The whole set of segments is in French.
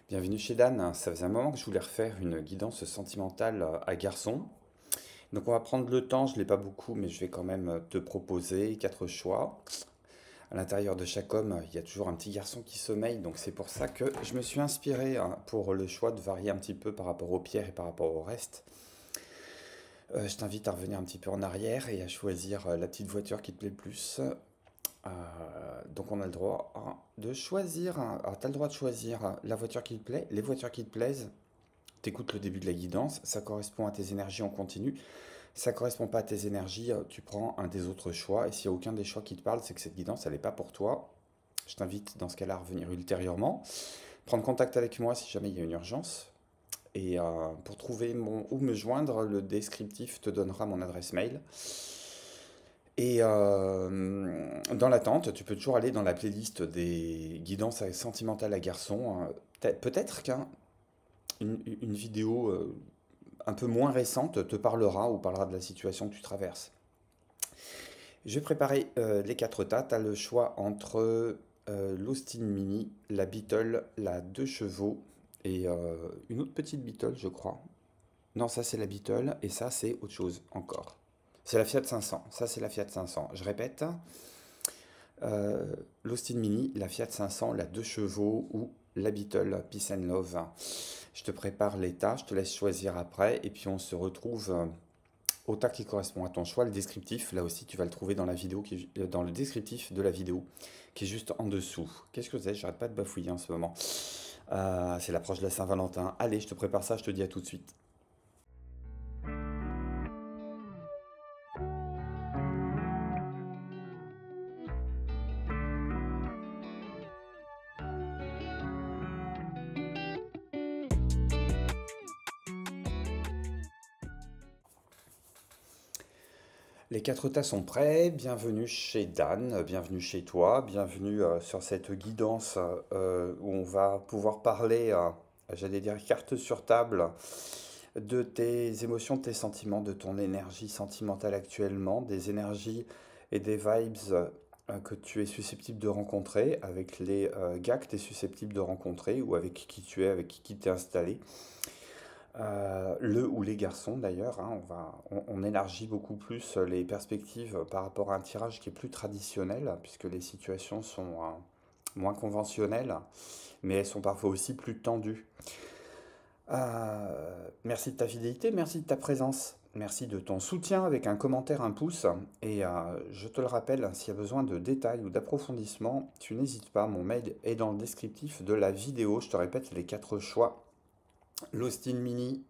Bienvenue chez Dan. Ça faisait un moment que je voulais refaire une guidance sentimentale à garçon. Donc on va prendre le temps, je ne l'ai pas beaucoup, mais je vais quand même te proposer quatre choix. À l'intérieur de chaque homme, il y a toujours un petit garçon qui sommeille, donc c'est pour ça que je me suis inspiré pour le choix de varier un petit peu par rapport aux pierres et par rapport au reste. Je t'invite à revenir un petit peu en arrière et à choisir la petite voiture qui te plaît le plus. Donc on a le droit de choisir. Alors tu as le droit de choisir la voiture qui te plaît, les voitures qui te plaisent. T'écoutes le début de la guidance, ça correspond à tes énergies en continu. Ça correspond pas à tes énergies, tu prends un des autres choix. Et s'il n'y a aucun des choix qui te parle, c'est que cette guidance, elle n'est pas pour toi. Je t'invite dans ce cas-là à revenir ultérieurement. Prendre contact avec moi si jamais il y a une urgence. Et pour trouver où me joindre, le descriptif te donnera mon adresse mail. Et dans l'attente, tu peux toujours aller dans la playlist des guidances sentimentales à garçons. Peut-être qu'une vidéo un peu moins récente te parlera ou parlera de la situation que tu traverses. Je vais préparer les quatre tas. Tu as le choix entre l'Austin Mini, la Beetle, la 2 chevaux et une autre petite Beetle, je crois. Non, ça c'est la Beetle et ça c'est autre chose encore. C'est la Fiat 500. Ça c'est la Fiat 500. Je répète, l'Austin Mini, la Fiat 500, la 2 chevaux ou la Beetle Peace and Love. Je te prépare les tas, je te laisse choisir après et puis on se retrouve au tas qui correspond à ton choix. Le descriptif, là aussi tu vas le trouver dans la vidéo, dans le descriptif de la vidéo qui est juste en dessous. Qu'est-ce que c'est? J'arrête pas de bafouiller en ce moment. C'est l'approche de la Saint-Valentin. Allez, je te prépare ça, je te dis à tout de suite. Les quatre tas sont prêts. Bienvenue chez Dan, bienvenue chez toi, bienvenue sur cette guidance où on va pouvoir parler, j'allais dire carte sur table, de tes émotions, de tes sentiments, de ton énergie sentimentale actuellement, des énergies et des vibes que tu es susceptible de rencontrer, avec les gars que tu es susceptible de rencontrer, ou avec qui tu es, avec qui t'es installé. Le ou les garçons d'ailleurs, hein, on élargit beaucoup plus les perspectives par rapport à un tirage qui est plus traditionnel, puisque les situations sont moins conventionnelles, mais elles sont parfois aussi plus tendues. Merci de ta fidélité, merci de ta présence, merci de ton soutien avec un commentaire, un pouce. Et je te le rappelle, s'il y a besoin de détails ou d'approfondissement, tu n'hésites pas, mon mail est dans le descriptif de la vidéo. Je te répète les quatre choix. L'Austin Mini,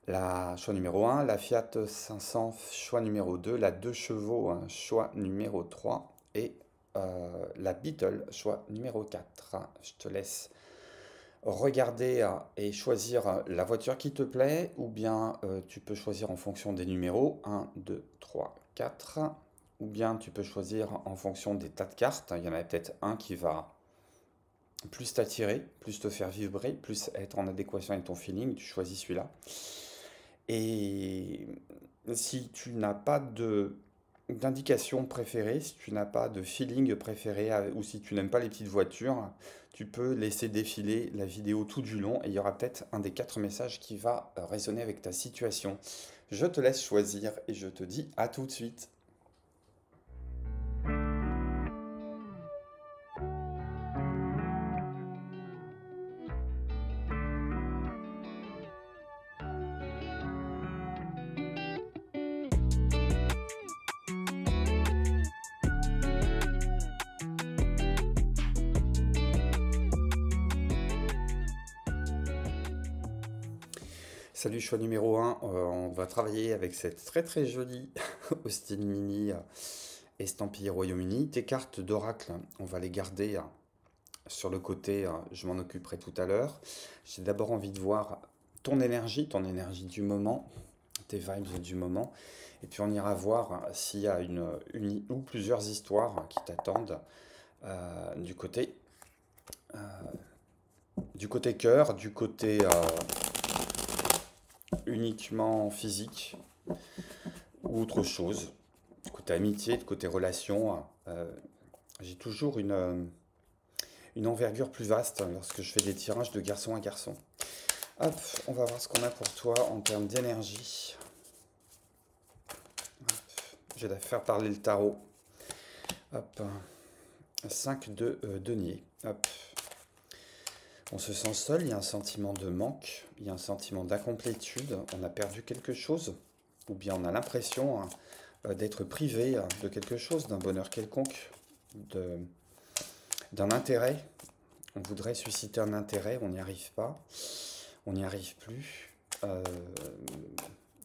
la choix numéro un, la Fiat 500, choix numéro 2, la 2 chevaux, choix numéro 3 et la Beetle, choix numéro 4. Je te laisse regarder et choisir la voiture qui te plaît, ou bien tu peux choisir en fonction des numéros 1, 2, 3, 4, ou bien tu peux choisir en fonction des tas de cartes. Il y en a peut-être un qui va plus t'attirer, plus te faire vibrer, plus être en adéquation avec ton feeling, tu choisis celui-là. Et si tu n'as pas d'indication préférée, si tu n'as pas de feeling préféré, ou si tu n'aimes pas les petites voitures, tu peux laisser défiler la vidéo tout du long et il y aura peut-être un des quatre messages qui va résonner avec ta situation. Je te laisse choisir et je te dis à tout de suite. Salut, choix numéro un. On va travailler avec cette très très jolie Austin Mini estampillée Royaume-Uni. Tes cartes d'oracle, on va les garder sur le côté, je m'en occuperai tout à l'heure. J'ai d'abord envie de voir ton énergie du moment, tes vibes du moment. Et puis on ira voir s'il y a une ou plusieurs histoires qui t'attendent euh, du côté, euh, du côté cœur, du côté uniquement physique ou autre chose. Du côté amitié, du côté relation. J'ai toujours une envergure plus vaste lorsque je fais des tirages de garçon à garçon. Hop, on va voir ce qu'on a pour toi en termes d'énergie. Je vais faire parler le tarot. Hop, 5 de denier. Hop. On se sent seul, il y a un sentiment de manque, il y a un sentiment d'incomplétude, on a perdu quelque chose, ou bien on a l'impression d'être privé de quelque chose, d'un bonheur quelconque, d'un intérêt. On voudrait susciter un intérêt, on n'y arrive pas, on n'y arrive plus.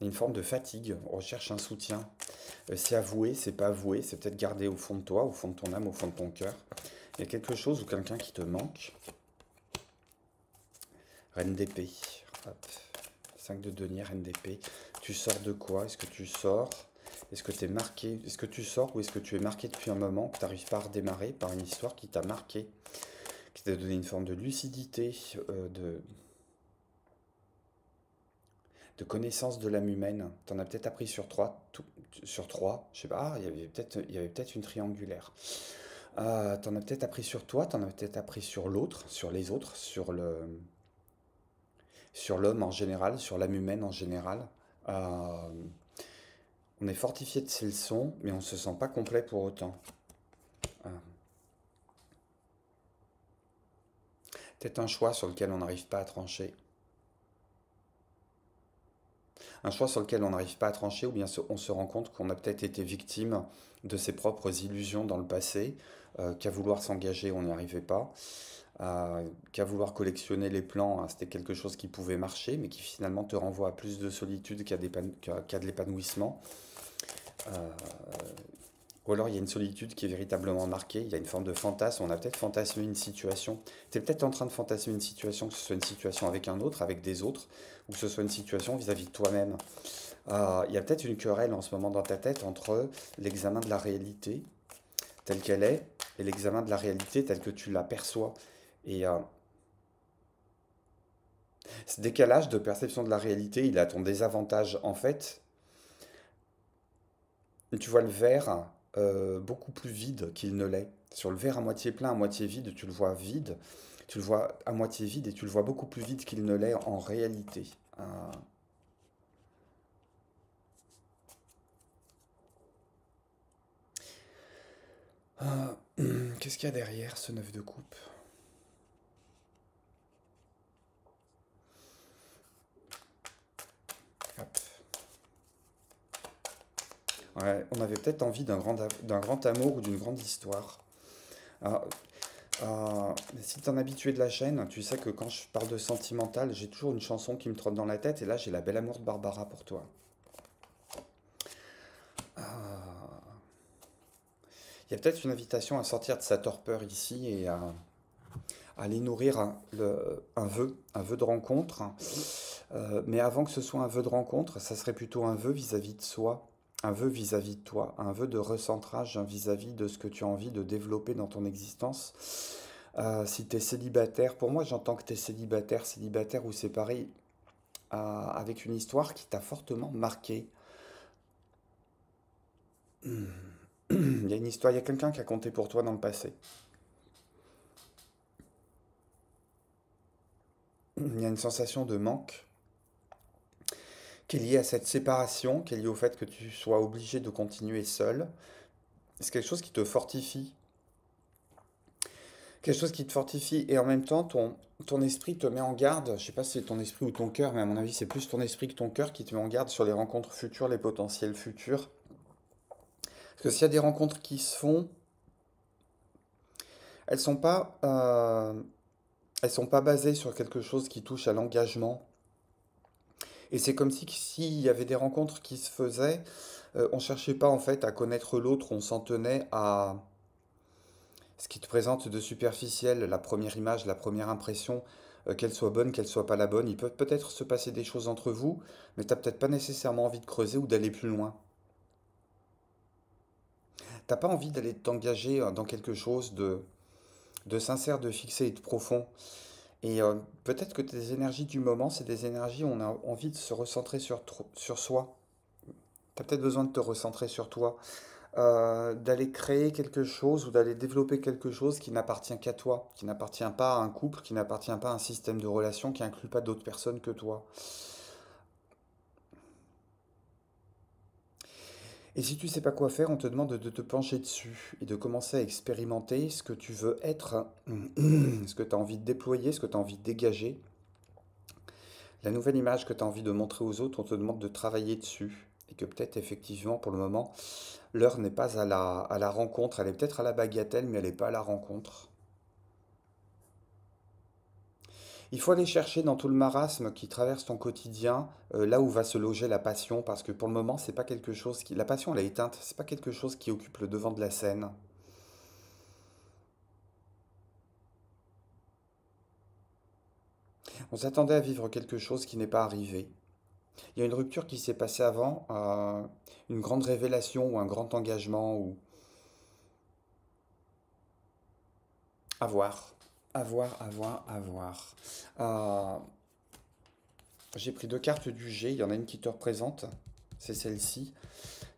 Une forme de fatigue, on recherche un soutien. C'est avoué, c'est pas avoué, c'est peut-être gardé au fond de toi, au fond de ton âme, au fond de ton cœur. Il y a quelque chose ou quelqu'un qui te manque. Reine d'épée. 5 de denier, reine d'épée. Tu sors de quoi? Est-ce que tu sors? Est-ce que tu es marqué? Est-ce que tu sors ou est-ce que tu es marqué depuis un moment, que tu n'arrives pas à redémarrer par une histoire qui t'a marqué, qui t'a donné une forme de lucidité, de connaissance de l'âme humaine? Tu en as peut-être appris sur trois, je sais pas, il y avait peut-être une triangulaire. Tu en as peut-être appris sur toi, tu en as peut-être appris sur l'autre, sur les autres, sur l'homme en général, sur l'âme humaine en général. Euh, on est fortifié de ces leçons, mais on ne se sent pas complet pour autant. Euh, Peut-être un choix sur lequel on n'arrive pas à trancher. Un choix sur lequel on n'arrive pas à trancher, ou bien on se rend compte qu'on a peut-être été victime de ses propres illusions dans le passé, qu'à vouloir s'engager, on n'y arrivait pas, qu'à vouloir collectionner les plans, hein, c'était quelque chose qui pouvait marcher, mais qui finalement te renvoie à plus de solitude qu'à de l'épanouissement. Euh, ou alors il y a une solitude qui est véritablement marquée, il y a une forme de fantasme, on a peut-être fantasmé une situation. Tu es peut-être en train de fantasmer une situation, que ce soit une situation avec un autre, avec des autres, ou que ce soit une situation vis-à-vis de toi-même. Il y a peut-être une querelle en ce moment dans ta tête entre l'examen de la réalité telle qu'elle est et l'examen de la réalité telle que tu l'aperçois. Et ce décalage de perception de la réalité, il a ton désavantage. En fait, tu vois le verre beaucoup plus vide qu'il ne l'est. Sur le verre à moitié plein, à moitié vide, tu le vois vide. Tu le vois à moitié vide et tu le vois beaucoup plus vide qu'il ne l'est en réalité. Qu'est-ce qu'il y a derrière ce 9 de coupe? Hop. Ouais, on avait peut-être envie d'un grand amour ou d'une grande histoire. Alors, si t'es un habitué de la chaîne, tu sais que quand je parle de sentimental, j'ai toujours une chanson qui me trotte dans la tête, et là j'ai La Belle Amour de Barbara pour toi. Il y a peut-être une invitation à sortir de sa torpeur ici et à aller nourrir un vœu de rencontre. Mais avant que ce soit un vœu de rencontre, ça serait plutôt un vœu vis-à-vis de soi, un vœu vis-à-vis de toi, un vœu de recentrage vis-à-vis de ce que tu as envie de développer dans ton existence. Si tu es célibataire, pour moi j'entends que tu es célibataire ou séparé, avec une histoire qui t'a fortement marqué. Il y a une histoire, il y a quelqu'un qui a compté pour toi dans le passé. Il y a une sensation de manque qui est liée à cette séparation, qui est liée au fait que tu sois obligé de continuer seul. C'est quelque chose qui te fortifie. Quelque chose qui te fortifie et en même temps ton esprit te met en garde. Je ne sais pas si c'est ton esprit ou ton cœur, mais à mon avis c'est plus ton esprit que ton cœur qui te met en garde sur les rencontres futures, les potentiels futurs. Parce que s'il y a des rencontres qui se font, elles sont pas, euh, elles sont pas basées sur quelque chose qui touche à l'engagement. Et c'est comme si s'il y avait des rencontres qui se faisaient, on cherchait pas en fait à connaître l'autre, on s'en tenait à ce qui te présente de superficiel, la première image, la première impression, qu'elle soit bonne, qu'elle soit pas la bonne. Il peut peut-être se passer des choses entre vous, mais t'as peut-être pas nécessairement envie de creuser ou d'aller plus loin. T'as pas envie d'aller t'engager dans quelque chose de sincère, de fixé et de profond. Et peut-être que tes énergies du moment, c'est des énergies où on a envie de se recentrer sur soi. T'as peut-être besoin de te recentrer sur toi. d'aller créer quelque chose ou d'aller développer quelque chose qui n'appartient qu'à toi, qui n'appartient pas à un couple, qui n'appartient pas à un système de relations, qui inclut pas d'autres personnes que toi. Et si tu sais pas quoi faire, on te demande de te pencher dessus et de commencer à expérimenter ce que tu veux être, ce que tu as envie de déployer, ce que tu as envie de dégager. La nouvelle image que tu as envie de montrer aux autres, on te demande de travailler dessus. Et que peut-être effectivement, pour le moment, l'heure n'est pas à la rencontre, elle est peut-être à la bagatelle, mais elle n'est pas à la rencontre. Il faut aller chercher dans tout le marasme qui traverse ton quotidien, là où va se loger la passion, parce que pour le moment, c'est pas quelque chose qui... La passion, elle est éteinte, c'est pas quelque chose qui occupe le devant de la scène. On s'attendait à vivre quelque chose qui n'est pas arrivé. Il y a une rupture qui s'est passée avant, une grande révélation ou un grand engagement, ou à voir. À voir, à voir, à voir. Euh, j'ai pris deux cartes du G, il y en a une qui te représente, c'est celle-ci.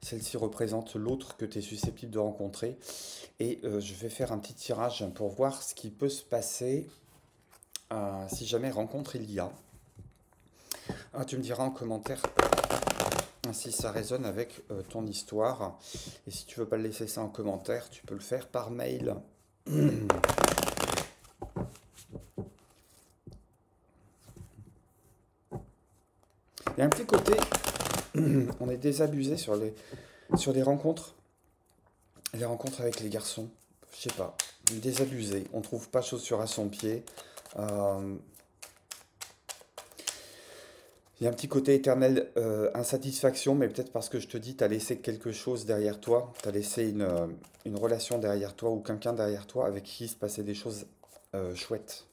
Celle-ci représente l'autre que tu es susceptible de rencontrer. Et je vais faire un petit tirage pour voir ce qui peut se passer si jamais rencontre il y a. Ah, tu me diras en commentaire si ça résonne avec ton histoire. Et si tu veux pas le laisser ça en commentaire, tu peux le faire par mail. Il y a un petit côté, on est désabusé sur les rencontres avec les garçons. Je sais pas, désabusé. On trouve pas chaussure à son pied. Euh, Il y a un petit côté éternel insatisfaction, mais peut-être parce que je te dis, tu as laissé quelque chose derrière toi, tu as laissé une relation derrière toi ou quelqu'un derrière toi avec qui il se passait des choses chouettes.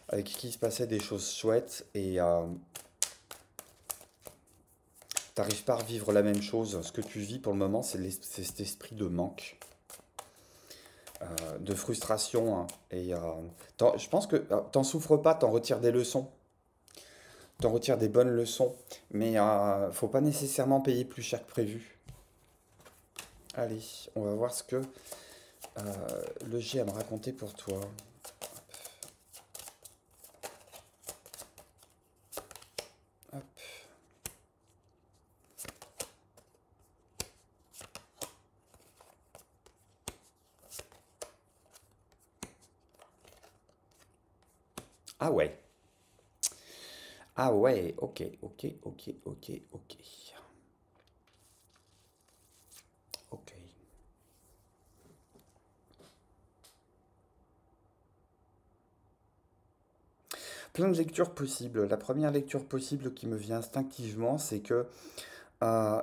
Avec qui il se passait des choses chouettes et t'arrives pas à revivre la même chose. Ce que tu vis pour le moment, c'est cet esprit de manque, de frustration, hein. Et je pense que t'en souffres pas, t'en retires des leçons. T'en retires des bonnes leçons, mais faut pas nécessairement payer plus cher que prévu. Allez, on va voir ce que le G a me raconter pour toi. Hop. Ah ouais. Ah ouais, ok, ok, ok, ok, ok. Ok. Plein de lectures possibles. La première lecture possible qui me vient instinctivement, c'est que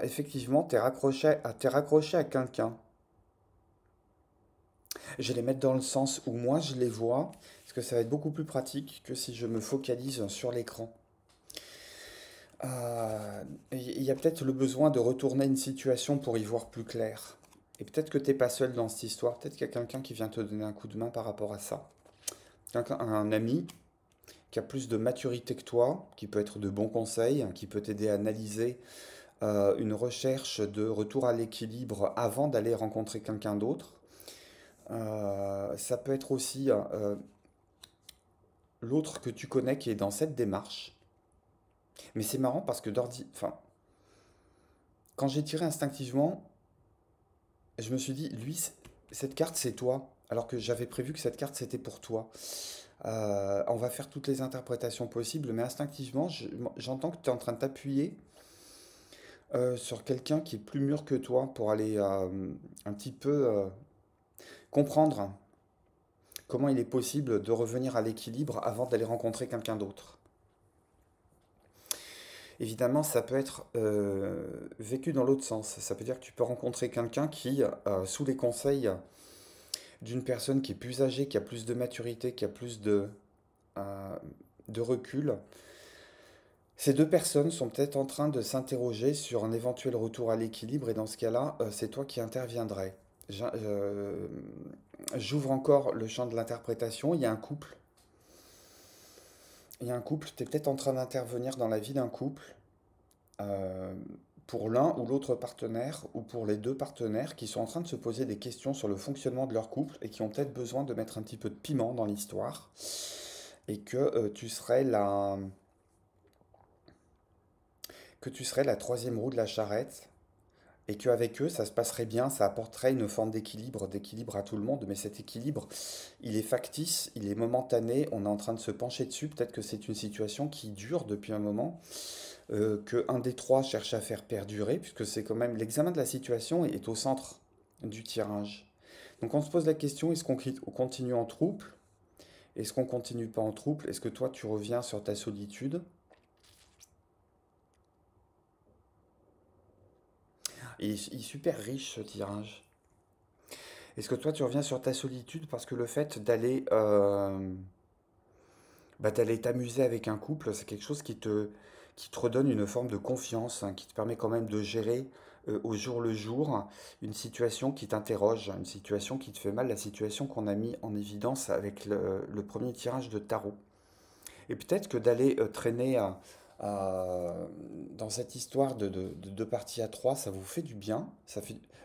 effectivement, t'es raccroché à quelqu'un. Je vais les mettre dans le sens où moi je les vois, parce que ça va être beaucoup plus pratique que si je me focalise sur l'écran. Il y a peut-être le besoin de retourner une situation pour y voir plus clair. Et peut-être que t'es pas seul dans cette histoire, peut-être qu'il y a quelqu'un qui vient te donner un coup de main par rapport à ça. Un ami qui a plus de maturité que toi, qui peut être de bons conseils, qui peut t'aider à analyser une recherche de retour à l'équilibre avant d'aller rencontrer quelqu'un d'autre. Ça peut être aussi l'autre que tu connais qui est dans cette démarche. Mais c'est marrant parce que enfin, quand j'ai tiré instinctivement, je me suis dit, lui, cette carte, c'est toi. Alors que j'avais prévu que cette carte, c'était pour toi. On va faire toutes les interprétations possibles, mais instinctivement, j'entends que tu es en train de t'appuyer sur quelqu'un qui est plus mûr que toi pour aller un petit peu comprendre comment il est possible de revenir à l'équilibre avant d'aller rencontrer quelqu'un d'autre. Évidemment, ça peut être vécu dans l'autre sens. Ça veut dire que tu peux rencontrer quelqu'un qui, sous les conseils d'une personne qui est plus âgée, qui a plus de maturité, qui a plus euh, de recul, ces deux personnes sont peut-être en train de s'interroger sur un éventuel retour à l'équilibre et dans ce cas-là, c'est toi qui interviendrais. J'ouvre encore le champ de l'interprétation. Il y a un couple. Il y a un couple, tu es peut-être en train d'intervenir dans la vie d'un couple. Euh, pour l'un ou l'autre partenaire, ou pour les deux partenaires qui sont en train de se poser des questions sur le fonctionnement de leur couple et qui ont peut-être besoin de mettre un petit peu de piment dans l'histoire, et que tu serais la troisième roue de la charrette, et qu'avec eux, ça se passerait bien, ça apporterait une forme d'équilibre à tout le monde, mais cet équilibre, il est factice, il est momentané, on est en train de se pencher dessus, peut-être que c'est une situation qui dure depuis un moment, que un des trois cherche à faire perdurer, puisque c'est quand même l'examen de la situation est au centre du tirage. Donc on se pose la question, est-ce qu'on continue en trouble? Est-ce qu'on continue pas en trouble? Est-ce que toi tu reviens sur ta solitude? Il est super riche ce tirage. Est-ce que toi tu reviens sur ta solitude parce que le fait d'aller t'amuser avec un couple, c'est quelque chose qui te redonne une forme de confiance, hein, qui te permet quand même de gérer au jour le jour une situation qui t'interroge, une situation qui te fait mal, la situation qu'on a mis en évidence avec le premier tirage de tarot. Et peut-être que d'aller traîner dans cette histoire de deux parties à trois, ça vous fait du bien.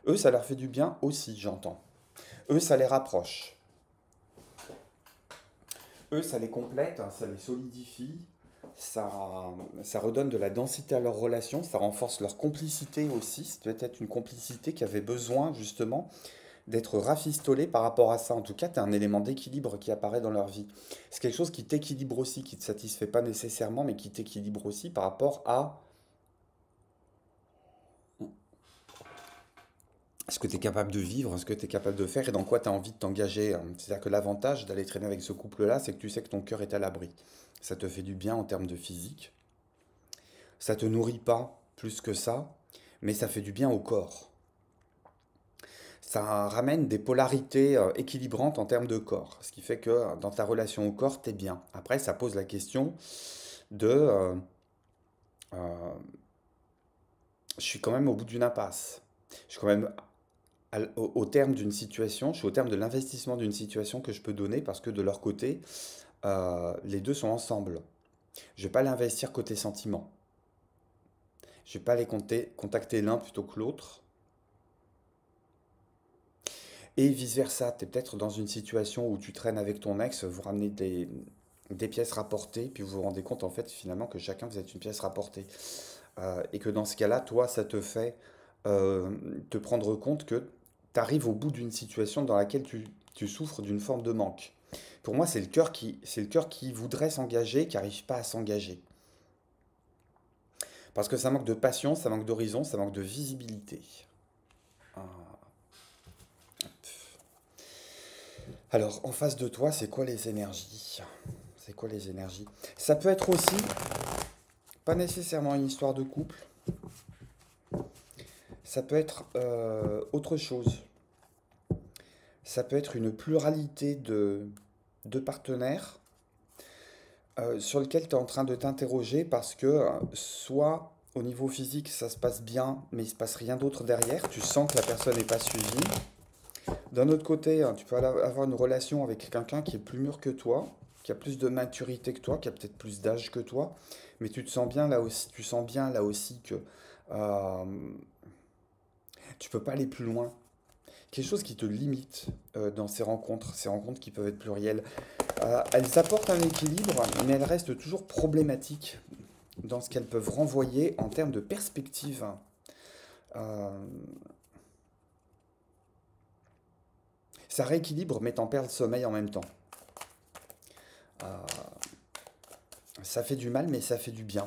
Eux, ça leur fait du bien aussi, j'entends. Eux, ça les rapproche. Eux, ça les complète, hein, ça les solidifie, ça, ça redonne de la densité à leur relation, ça renforce leur complicité aussi. C'est peut-être une complicité qui avait besoin justement d'être rafistolée par rapport à ça. En tout cas, tu as un élément d'équilibre qui apparaît dans leur vie. C'est quelque chose qui t'équilibre aussi, qui ne te satisfait pas nécessairement, mais qui t'équilibre aussi par rapport à ce que tu es capable de vivre, ce que tu es capable de faire et dans quoi tu as envie de t'engager, hein. C'est-à-dire que l'avantage d'aller traîner avec ce couple-là, c'est que tu sais que ton cœur est à l'abri. Ça te fait du bien en termes de physique. Ça te nourrit pas plus que ça, mais ça fait du bien au corps. Ça ramène des polarités équilibrantes en termes de corps, ce qui fait que dans ta relation au corps, t'es bien. Après, ça pose la question de euh, je suis quand même au bout d'une impasse. Je suis quand même au terme d'une situation, je suis au terme de l'investissement d'une situation que je peux donner parce que de leur côté, les deux sont ensemble. Je vais pas l'investir côté sentiment. Je vais pas les contacter l'un plutôt que l'autre. Et vice-versa, tu es peut-être dans une situation où tu traînes avec ton ex, vous ramenez des pièces rapportées, puis vous vous rendez compte en fait finalement que chacun vous êtes une pièce rapportée. Et que dans ce cas-là, toi, ça te fait euh, te prendre compte que tu arrives au bout d'une situation dans laquelle tu souffres d'une forme de manque. Pour moi, c'est le cœur qui voudrait s'engager, qui n'arrive pas à s'engager. Parce que ça manque de passion, ça manque d'horizon, ça manque de visibilité. Ah. Alors, en face de toi, c'est quoi les énergies? C'est quoi les énergies? Ça peut être aussi, pas nécessairement une histoire de couple, ça peut être autre chose. Ça peut être une pluralité de partenaires sur lequel tu es en train de t'interroger parce que soit au niveau physique ça se passe bien, mais il se passe rien d'autre derrière, tu sens que la personne n'est pas suivie. D'un autre côté, hein, tu peux avoir une relation avec quelqu'un qui est plus mûr que toi, qui a plus de maturité que toi, qui a peut-être plus d'âge que toi, mais tu te sens bien là aussi, tu sens bien là aussi que euh, tu peux pas aller plus loin. Quelque chose qui te limite dans ces rencontres qui peuvent être plurielles. Elles apportent un équilibre, mais elles restent toujours problématiques dans ce qu'elles peuvent renvoyer en termes de perspective. Euh, Ça rééquilibre, mais t'en perds le sommeil en même temps. Euh, Ça fait du mal, mais ça fait du bien.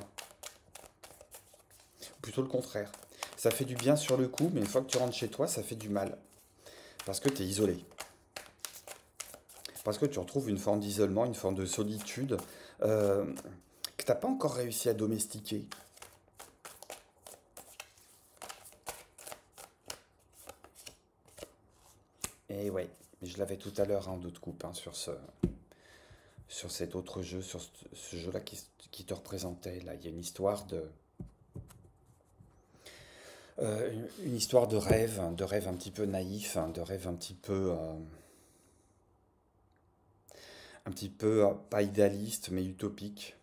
Plutôt le contraire. Ça fait du bien sur le coup, mais une fois que tu rentres chez toi, ça fait du mal. Parce que tu es isolé. Parce que tu retrouves une forme d'isolement, une forme de solitude euh, que t'as pas encore réussi à domestiquer. Et ouais, je l'avais tout à l'heure en dos de coupe hein, sur cet autre jeu, sur ce jeu-là qui te représentait. Là, il y a une histoire une histoire de rêve un petit peu naïf, hein, de rêve un petit peu pas idéaliste, mais utopique.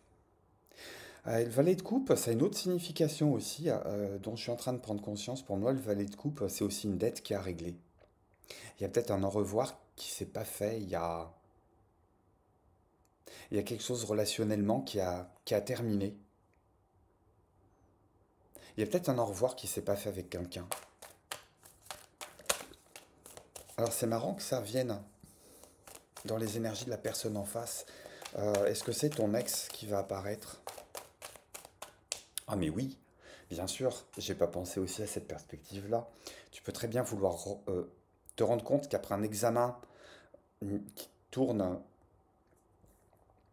Le valet de coupe, ça a une autre signification aussi, dont je suis en train de prendre conscience. Pour moi, le valet de coupe, c'est aussi une dette qui a réglé. Il y a peut-être un au revoir qui s'est pas fait. Il y a quelque chose relationnellement qui a terminé. Il y a peut-être un au revoir qui s'est pas fait avec quelqu'un. Alors c'est marrant que ça vienne dans les énergies de la personne en face. Est-ce que c'est ton ex qui va apparaître? Ah mais oui, bien sûr, j'ai pas pensé aussi à cette perspective-là. Tu peux très bien vouloir te rendre compte qu'après un examen qui tourne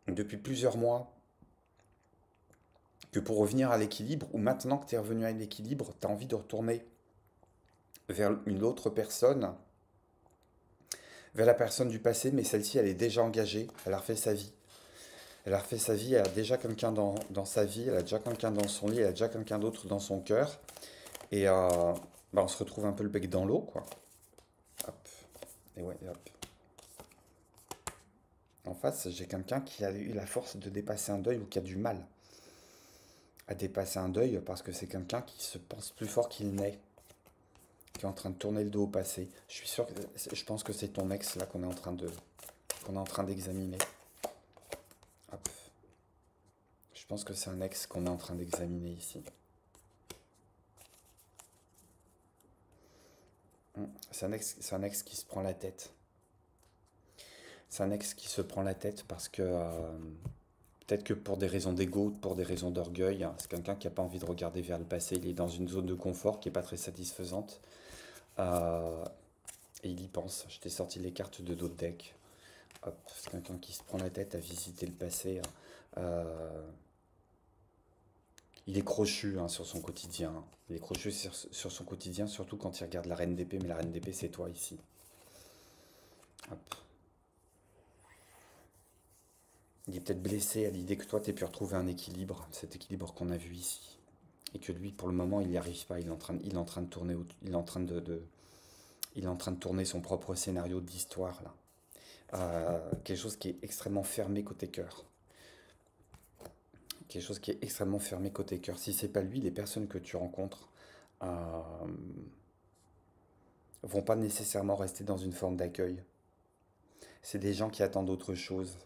depuis plusieurs mois, que pour revenir à l'équilibre, ou maintenant que tu es revenu à l'équilibre, tu as envie de retourner vers une autre personne, vers la personne du passé, mais celle-ci, elle est déjà engagée, elle a refait sa vie. Elle a refait sa vie, elle a déjà quelqu'un dans sa vie, elle a déjà quelqu'un dans son lit, elle a déjà quelqu'un d'autre dans son cœur. Et bah, on se retrouve un peu le bec dans l'eau, quoi. Hop. Et ouais, hop. En face, j'ai quelqu'un qui a eu la force de dépasser un deuil ou qui a du mal à dépasser un deuil parce que c'est quelqu'un qui se pense plus fort qu'il n'est, qui est en train de tourner le dos au passé. Je suis sûr que je pense que c'est ton ex là qu'on est en train d'examiner. Hop. Je pense que c'est un ex qu'on est en train d'examiner ici. C'est un ex qui se prend la tête. C'est un ex qui se prend la tête parce que peut-être que pour des raisons d'ego, pour des raisons d'orgueil, hein, c'est quelqu'un qui n'a pas envie de regarder vers le passé. Il est dans une zone de confort qui n'est pas très satisfaisante. Euh, et il y pense. Je t'ai sorti les cartes de d'autres decks. Hop, c'est quelqu'un qui se prend la tête à visiter le passé, hein. Il est crochu hein, sur son quotidien. Il est crochu sur son quotidien, surtout quand il regarde la reine d'épée. Mais la reine d'épée, c'est toi ici. Hop. Il est peut-être blessé à l'idée que toi, tu aies pu retrouver un équilibre, cet équilibre qu'on a vu ici. Et que lui, pour le moment, il n'y arrive pas. Il est en train de tourner, il est en train il est en train de tourner son propre scénario d'histoire, là. Quelque chose qui est extrêmement fermé côté cœur. Quelque chose qui est extrêmement fermé côté cœur. Si c'est pas lui, les personnes que tu rencontres euh, vont pas nécessairement rester dans une forme d'accueil. C'est des gens qui attendent autre chose.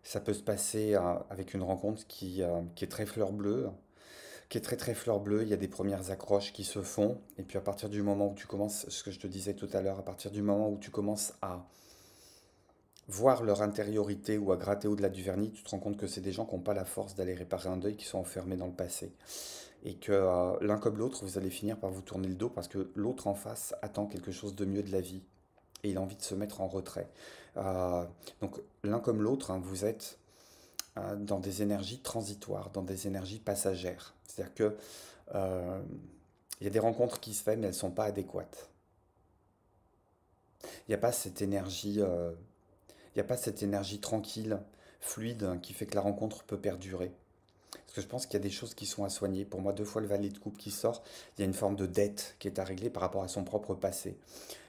Ça peut se passer avec une rencontre qui est très fleur bleue, qui est très très fleur bleue. Il y a des premières accroches qui se font. Et puis à partir du moment où tu commences, ce que je te disais tout à l'heure, à partir du moment où tu commences à voir leur intériorité ou à gratter au-delà du vernis, tu te rends compte que c'est des gens qui n'ont pas la force d'aller réparer un deuil, qui sont enfermés dans le passé. Et que l'un comme l'autre, vous allez finir par vous tourner le dos parce que l'autre en face attend quelque chose de mieux de la vie. Et il a envie de se mettre en retrait. Euh, donc l'un comme l'autre, hein, vous êtes dans des énergies transitoires, dans des énergies passagères. C'est-à-dire que euh, il y a des rencontres qui se font, mais elles ne sont pas adéquates. Il n'y a pas cette énergie, il n'y a pas cette énergie tranquille, fluide, hein, qui fait que la rencontre peut perdurer. Parce que je pense qu'il y a des choses qui sont à soigner. Pour moi, deux fois le valet de coupe qui sort, il y a une forme de dette qui est à régler par rapport à son propre passé.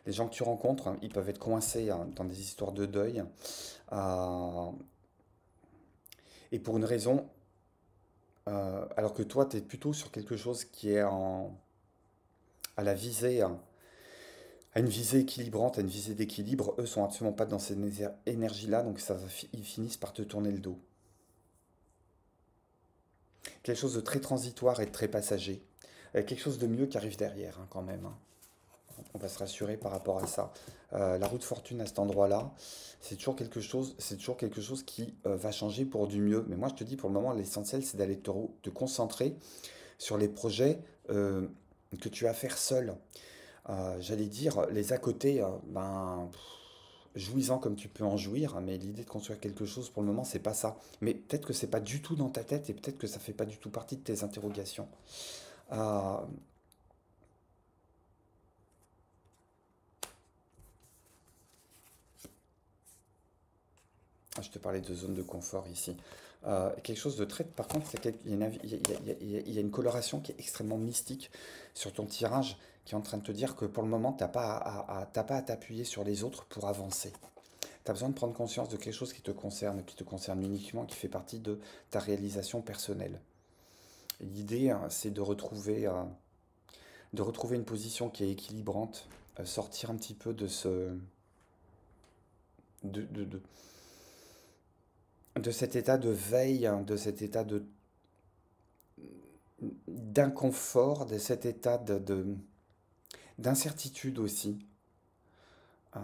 Les gens que tu rencontres, hein, ils peuvent être coincés hein, dans des histoires de deuil. euh, et pour une raison, alors que toi, tu es plutôt sur quelque chose qui est à la visée, hein, à une visée équilibrante, à une visée d'équilibre. Eux sont absolument pas dans ces énergies-là, donc ils finissent par te tourner le dos. Quelque chose de très transitoire et de très passager. Quelque chose de mieux qui arrive derrière, hein, quand même, hein. On va se rassurer par rapport à ça. La roue de fortune à cet endroit-là, c'est toujours quelque chose qui va changer pour du mieux. Mais moi, je te dis, pour le moment, l'essentiel, c'est d'aller te concentrer sur les projets que tu as à faire seul. J'allais dire, les à côté, ben, jouis-en comme tu peux en jouir, hein, mais l'idée de construire quelque chose, pour le moment, c'est pas ça. Mais peut-être que c'est pas du tout dans ta tête et peut-être que ça fait pas du tout partie de tes interrogations. Euh, je te parlais de zone de confort ici. Quelque chose de très. Par contre, il y a il y a une coloration qui est extrêmement mystique sur ton tirage, qui est en train de te dire que pour le moment, t'as pas à t'appuyer sur les autres pour avancer. Tu as besoin de prendre conscience de quelque chose qui te concerne uniquement, qui fait partie de ta réalisation personnelle. L'idée, hein, c'est de retrouver une position qui est équilibrante, sortir un petit peu de, de, de- de cet état de veille, hein, de cet état d'inconfort, de cet état d'incertitude aussi. Euh,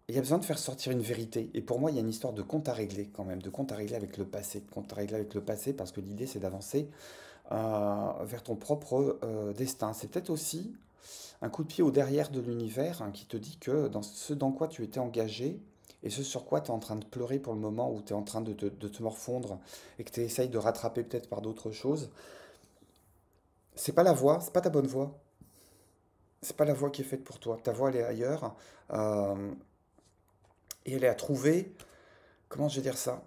Il y a besoin de faire sortir une vérité. Et pour moi, il y a une histoire de compte à régler quand même, de compte à régler avec le passé, de compte à régler avec le passé, parce que l'idée, c'est d'avancer vers ton propre destin. C'est peut-être aussi un coup de pied au derrière de l'univers, hein, qui te dit que dans ce dans quoi tu étais engagé et ce sur quoi tu es en train de pleurer pour le moment, où tu es en train de te morfondre et que tu essayes de rattraper peut-être par d'autres choses, c'est pas la voie, c'est pas ta bonne voie. C'est pas la voie qui est faite pour toi. Ta voie, elle est ailleurs. euh, et elle est à trouver. Comment je vais dire ça?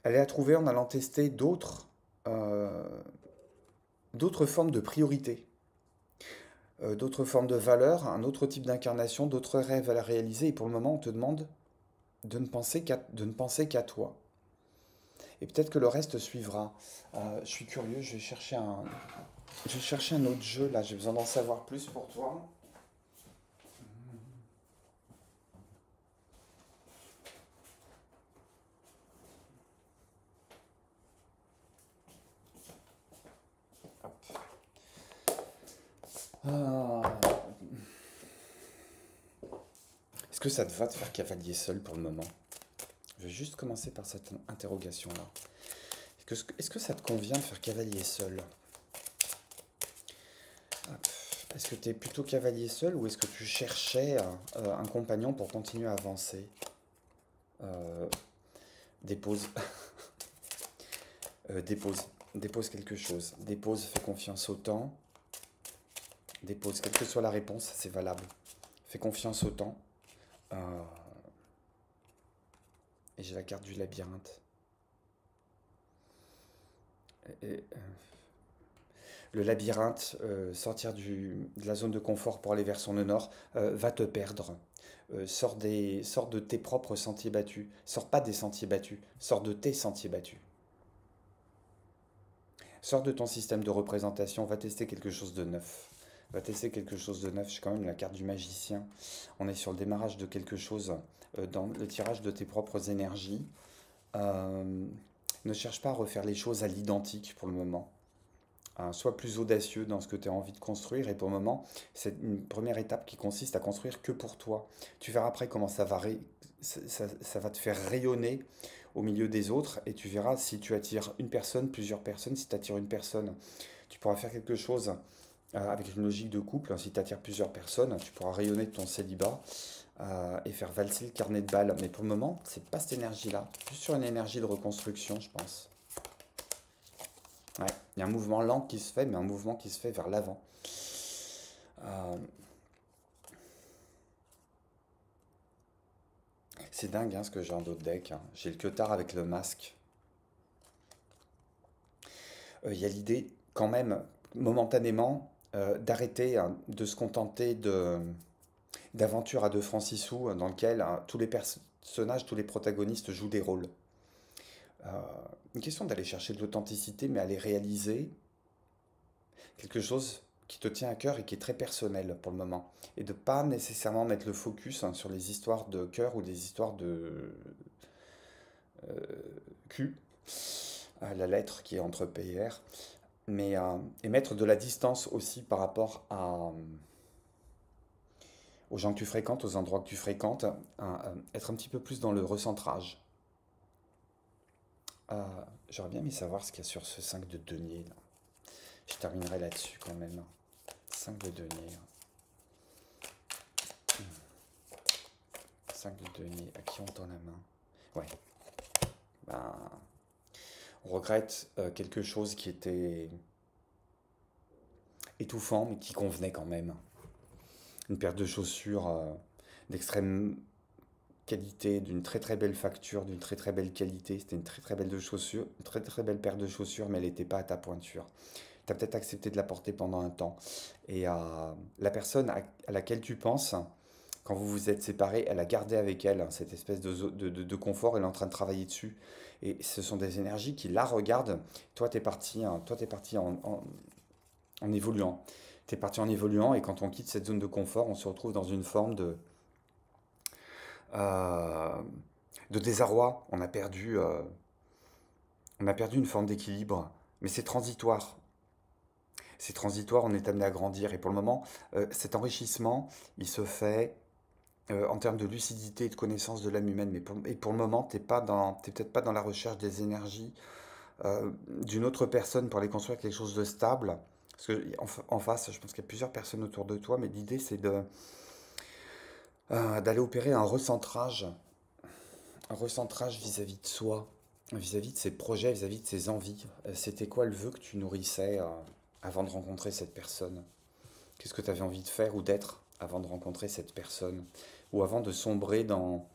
Elle est à trouver en allant tester euh, d'autres formes de priorité, d'autres formes de valeurs, un autre type d'incarnation, d'autres rêves à la réaliser. Et pour le moment, on te demande de ne penser qu'à toi. Et peut-être que le reste suivra. Je suis curieux, je vais chercher un autre jeu là. J'ai besoin d'en savoir plus pour toi. Ah. Est-ce que ça te va de faire cavalier seul pour le moment? Je vais juste commencer par cette interrogation-là. Est-ce que ça te convient de faire cavalier seul? Hop. Est-ce que tu es plutôt cavalier seul ou est-ce que tu cherchais un compagnon pour continuer à avancer? Euh, dépose, dépose, dépose quelque chose. Dépose, fais confiance au temps. Dépose, quelle que soit la réponse, c'est valable. Fais confiance au temps. Euh, et j'ai la carte du labyrinthe. Le labyrinthe, sortir de la zone de confort pour aller vers son nord, va te perdre. Sors de tes propres sentiers battus. Sors pas des sentiers battus. Sors de tes sentiers battus. Sors de ton système de représentation. Va tester quelque chose de neuf. Va tester quelque chose de neuf. J'ai quand même la carte du magicien. On est sur le démarrage de quelque chose dans le tirage de tes propres énergies. Euh, ne cherche pas à refaire les choses à l'identique pour le moment. Sois plus audacieux dans ce que tu as envie de construire. Et pour le moment, c'est une première étape qui consiste à construire que pour toi. Tu verras après comment ça va te faire rayonner au milieu des autres. Et tu verras si tu attires une personne, plusieurs personnes. Si tu attires une personne, tu pourras faire quelque chose avec une logique de couple. Si tu attires plusieurs personnes, tu pourras rayonner de ton célibat et faire valser le carnet de balles. Mais pour le moment, c'est pas cette énergie-là. Plus sur une énergie de reconstruction, je pense. Ouais, il y a un mouvement lent qui se fait, mais un mouvement qui se fait vers l'avant. Euh, c'est dingue hein, ce que j'ai en d'autres decks, hein. J'ai le Queutard avec le masque. Il y a l'idée, quand même, momentanément, d'arrêter hein, de se contenter d'aventures à deux francs 6 sous dans lequel hein, tous les personnages, tous les protagonistes jouent des rôles. Euh, une question d'aller chercher de l'authenticité, mais aller réaliser quelque chose qui te tient à cœur et qui est très personnel pour le moment. Et de pas nécessairement mettre le focus hein, sur les histoires de cœur ou des histoires de Q, la lettre qui est entre P et R, mais et mettre de la distance aussi par rapport aux gens que tu fréquentes, aux endroits que tu fréquentes, être un petit peu plus dans le recentrage. Euh, J'aurais bien aimé savoir ce qu'il y a sur ce 5 de denier, là. Je terminerai là-dessus quand même. 5 de denier. 5 de denier. À qui on tend la main? Ouais. Ben, on regrette quelque chose qui était étouffant, mais qui convenait quand même. Une paire de chaussures d'extrême qualité, d'une très très belle facture, d'une très très belle qualité. C'était une très très belle de chaussures, une très très belle paire de chaussures, mais elle n'était pas à ta pointure. Tu as peut-être accepté de la porter pendant un temps. Et la personne à laquelle tu penses, quand vous vous êtes séparés, elle a gardé avec elle hein, cette espèce de confort, elle est en train de travailler dessus. Et ce sont des énergies qui la regardent. Toi, tu es parti, hein, toi, t'es parti en évoluant. Tu es parti en évoluant et quand on quitte cette zone de confort, on se retrouve dans une forme euh, de désarroi. On a perdu une forme d'équilibre, mais c'est transitoire. C'est transitoire, on est amené à grandir. Et pour le moment, cet enrichissement, il se fait en termes de lucidité et de connaissance de l'âme humaine. Et pour le moment, t'es peut-être pas dans la recherche des énergies d'une autre personne pour aller construire quelque chose de stable. Parce que en face, je pense qu'il y a plusieurs personnes autour de toi, mais l'idée c'est d'aller opérer un recentrage vis-à-vis de soi, vis-à-vis de ses projets, vis-à-vis de ses envies. C'était quoi le vœu que tu nourrissais avant de rencontrer cette personne? Qu'est-ce que tu avais envie de faire ou d'être avant de rencontrer cette personne? Ou avant de sombrer dans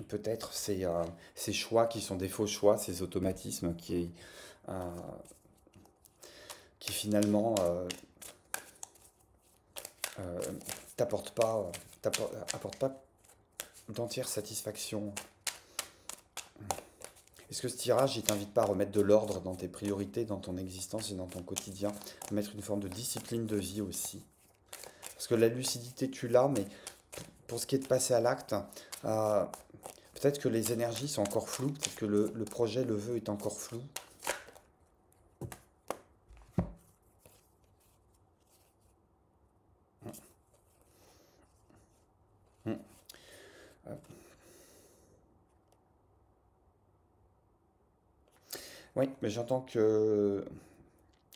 peut-être ces choix qui sont des faux choix, ces automatismes euh, qui finalement euh, t'apportent pas, apportent pas d'entière satisfaction. Est-ce que ce tirage, il t'invite pas à remettre de l'ordre dans tes priorités, dans ton existence et dans ton quotidien, à mettre une forme de discipline de vie aussi? Parce que la lucidité, tu l'as, mais pour ce qui est de passer à l'acte, euh, peut-être que les énergies sont encore floues, peut-être que le projet, le vœu est encore flou. Mm. Euh, oui, mais j'entends que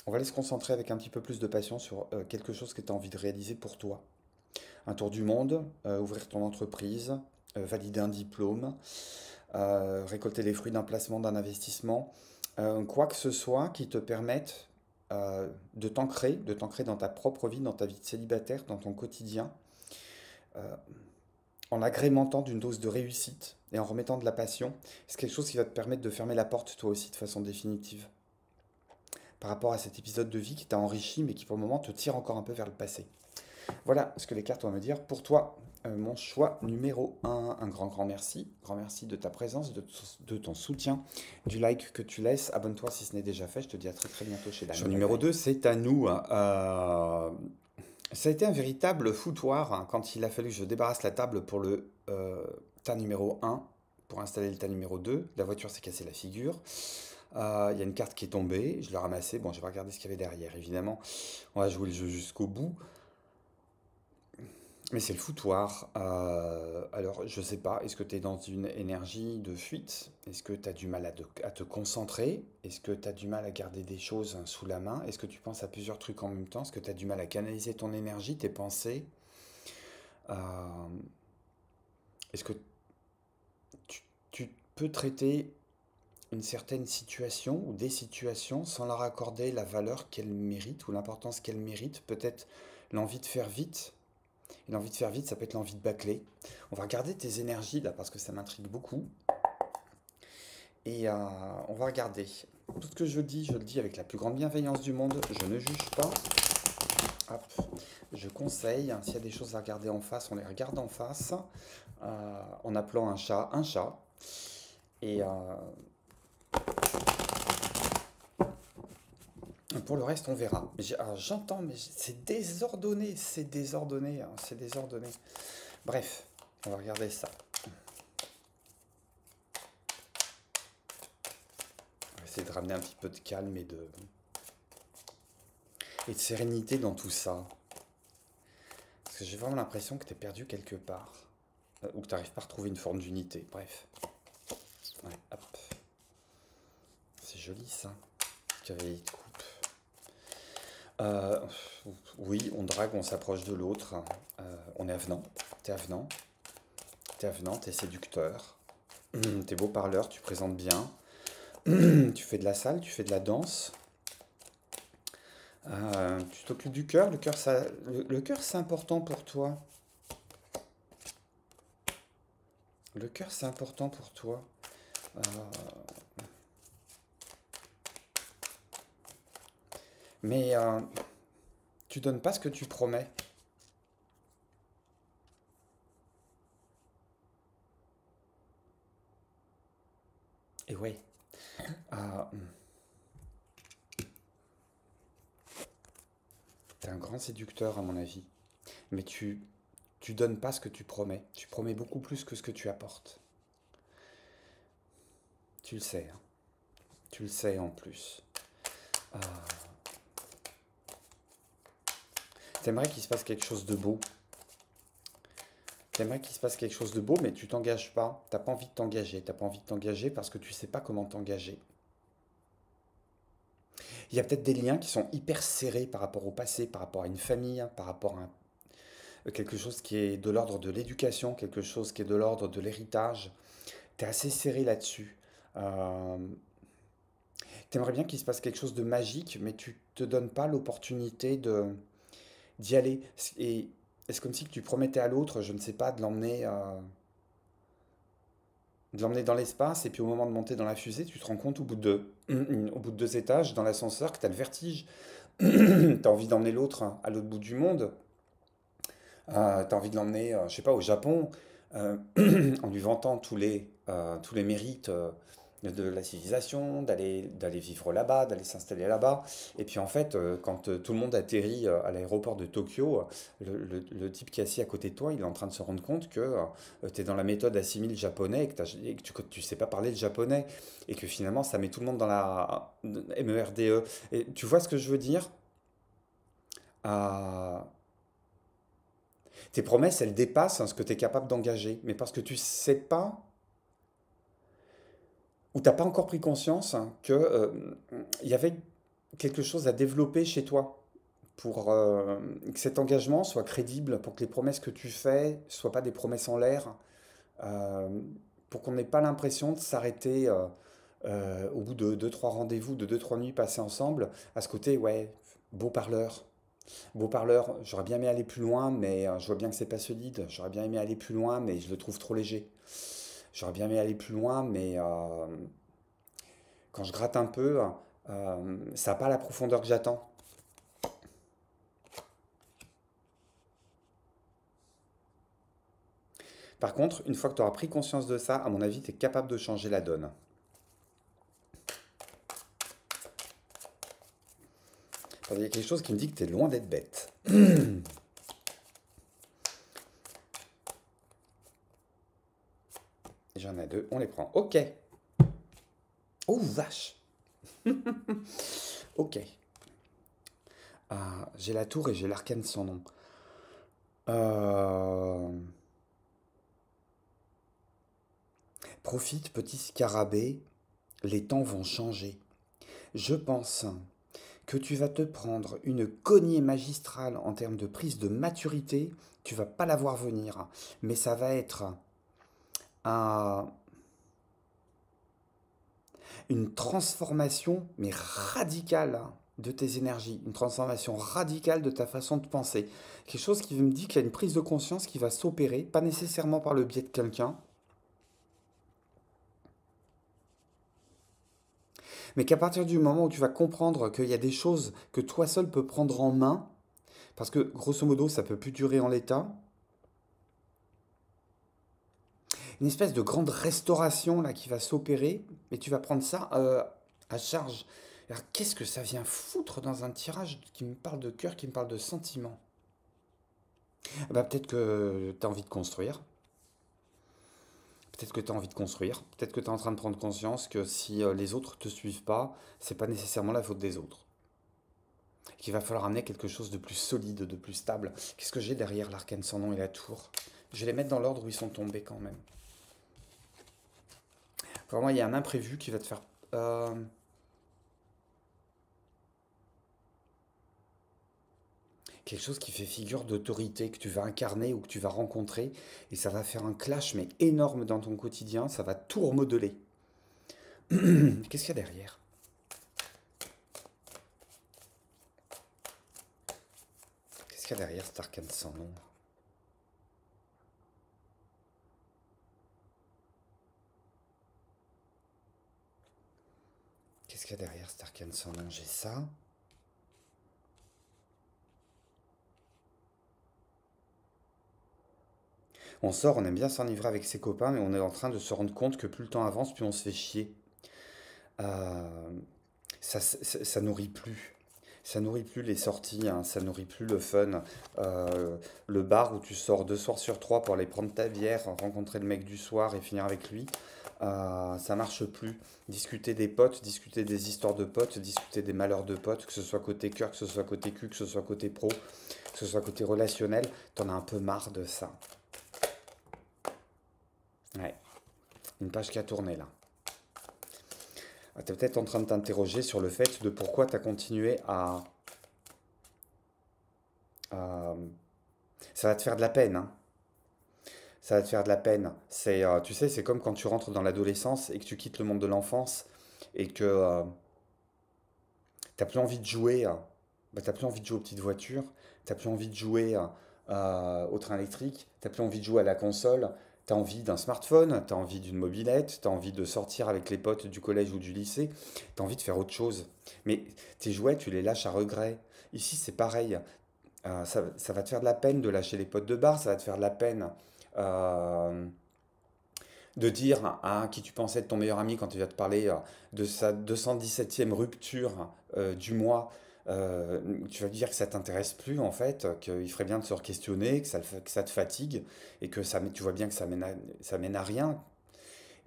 on va aller se concentrer avec un petit peu plus de passion sur quelque chose que tu as envie de réaliser pour toi. Un tour du monde, ouvrir ton entreprise, valider un diplôme, récolter les fruits d'un placement, d'un investissement, quoi que ce soit qui te permette de t'ancrer dans ta propre vie, dans ta vie de célibataire, dans ton quotidien, euh, en agrémentant d'une dose de réussite et en remettant de la passion. C'est quelque chose qui va te permettre de fermer la porte toi aussi de façon définitive par rapport à cet épisode de vie qui t'a enrichi mais qui pour le moment te tire encore un peu vers le passé. Voilà ce que les cartes vont me dire pour toi. Mon choix numéro un grand merci. Grand merci de ta présence, de ton soutien, du like que tu laisses. Abonne-toi si ce n'est déjà fait. Je te dis à très très bientôt chez Daniel. Choix numéro 2, c'est à nous. Ça a été un véritable foutoir hein, quand il a fallu que je débarrasse la table pour le tas numéro un pour installer le tas numéro 2. La voiture s'est cassée la figure. Il y a une carte qui est tombée, je l'ai ramassée. Bon, je vais regarder ce qu'il y avait derrière, évidemment. On va jouer le jeu jusqu'au bout. Mais c'est le foutoir. Alors, je sais pas, est-ce que tu es dans une énergie de fuite? Est-ce que tu as du mal à te concentrer? Est-ce que tu as du mal à garder des choses sous la main? Est-ce que tu penses à plusieurs trucs en même temps? Est-ce que tu as du mal à canaliser ton énergie, tes pensées? Euh, Est-ce que tu peux traiter une certaine situation ou des situations sans leur accorder la valeur qu'elles méritent ou l'importance qu'elles méritent? Peut-être l'envie de faire vite. Et l'envie de faire vite, ça peut être l'envie de bâcler. On va regarder tes énergies là parce que ça m'intrigue beaucoup. Et on va regarder. Tout ce que je le dis avec la plus grande bienveillance du monde. Je ne juge pas. Hop. Je conseille, s'il y a des choses à regarder en face, on les regarde en face. En appelant un chat. Et pour le reste, on verra. Alors, j'entends, mais c'est désordonné. C'est désordonné. Hein, c'est désordonné. Bref, on va regarder ça. On va essayer de ramener un petit peu de calme et de sérénité dans tout ça. Parce que j'ai vraiment l'impression que tu es perdu quelque part. Ou que tu n'arrives pas à retrouver une forme d'unité. Bref. Ouais, hop. C'est joli ça. Cavalier de coupe. Euh, oui, on drague, on s'approche de l'autre. On est avenant. T'es avenant. T'es avenant, t'es séducteur. T'es beau parleur, tu présentes bien. Tu fais de la salle, tu fais de la danse. Tu t'occupes du cœur. Le cœur, c'est important pour toi. Le cœur, c'est important pour toi. Euh, Mais tu donnes pas ce que tu promets. Et ouais, euh, t'es un grand séducteur à mon avis. Mais tu donnes pas ce que tu promets. Tu promets beaucoup plus que ce que tu apportes. Tu le sais, hein. Tu le sais en plus. Euh, T'aimerais qu'il se passe quelque chose de beau. T'aimerais qu'il se passe quelque chose de beau, mais tu t'engages pas. T'as pas envie de t'engager. T'as pas envie de t'engager parce que tu sais pas comment t'engager. Il y a peut-être des liens qui sont hyper serrés par rapport au passé, par rapport à une famille, par rapport à quelque chose qui est de l'ordre de l'éducation, quelque chose qui est de l'ordre de l'héritage. T'es assez serré là-dessus. Euh, T'aimerais bien qu'il se passe quelque chose de magique, mais tu te donnes pas l'opportunité de d'y aller. Et c'est comme si tu promettais à l'autre, je ne sais pas, de l'emmener dans l'espace, et puis au moment de monter dans la fusée, tu te rends compte au bout de 2 étages, dans l'ascenseur, que tu as le vertige. Tu as envie d'emmener l'autre à l'autre bout du monde. Tu as envie de l'emmener, je sais pas, au Japon, euh, en lui vantant tous les mérites de la civilisation, d'aller vivre là-bas, d'aller s'installer là-bas. Et puis en fait, quand tout le monde atterrit à l'aéroport de Tokyo, le type qui est assis à côté de toi, il est en train de se rendre compte que tu es dans la méthode assimile japonais et que tu sais pas parler le japonais. Et que finalement, ça met tout le monde dans la MERDE. Et tu vois ce que je veux dire? Euh, Tes promesses, elles dépassent ce que tu es capable d'engager. Mais parce que tu sais pas, ou t'as pas encore pris conscience que il y avait quelque chose à développer chez toi pour que cet engagement soit crédible, pour que les promesses que tu fais soient pas des promesses en l'air, euh, pour qu'on n'ait pas l'impression de s'arrêter au bout de deux, trois rendez-vous, de deux, trois nuits passées ensemble, à ce côté, ouais, beau parleur. Beau parleur, j'aurais bien aimé aller plus loin, mais je vois bien que c'est pas solide. J'aurais bien aimé aller plus loin, mais je le trouve trop léger. J'aurais bien aimé aller plus loin, mais quand je gratte un peu, ça n'a pas la profondeur que j'attends. Par contre, une fois que tu auras pris conscience de ça, à mon avis, tu es capable de changer la donne. Il y a quelque chose qui me dit que tu es loin d'être bête. J'en ai deux, on les prend. Ok. Oh, vache. Ok. J'ai la tour et j'ai l'arcane sans nom. Euh, Profite, petit scarabée, les temps vont changer. Je pense que tu vas te prendre une cognée magistrale en termes de prise de maturité, tu vas pas la voir venir, mais ça va être un- une transformation, mais radicale de tes énergies, une transformation radicale de ta façon de penser. Quelque chose qui me dit qu'il y a une prise de conscience qui va s'opérer, pas nécessairement par le biais de quelqu'un, mais qu'à partir du moment où tu vas comprendre qu'il y a des choses que toi seul peux prendre en main, parce que grosso modo ça peut plus durer en l'état, une espèce de grande restauration là qui va s'opérer, mais tu vas prendre ça à charge. Alors qu'est-ce que ça vient foutre dans un tirage qui me parle de cœur, qui me parle de sentiment? Ah bah, peut-être que tu as envie de construire, peut-être que tu as envie de construire, peut-être que tu es en train de prendre conscience que si les autres te suivent pas, c'est pas nécessairement la faute des autres. Qu'il va falloir amener quelque chose de plus solide, de plus stable. Qu'est-ce que j'ai derrière l'arcane sans nom et la tour? Je vais les mettre dans l'ordre où ils sont tombés quand même. Pour moi, il y a un imprévu qui va te faire. euh, Quelque chose qui fait figure d'autorité que tu vas incarner ou que tu vas rencontrer, et ça va faire un clash mais énorme dans ton quotidien, ça va tout remodeler. Qu'est-ce qu'il y a derrière? Qu'est-ce qu'il y a derrière cet arcane sans nom? Qu'est-ce qu'il y a derrière cet arcane sans nom? J'ai ça. On sort, on aime bien s'enivrer avec ses copains, mais on est en train de se rendre compte que plus le temps avance, plus on se fait chier. Euh, ça nourrit plus. Ça nourrit plus les sorties, hein, ça nourrit plus le fun. Euh, le bar où tu sors 2 soirs sur 3 pour aller prendre ta bière, rencontrer le mec du soir et finir avec lui, ça marche plus. Discuter des potes, discuter des histoires de potes, discuter des malheurs de potes, que ce soit côté cœur, que ce soit côté cul, que ce soit côté pro, que ce soit côté relationnel, t'en as un peu marre de ça. Ouais, une page qui a tourné là. Tu es peut-être en train de t'interroger sur le fait de pourquoi tu as continué à- Ça va te faire de la peine, hein. Ça va te faire de la peine. Tu sais, c'est comme quand tu rentres dans l'adolescence et que tu quittes le monde de l'enfance et que t'as plus envie de jouer. T'as plus envie de jouer aux petites voitures, t'as plus envie de jouer au train électrique, t'as plus envie de jouer à la console, t'as envie d'un smartphone, t'as envie d'une mobilette, t'as envie de sortir avec les potes du collège ou du lycée, t'as envie de faire autre chose. Mais tes jouets, tu les lâches à regret. Ici, c'est pareil. Ça va te faire de la peine de lâcher les potes de bar, ça va te faire de la peine euh, de dire à qui tu pensais être ton meilleur ami quand il va te parler de sa 217e rupture du mois, tu vas dire que ça t'intéresse plus en fait, qu'il ferait bien de se re-questionner, que ça te fatigue et que tu vois bien que ça mène à rien.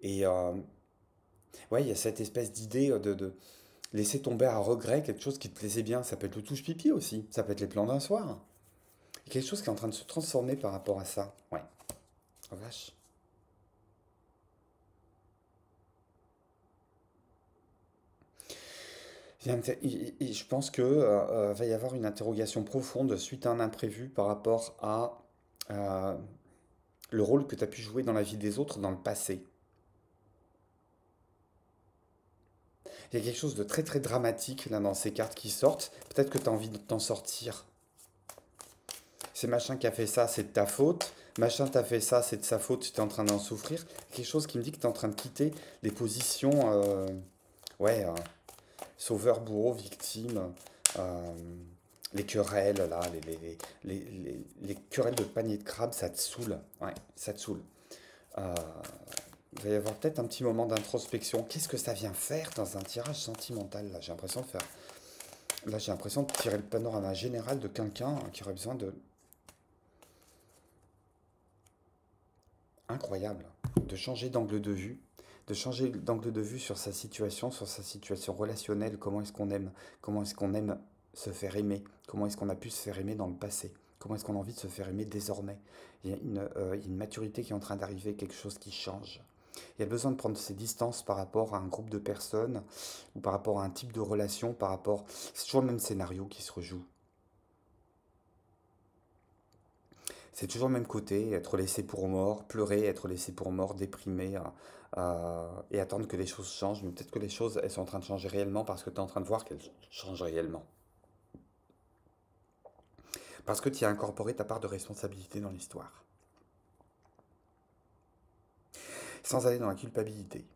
Et ouais, il y a cette espèce d'idée de laisser tomber à regret quelque chose qui te plaisait bien. Ça peut être le touche-pipi aussi, ça peut être les plans d'un soir. Il y a quelque chose qui est en train de se transformer par rapport à ça. Ouais, oh vache. Je pense que va y avoir une interrogation profonde suite à un imprévu par rapport à euh, le rôle que tu as pu jouer dans la vie des autres dans le passé. Il y a quelque chose de très très dramatique là dans ces cartes qui sortent. Peut-être que tu as envie de t'en sortir. C'est machin qui a fait ça, c'est de ta faute. Machin t'a fait ça, c'est de sa faute, tu es en train d'en souffrir. Quelque chose qui me dit que tu es en train de quitter les positions, ouais, sauveur, bourreau, victime, euh, les querelles, là, les querelles de panier de crabe, ça te saoule. Ouais, ça te saoule. Euh, il va y avoir peut-être un petit moment d'introspection. Qu'est-ce que ça vient faire dans un tirage sentimental, là? J'ai l'impression de faire. Là, j'ai l'impression de tirer le panorama général de quelqu'un qui aurait besoin de. Incroyable. De changer d'angle de vue. De changer d'angle de vue sur sa situation relationnelle. Comment est-ce qu'on aime? Comment est-ce qu'on aime se faire aimer? Comment est-ce qu'on a pu se faire aimer dans le passé? Comment est-ce qu'on a envie de se faire aimer désormais? Il y a une maturité qui est en train d'arriver, quelque chose qui change. Il y a besoin de prendre ses distances par rapport à un groupe de personnes ou par rapport à un type de relation, par rapport. C'est toujours le même scénario qui se rejoue. C'est toujours le même côté, être laissé pour mort, pleurer, être laissé pour mort, déprimé, et attendre que les choses changent. Mais peut-être que les choses, elles sont en train de changer réellement parce que tu es en train de voir qu'elles changent réellement. Parce que tu as incorporé ta part de responsabilité dans l'histoire. Sans aller dans la culpabilité.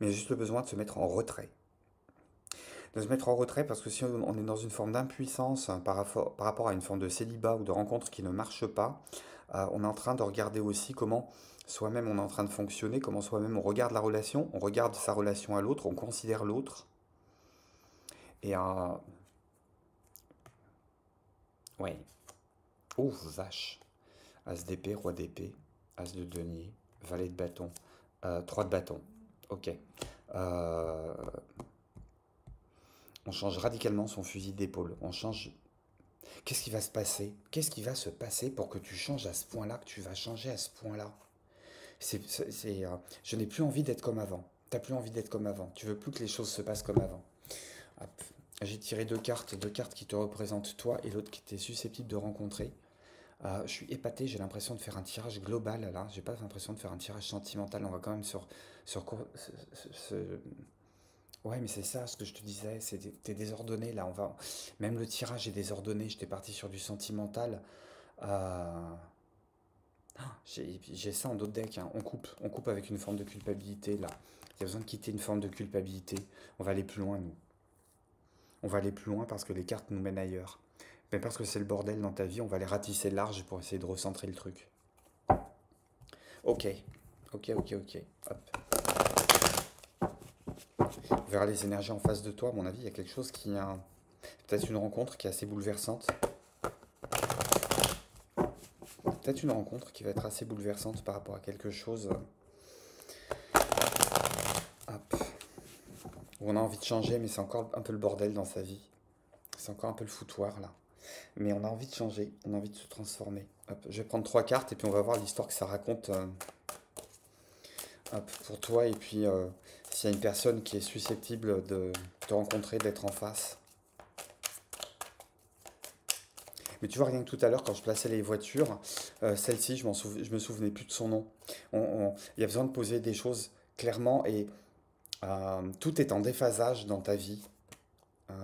Mais juste le besoin de se mettre en retrait. De se mettre en retrait parce que si on est dans une forme d'impuissance hein, par rapport à une forme de célibat ou de rencontre qui ne marche pas, on est en train de regarder aussi comment soi-même on est en train de fonctionner, comment soi-même on regarde la relation, on regarde sa relation à l'autre, on considère l'autre. Et ouais. Oh vache. As d'épée, roi d'épée, as de denier, valet de bâton, 3 de bâton. Ok. Euh, on change radicalement son fusil d'épaule. On change. Qu'est-ce qui va se passer? Qu'est-ce qui va se passer pour que tu changes à ce point-là, que tu vas changer à ce point-là? Je n'ai plus envie d'être comme avant. T'as plus envie d'être comme avant. Tu veux plus que les choses se passent comme avant. Hop. J'ai tiré deux cartes qui te représentent toi et l'autre qui était susceptible de rencontrer. Je suis épaté, j'ai l'impression de faire un tirage global là. J'ai pas l'impression de faire un tirage sentimental. On va quand même sur ouais, mais c'est ça ce que je te disais. T'es désordonné là. Même le tirage est désordonné. J'étais parti sur du sentimental. Euh, j'ai ça en d'autres decks, hein. On coupe avec une forme de culpabilité là. Il y a besoin de quitter une forme de culpabilité. On va aller plus loin, nous. On va aller plus loin parce que les cartes nous mènent ailleurs. Mais parce que c'est le bordel dans ta vie, on va les ratisser large pour essayer de recentrer le truc. Ok, ok. Hop. On verra les énergies en face de toi. À mon avis, il y a quelque chose qui a peut-être une rencontre qui est assez bouleversante. Peut-être une rencontre qui va être assez bouleversante par rapport à quelque chose. Hop. Où on a envie de changer, mais c'est encore un peu le bordel dans sa vie. C'est encore un peu le foutoir là. Mais on a envie de changer, on a envie de se transformer. Hop, je vais prendre 3 cartes et puis on va voir l'histoire que ça raconte hop, pour toi. Et puis s'il y a une personne qui est susceptible de te rencontrer, d'être en face. Mais tu vois, rien que tout à l'heure, quand je plaçais les voitures, celle-ci, je me souvenais plus de son nom. Il y a besoin de poser des choses clairement et tout est en déphasage dans ta vie. Euh,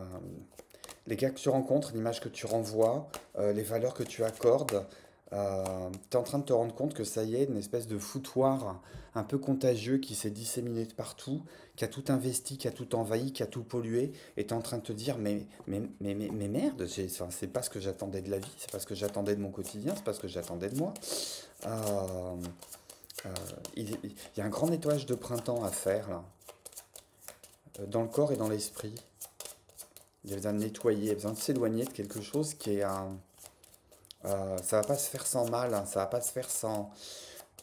les gars que tu rencontres, l'image que tu renvoies, les valeurs que tu accordes, tu es en train de te rendre compte que ça y est, une espèce de foutoir un peu contagieux qui s'est disséminé de partout, qui a tout investi, qui a tout envahi, qui a tout pollué, et tu es en train de te dire, mais merde, enfin, c'est pas ce que j'attendais de la vie, c'est pas ce que j'attendais de mon quotidien, c'est pas ce que j'attendais de moi. Euh, euh, il y a un grand nettoyage de printemps à faire, là, dans le corps et dans l'esprit. Il y a besoin de nettoyer, il y a besoin de s'éloigner de quelque chose qui est un... ça va pas se faire sans mal, hein, ça va pas se faire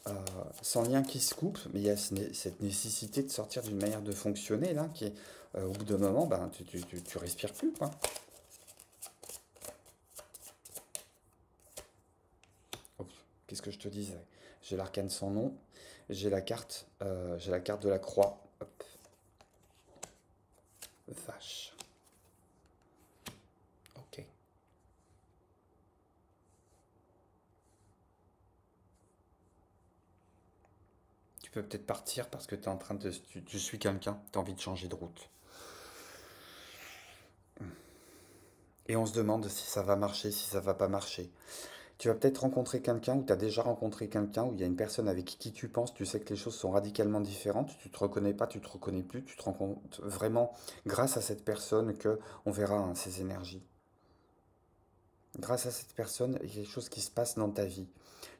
euh, sans lien qui se coupe, mais il y a cette nécessité de sortir d'une manière de fonctionner là, qui est, au bout d'un moment, ben, tu respires plus, quoi. Oh, qu'est-ce que je te disais? J'ai l'arcane sans nom, j'ai la carte de la croix. Hop, vache. Ok. Tu peux peut-être partir parce que tu es en train de... Tu suis quelqu'un, tu as envie de changer de route. Et on se demande si ça va marcher, si ça va pas marcher. Tu vas peut-être rencontrer quelqu'un ou tu as déjà rencontré quelqu'un où il y a une personne avec qui tu penses, tu sais que les choses sont radicalement différentes, tu te reconnais pas, tu te reconnais plus, tu te rends compte vraiment grâce à cette personne que on verra hein, ses énergies. Grâce à cette personne, il y a quelque chose qui se passe dans ta vie.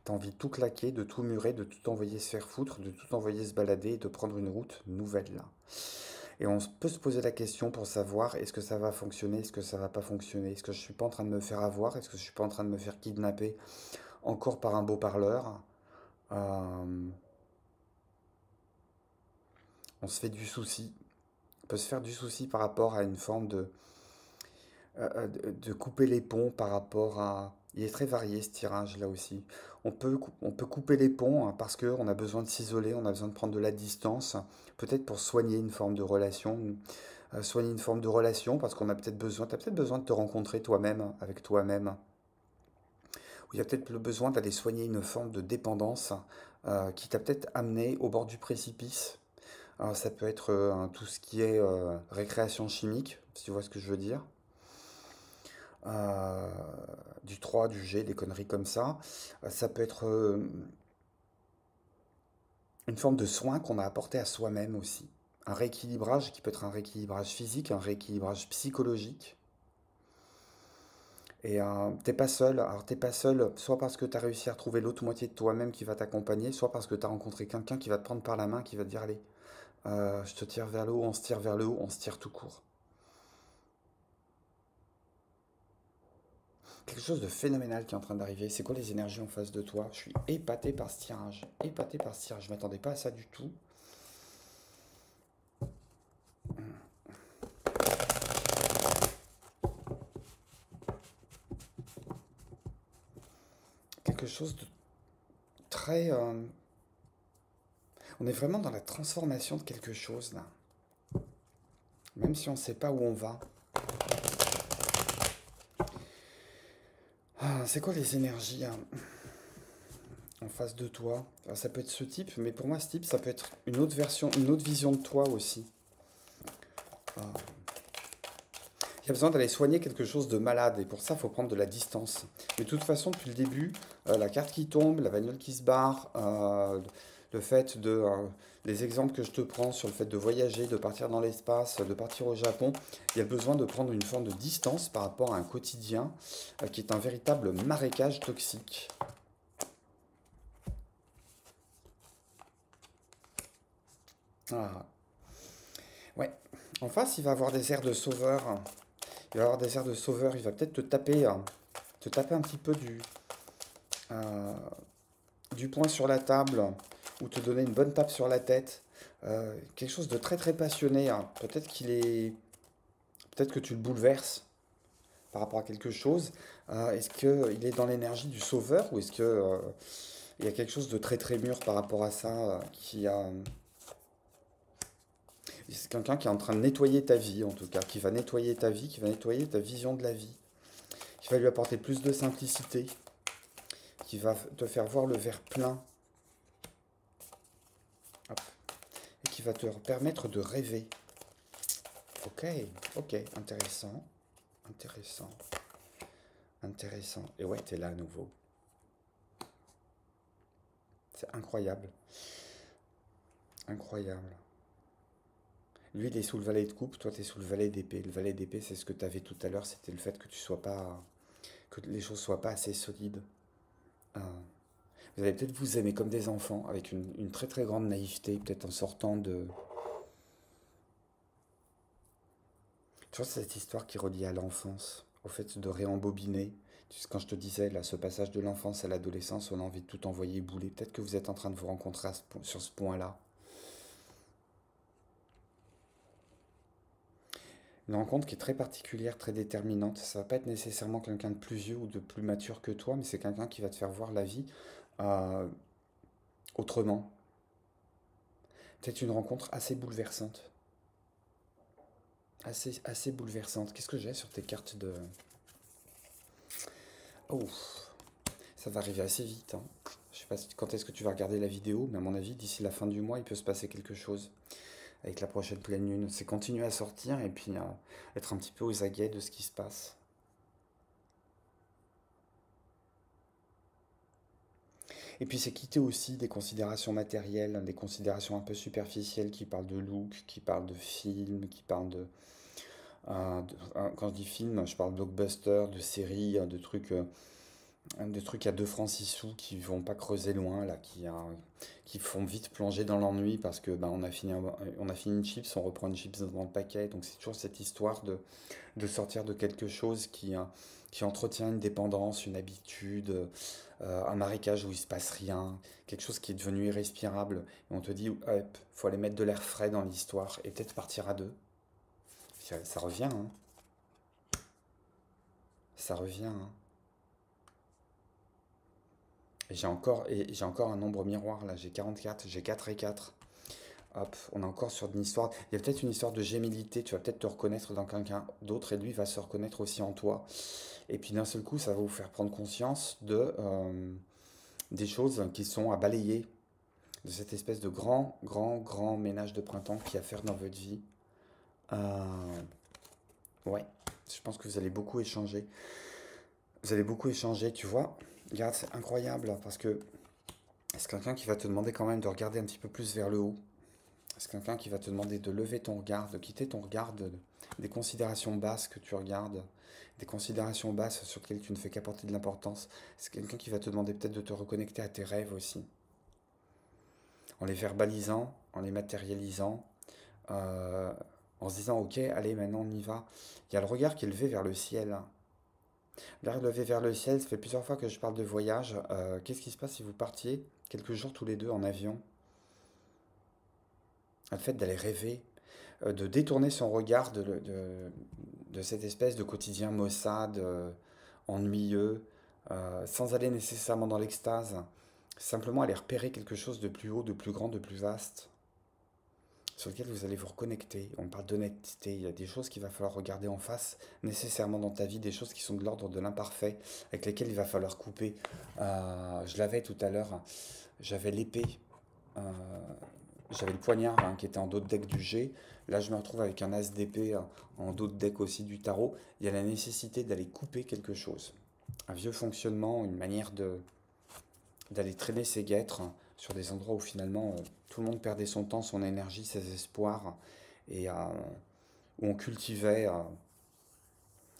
Tu as envie de tout claquer, de tout murer, de tout envoyer se faire foutre, de tout envoyer se balader et de prendre une route nouvelle là. Et on peut se poser la question pour savoir est-ce que ça va fonctionner, est-ce que ça va pas fonctionner, est-ce que je suis pas en train de me faire avoir, est-ce que je suis pas en train de me faire kidnapper encore par un beau parleur. Euh, on se fait du souci. On peut se faire du souci par rapport à une forme de couper les ponts par rapport à... Il est très varié ce tirage là aussi. On peut couper les ponts hein, parce qu'on a besoin de s'isoler, on a besoin de prendre de la distance, peut-être pour soigner une forme de relation, soigner une forme de relation parce qu'on a peut-être besoin, t'as peut-être besoin de te rencontrer toi-même, avec toi-même, où il y a peut-être le besoin d'aller soigner une forme de dépendance qui t'a peut-être amené au bord du précipice. Alors, ça peut être tout ce qui est récréation chimique, si tu vois ce que je veux dire. Euh, du 3, du G, des conneries comme ça. Ça peut être une forme de soin qu'on a apporté à soi-même aussi. Un rééquilibrage qui peut être un rééquilibrage physique, un rééquilibrage psychologique. Et t'es pas seul. Alors t'es pas seul, soit parce que tu as réussi à retrouver l'autre moitié de toi-même qui va t'accompagner, soit parce que tu as rencontré quelqu'un qui va te prendre par la main, qui va te dire allez, je te tire vers le haut, on se tire vers le haut, on se tire tout court. Quelque chose de phénoménal qui est en train d'arriver. C'est quoi les énergies en face de toi? Je suis épaté par ce tirage. Épaté par ce tirage. Je m'attendais pas à ça du tout. Quelque chose de très... on est vraiment dans la transformation de quelque chose là. Même si on ne sait pas où on va. Ah, c'est quoi les énergies hein, en face de toi? Alors, ça peut être ce type, mais pour moi ce type, ça peut être une autre version, une autre vision de toi aussi. Ah. Il y a besoin d'aller soigner quelque chose de malade et pour ça, il faut prendre de la distance. Mais de toute façon, depuis le début, la carte qui tombe, la bagnole qui se barre, Le fait de, les exemples que je te prends sur le fait de voyager, de partir dans l'espace, de partir au Japon, il y a besoin de prendre une forme de distance par rapport à un quotidien qui est un véritable marécage toxique. Ah, ouais. En face, il va avoir des airs de sauveur. Il va avoir des airs de sauveur. Il va peut-être te taper un petit peu euh, du poing sur la table ou te donner une bonne tape sur la tête. Quelque chose de très très passionné, hein. Peut-être que tu le bouleverses par rapport à quelque chose. Est-ce qu'il est dans l'énergie du sauveur ou est-ce que il y a quelque chose de très très mûr par rapport à ça qui a. C'est quelqu'un qui est en train de nettoyer ta vie, en tout cas, qui va nettoyer ta vie, qui va nettoyer ta vision de la vie, qui va lui apporter plus de simplicité, qui va te faire voir le verre plein, hop, et qui va te permettre de rêver. Ok, ok, intéressant, intéressant, intéressant. Et ouais, t'es là à nouveau. C'est incroyable, incroyable. Lui, il est sous le valet de coupe, toi, tu es sous le valet d'épée. Le valet d'épée, c'est ce que tu avais tout à l'heure, c'était le fait que tu sois pas, que les choses soient pas assez solides. Euh, vous allez peut-être vous aimer comme des enfants, avec une très très grande naïveté, peut-être en sortant de. Tu vois, c'est cette histoire qui relie à l'enfance, au fait de réembobiner. Tu sais, quand je te disais, là, ce passage de l'enfance à l'adolescence, on a envie de tout envoyer bouler. Peut-être que vous êtes en train de vous rencontrer sur ce point-là. Une rencontre qui est très particulière, très déterminante. Ça va pas être nécessairement quelqu'un de plus vieux ou de plus mature que toi, mais c'est quelqu'un qui va te faire voir la vie euh, autrement. Peut-être une rencontre assez bouleversante. Assez bouleversante. Qu'est-ce que j'ai sur tes cartes de. Oh, ça va arriver assez vite, hein. Je sais pas quand est-ce que tu vas regarder la vidéo, mais à mon avis, d'ici la fin du mois, il peut se passer quelque chose avec la prochaine pleine lune. C'est continuer à sortir et puis être un petit peu aux aguets de ce qui se passe. Et puis c'est quitter aussi des considérations matérielles, des considérations un peu superficielles qui parlent de look, qui parlent de film, qui parlent quand je dis film, je parle blockbuster, de séries, de trucs à 2 francs 6 sous qui vont pas creuser loin, là, qui font vite plonger dans l'ennui parce que ben, on a fini une chips, on reprend une chips dans le paquet. Donc c'est toujours cette histoire de sortir de quelque chose qui entretient une dépendance, une habitude, un marécage où il se passe rien, quelque chose qui est devenu irrespirable. Et on te dit, hop, faut aller mettre de l'air frais dans l'histoire et peut-être partir à deux. Ça revient, hein. Ça revient, hein. Et j'ai encore un nombre miroir là, j'ai 44, j'ai 4 et 4. Hop, on est encore sur une histoire. Il y a peut-être une histoire de gémilité, tu vas peut-être te reconnaître dans quelqu'un d'autre et lui va se reconnaître aussi en toi. Et puis d'un seul coup, ça va vous faire prendre conscience des choses qui sont à balayer, de cette espèce de grand, grand, grand ménage de printemps qu'il y a à faire dans votre vie. Euh, ouais, je pense que vous allez beaucoup échanger. Vous allez beaucoup échanger, tu vois. Regarde, c'est incroyable parce que c'est quelqu'un qui va te demander quand même de regarder un petit peu plus vers le haut. C'est quelqu'un qui va te demander de lever ton regard, de quitter ton regard des considérations basses que tu regardes, des considérations basses sur lesquelles tu ne fais qu'apporter de l'importance. C'est quelqu'un qui va te demander peut-être de te reconnecter à tes rêves aussi, en les verbalisant, en les matérialisant, euh, en se disant ok, allez, maintenant on y va. Il y a le regard qui est levé vers le ciel. Le regard levé vers le ciel, ça fait plusieurs fois que je parle de voyage. Qu'est-ce qui se passe si vous partiez quelques jours tous les deux en avion? Le fait d'aller rêver, de détourner son regard de cette espèce de quotidien maussade, ennuyeux, sans aller nécessairement dans l'extase, simplement aller repérer quelque chose de plus haut, de plus grand, de plus vaste, sur lequel vous allez vous reconnecter. On parle d'honnêteté, il y a des choses qu'il va falloir regarder en face nécessairement dans ta vie, des choses qui sont de l'ordre de l'imparfait, avec lesquelles il va falloir couper. Je l'avais tout à l'heure, j'avais l'épée. euh, J'avais le poignard hein, qui était en dos de deck du G. Là, je me retrouve avec un as d'épée en dos de deck aussi du tarot. Il y a la nécessité d'aller couper quelque chose. Un vieux fonctionnement, une manière d'aller traîner ses guêtres sur des endroits où finalement tout le monde perdait son temps, son énergie, ses espoirs, et où on cultivait...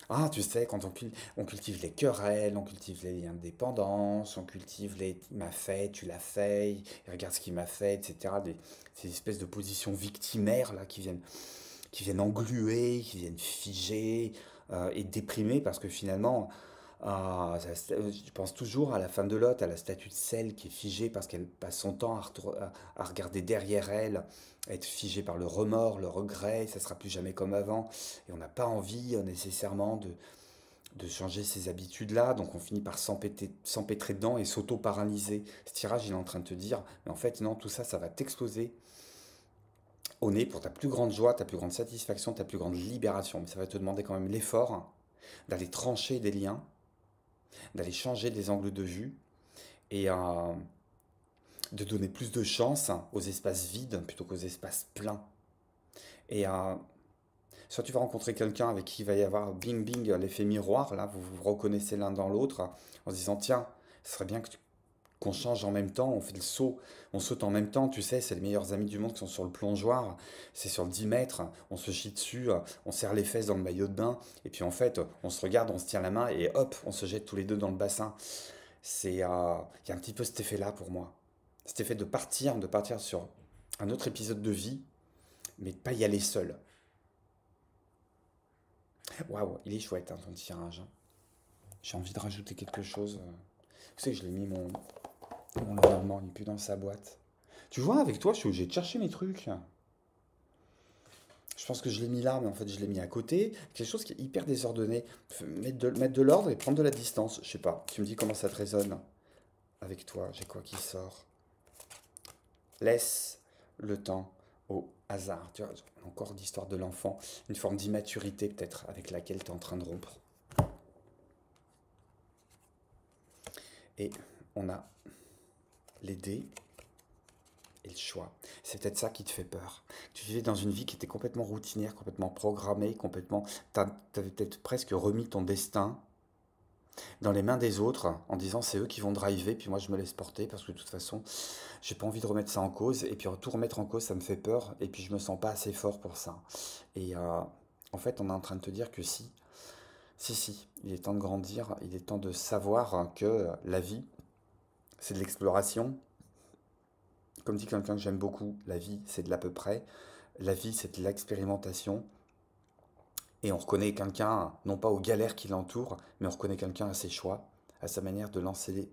ah, tu sais, quand on cultive les querelles, on cultive les liens de dépendance, on cultive les il m'a fait, tu l'as fait, et regarde ce qu'il m'a fait, etc. Ces espèces de positions victimaires là qui viennent engluer, qui viennent figer et déprimer parce que finalement, je pense toujours à la femme de Lot, à la statue de sel qui est figée parce qu'elle passe son temps à regarder derrière elle, à être figée par le remords, le regret, ça sera plus jamais comme avant. Et on n'a pas envie nécessairement de changer ces habitudes-là, donc on finit par s'empêtrer dedans et s'auto-paralyser. Ce tirage, il est en train de te dire, mais en fait, non, tout ça, ça va t'exploser au nez pour ta plus grande joie, ta plus grande satisfaction, ta plus grande libération. Mais ça va te demander quand même l'effort d'aller trancher des liens, d'aller changer des angles de vue et de donner plus de chance aux espaces vides plutôt qu'aux espaces pleins. Et soit tu vas rencontrer quelqu'un avec qui il va y avoir bing bing l'effet miroir, là vous vous reconnaissez l'un dans l'autre en se disant tiens, ce serait bien qu'on change en même temps, on fait le saut, on saute en même temps, tu sais, c'est les meilleurs amis du monde qui sont sur le plongeoir, c'est sur le 10 mètres, on se chie dessus, on serre les fesses dans le maillot de bain, et puis en fait, on se regarde, on se tient la main, et hop, on se jette tous les deux dans le bassin. Il y a un petit peu cet effet-là pour moi. Cet effet de partir sur un autre épisode de vie, mais de pas y aller seul. Waouh, il est chouette hein, ton tirage, hein. J'ai envie de rajouter quelque chose. Tu sais que je l'ai mis mon Lenormand, il n'est plus dans sa boîte. Tu vois, avec toi, je suis obligé de chercher mes trucs. Je pense que je l'ai mis là, mais en fait, je l'ai mis à côté. Quelque chose qui est hyper désordonné. Mettre de l'ordre et prendre de la distance. Je sais pas. Tu me dis comment ça te résonne avec toi. J'ai quoi qui sort? Laisse le temps au hasard. Tu vois, encore d'histoire de l'enfant. Une forme d'immaturité, peut-être, avec laquelle tu es en train de rompre. Et on a les dés et le choix. C'est peut-être ça qui te fait peur. Tu vivais dans une vie qui était complètement routinière, complètement programmée, complètement... T'avais peut-être presque remis ton destin dans les mains des autres en disant c'est eux qui vont driver, puis moi je me laisse porter parce que de toute façon, j'ai pas envie de remettre ça en cause. Et puis tout remettre en cause, ça me fait peur. Et puis je me sens pas assez fort pour ça. Et en fait, on est en train de te dire que si, il est temps de grandir, il est temps de savoir que la vie, c'est de l'exploration. Comme dit quelqu'un que j'aime beaucoup, la vie, c'est de l'à peu près. La vie, c'est de l'expérimentation. Et on reconnaît quelqu'un, non pas aux galères qui l'entourent, mais on reconnaît quelqu'un à ses choix, à sa manière de lancer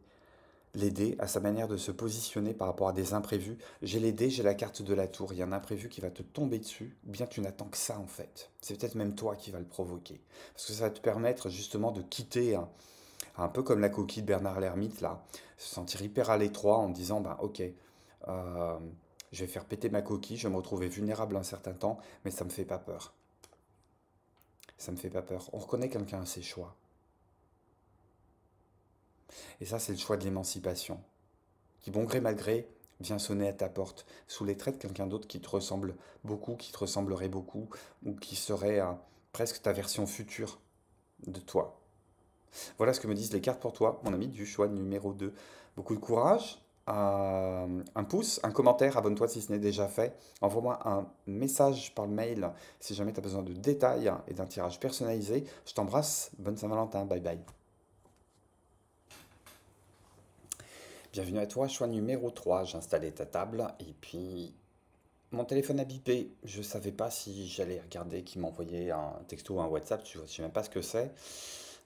les dés, à sa manière de se positionner par rapport à des imprévus. J'ai les dés, j'ai la carte de la tour. Il y a un imprévu qui va te tomber dessus, bien tu n'attends que ça en fait. C'est peut-être même toi qui va le provoquer. Parce que ça va te permettre justement de quitter, un peu comme la coquille de Bernard l'Ermite, là, se sentir hyper à l'étroit en disant, ben ok, je vais faire péter ma coquille, je vais me retrouver vulnérable un certain temps, mais ça me fait pas peur. Ça me fait pas peur. On reconnaît quelqu'un à ses choix. Et ça, c'est le choix de l'émancipation, qui, bon gré mal gré, vient sonner à ta porte, sous les traits de quelqu'un d'autre qui te ressemble beaucoup, qui te ressemblerait beaucoup, ou qui serait presque ta version future de toi. Voilà ce que me disent les cartes pour toi, mon ami du choix numéro 2. Beaucoup de courage, un pouce, un commentaire, abonne-toi si ce n'est déjà fait. Envoie-moi un message par mail si jamais tu as besoin de détails et d'un tirage personnalisé. Je t'embrasse, bonne Saint-Valentin, bye bye. Bienvenue à toi, choix numéro 3. J'ai installé ta table et puis mon téléphone a bipé. Je ne savais pas si j'allais regarder qui m'envoyait un texto ou un WhatsApp, je ne sais même pas ce que c'est.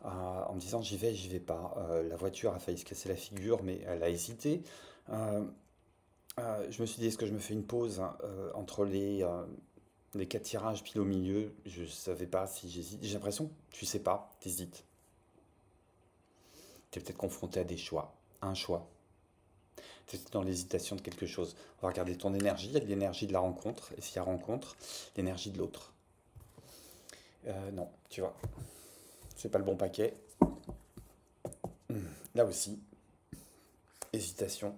En me disant j'y vais pas. La voiture a failli se casser la figure, mais elle a hésité. Euh, je me suis dit, est-ce que je me fais une pause entre les quatre tirages pile au milieu? Je savais pas si j'hésite. J'ai l'impression que tu sais pas, t'hésites. Tu es peut-être confronté à des choix, à un choix. Tu es dans l'hésitation de quelque chose. On va regarder ton énergie, il y a l'énergie de la rencontre, et s'il y a rencontre, l'énergie de l'autre. Non, tu vois, c'est pas le bon paquet. Là aussi, hésitation,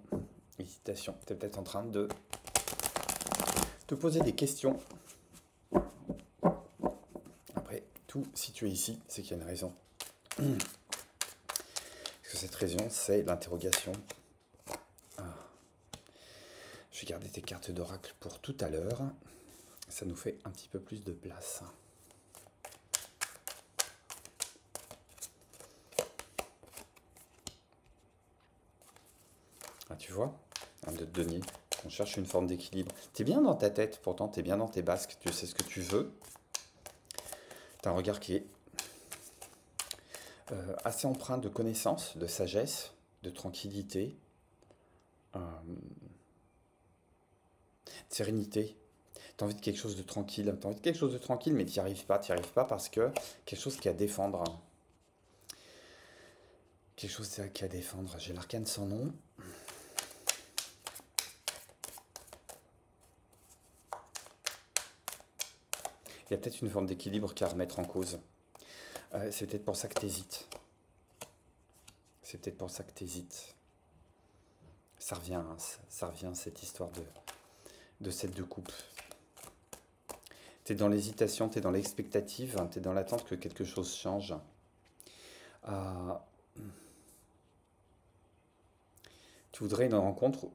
hésitation. Tu es peut-être en train de te poser des questions. Après, tout, si tu es ici, c'est qu'il y a une raison. Parce que cette raison, c'est l'interrogation. Je vais garder tes cartes d'oracle pour tout à l'heure. Ça nous fait un petit peu plus de place. Ah, tu vois, un de denier. On cherche une forme d'équilibre. T'es bien dans ta tête, pourtant t'es bien dans tes basques. Tu sais ce que tu veux. T'as un regard qui est assez empreint de connaissance, de sagesse, de tranquillité, de sérénité. T'as envie de quelque chose de tranquille. T'as envie de quelque chose de tranquille, mais t'y arrives pas. T'y arrives pas parce que quelque chose qui a à défendre. Quelque chose qui a à défendre. J'ai l'arcane sans nom. Il y a peut-être une forme d'équilibre qu'à remettre en cause. C'est peut-être pour ça que t'hésites. C'est peut-être pour ça que t'hésites. Ça revient, hein, ça revient, cette histoire de 7 de coupe. T'es dans l'hésitation, t'es dans l'expectative, hein, t'es dans l'attente que quelque chose change. Tu voudrais une rencontre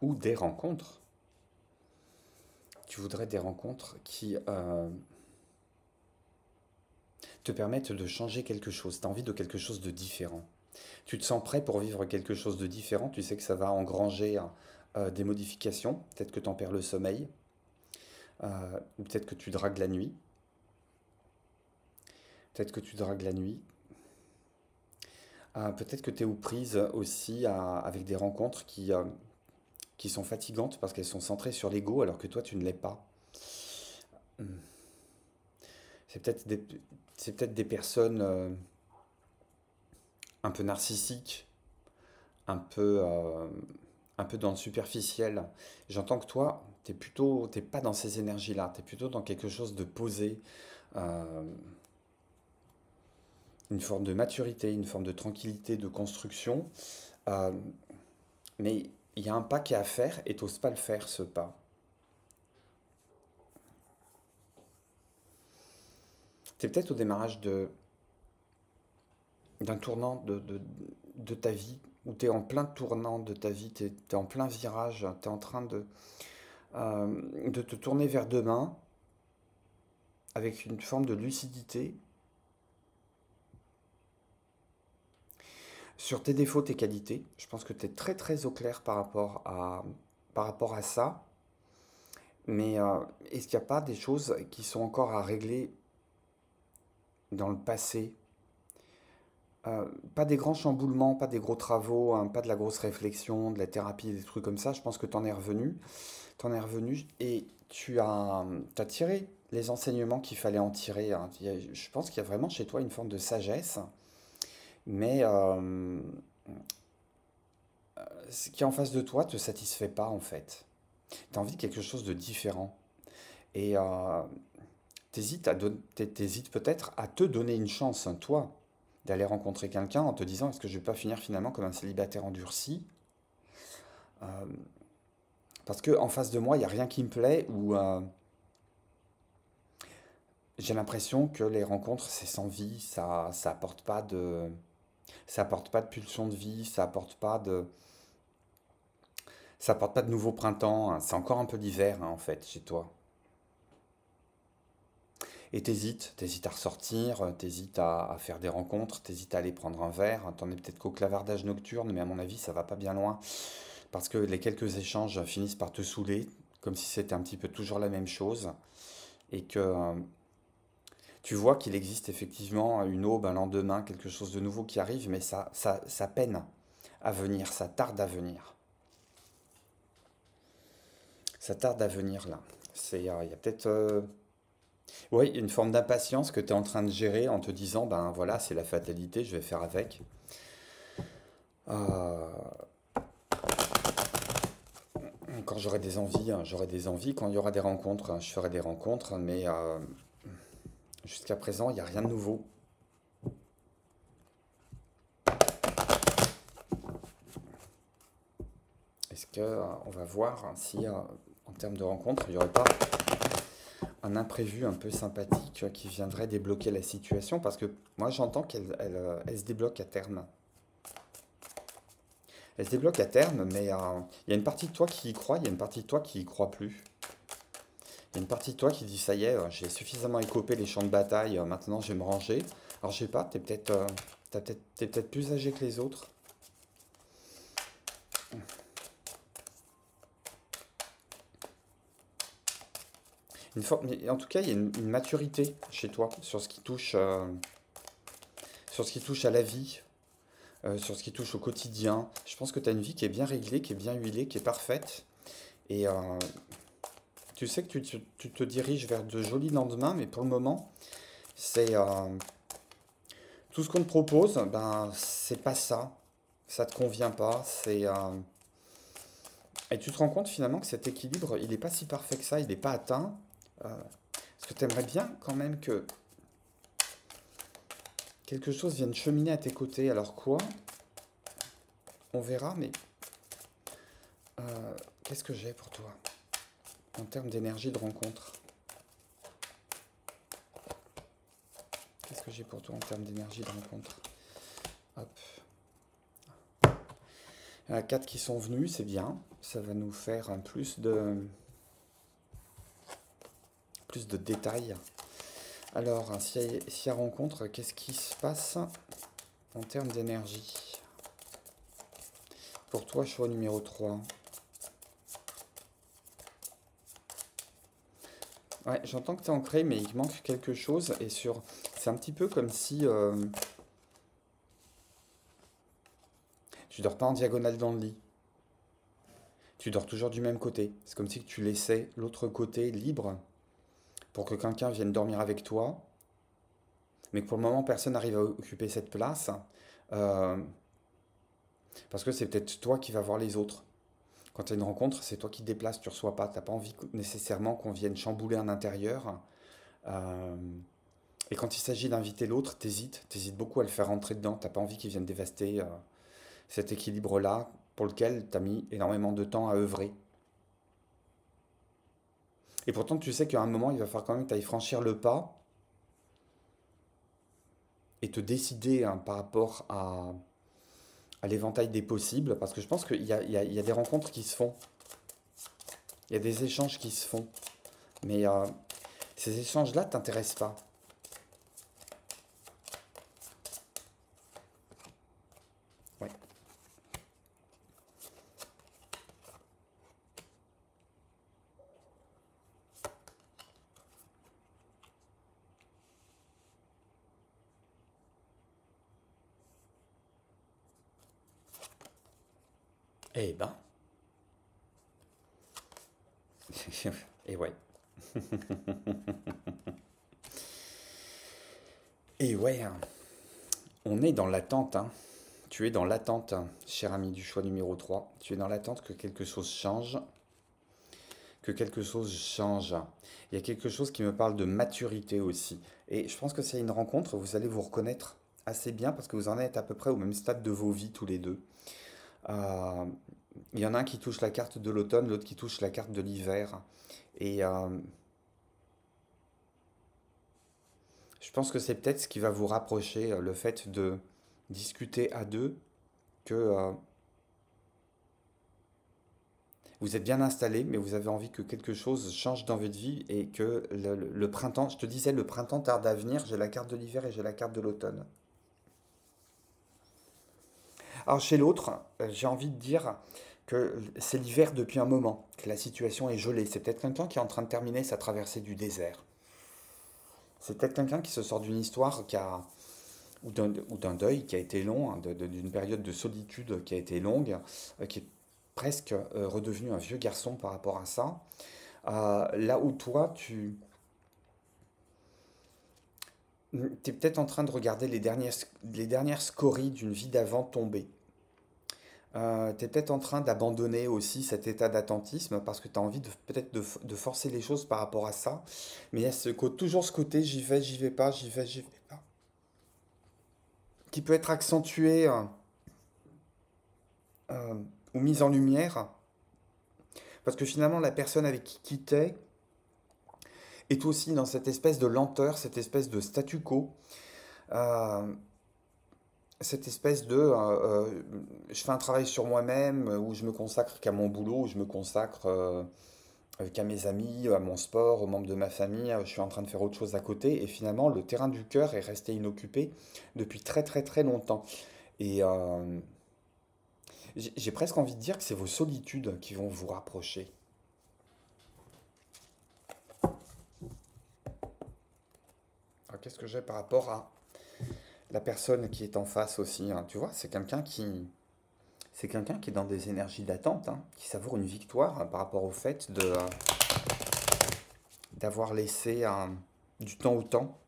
ou des rencontres. Tu voudrais des rencontres qui te permettent de changer quelque chose. Tu as envie de quelque chose de différent. Tu te sens prêt pour vivre quelque chose de différent. Tu sais que ça va engranger des modifications. Peut-être que tu en perds le sommeil. Ou peut-être que tu dragues la nuit. Peut-être que tu dragues la nuit. Peut-être que tu es aux prises aussi avec des rencontres qui sont fatigantes parce qu'elles sont centrées sur l'ego alors que toi tu ne l'es pas. Hmm. C'est peut-être des, c'est peut-être des personnes un peu narcissiques, un peu, euh, un peu dans le superficiel. J'entends que toi, t'es pas dans ces énergies-là, tu es plutôt dans quelque chose de posé, euh, une forme de maturité, une forme de tranquillité, de construction. Euh, mais il y a un pas qui est à faire et t'oses pas le faire, ce pas. Tu es peut-être au démarrage d'un tournant de ta vie, où tu es en plein tournant de ta vie, tu es en plein virage, tu es en train de te tourner vers demain avec une forme de lucidité sur tes défauts, tes qualités. Je pense que tu es très très au clair par rapport à ça. Mais est-ce qu'il n'y a pas des choses qui sont encore à régler dans le passé? Euh, Pas des grands chamboulements, pas des gros travaux, hein, pas de la grosse réflexion, de la thérapie, des trucs comme ça. Je pense que t'en es revenu et t'as tiré les enseignements qu'il fallait en tirer, hein. Je pense qu'il y a vraiment chez toi une forme de sagesse, mais ce qui est en face de toi te satisfait pas en fait. Tu as envie de quelque chose de différent et t'hésites peut-être à te donner une chance, hein, toi, d'aller rencontrer quelqu'un en te disant est-ce que je vais pas finir finalement comme un célibataire endurci? Euh, Parce que en face de moi, il n'y a rien qui me plaît ou j'ai l'impression que les rencontres, c'est sans vie, ça apporte pas de pulsion de vie, ça apporte pas de nouveau printemps, hein. C'est encore un peu l'hiver, hein, en fait, chez toi. Et t'hésites à ressortir, t'hésites à faire des rencontres, t'hésites à aller prendre un verre, t'en es peut-être qu'au clavardage nocturne, mais à mon avis, ça va pas bien loin, parce que les quelques échanges finissent par te saouler, comme si c'était un petit peu toujours la même chose, et que tu vois qu'il existe effectivement une aube, un lendemain, quelque chose de nouveau qui arrive, mais ça peine à venir, ça tarde à venir. Ça tarde à venir là. Il y a peut-être ouais, une forme d'impatience que tu es en train de gérer en te disant, ben voilà, c'est la fatalité, je vais faire avec. Euh, Quand j'aurai des envies, hein, j'aurai des envies. Quand il y aura des rencontres, hein, je ferai des rencontres, mais jusqu'à présent, il n'y a rien de nouveau. Est-ce que on va voir hein, si en termes de rencontres, il n'y aurait pas un imprévu un peu sympathique qui viendrait débloquer la situation? Parce que moi, j'entends elle se débloque à terme. elle se débloque à terme, mais il y a une partie de toi qui y croit, il y a une partie de toi qui y croit plus. Il y a une partie de toi qui dit, ça y est, j'ai suffisamment écopé les champs de bataille, maintenant je vais me ranger. Alors je sais pas, t'es peut-être plus âgé que les autres. Mais en tout cas, il y a une maturité chez toi sur ce qui touche à la vie, sur ce qui touche au quotidien. Je pense que tu as une vie qui est bien réglée, qui est bien huilée, qui est parfaite. Et tu sais que tu te diriges vers de jolis lendemains, mais pour le moment, c'est tout ce qu'on te propose, ben c'est pas ça. Ça te convient pas. Et tu te rends compte finalement que cet équilibre, il n'est pas si parfait que ça, il n'est pas atteint. Parce que tu aimerais bien quand même que quelque chose vienne cheminer à tes côtés. Alors quoi? On verra, mais qu'est-ce que j'ai pour toi en termes d'énergie de rencontre? Qu'est-ce que j'ai pour toi en termes d'énergie de rencontre? Hop. Il y en a 4 qui sont venus, c'est bien. Ça va nous faire un plus de détails. Alors, s'il y a rencontre, qu'est-ce qui se passe en termes d'énergie? Pour toi, choix numéro 3. Ouais, j'entends que tu es ancré, mais il manque quelque chose. C'est un petit peu comme si tu dors pas en diagonale dans le lit. Tu dors toujours du même côté. C'est comme si tu laissais l'autre côté libre pour que quelqu'un vienne dormir avec toi, mais que pour le moment, personne n'arrive à occuper cette place. euh, Parce que c'est peut-être toi qui vas voir les autres. Quand tu as une rencontre, c'est toi qui te déplaces, tu reçois pas. Tu n'as pas envie nécessairement qu'on vienne chambouler un intérieur. Euh, et quand il s'agit d'inviter l'autre, t'hésites beaucoup à le faire rentrer dedans. T'as pas envie qu'il vienne dévaster cet équilibre-là pour lequel tu as mis énormément de temps à œuvrer. Et pourtant, tu sais qu'à un moment, il va falloir quand même que tu ailles franchir le pas et te décider hein, par rapport à l'éventail des possibles, parce que je pense qu'il y a des rencontres qui se font, il y a des échanges qui se font, mais ces échanges-là ne t'intéressent pas. Ouais. Eh ben, et ouais. Et ouais, hein. On est dans l'attente, hein. Tu es dans l'attente, hein, cher ami du choix numéro 3. Tu es dans l'attente que quelque chose change, que quelque chose change. Il y a quelque chose qui me parle de maturité aussi. Et je pense que c'est une rencontre, vous allez vous reconnaître assez bien parce que vous en êtes à peu près au même stade de vos vies tous les deux. Euh, il y en a un qui touche la carte de l'automne, l'autre qui touche la carte de l'hiver. Et je pense que c'est peut-être ce qui va vous rapprocher, le fait de discuter à deux, que vous êtes bien installé, mais vous avez envie que quelque chose change dans votre vie et que le printemps, je te disais, le printemps tarde à venir, j'ai la carte de l'hiver et j'ai la carte de l'automne. Alors chez l'autre, j'ai envie de dire que c'est l'hiver depuis un moment, que la situation est gelée. C'est peut-être quelqu'un qui est en train de terminer sa traversée du désert. C'est peut-être quelqu'un qui se sort d'une histoire ou d'un deuil qui a été long, hein, d'une période de solitude qui a été longue, qui est presque redevenu un vieux garçon par rapport à ça. Là où toi, tu es peut-être en train de regarder les dernières scories d'une vie d'avant tomber. Tu es peut-être en train d'abandonner aussi cet état d'attentisme parce que tu as envie peut-être de forcer les choses par rapport à ça. Mais il y a toujours ce côté j'y vais pas, j'y vais pas, qui peut être accentué euh, ou mis en lumière parce que finalement la personne avec qui tu es est aussi dans cette espèce de lenteur, cette espèce de statu quo. Euh, cette espèce de je fais un travail sur moi-même où je me consacre qu'à mon boulot, où je me consacre qu'à mes amis, à mon sport, aux membres de ma famille, je suis en train de faire autre chose à côté et finalement le terrain du cœur est resté inoccupé depuis très très très longtemps. Et j'ai presque envie de dire que c'est vos solitudes qui vont vous rapprocher. Alors, qu'est-ce que j'ai par rapport à la personne qui est en face aussi, hein, tu vois, c'est quelqu'un qui est dans des énergies d'attente, hein, qui savoure une victoire par rapport au fait d'avoir laissé du temps au temps.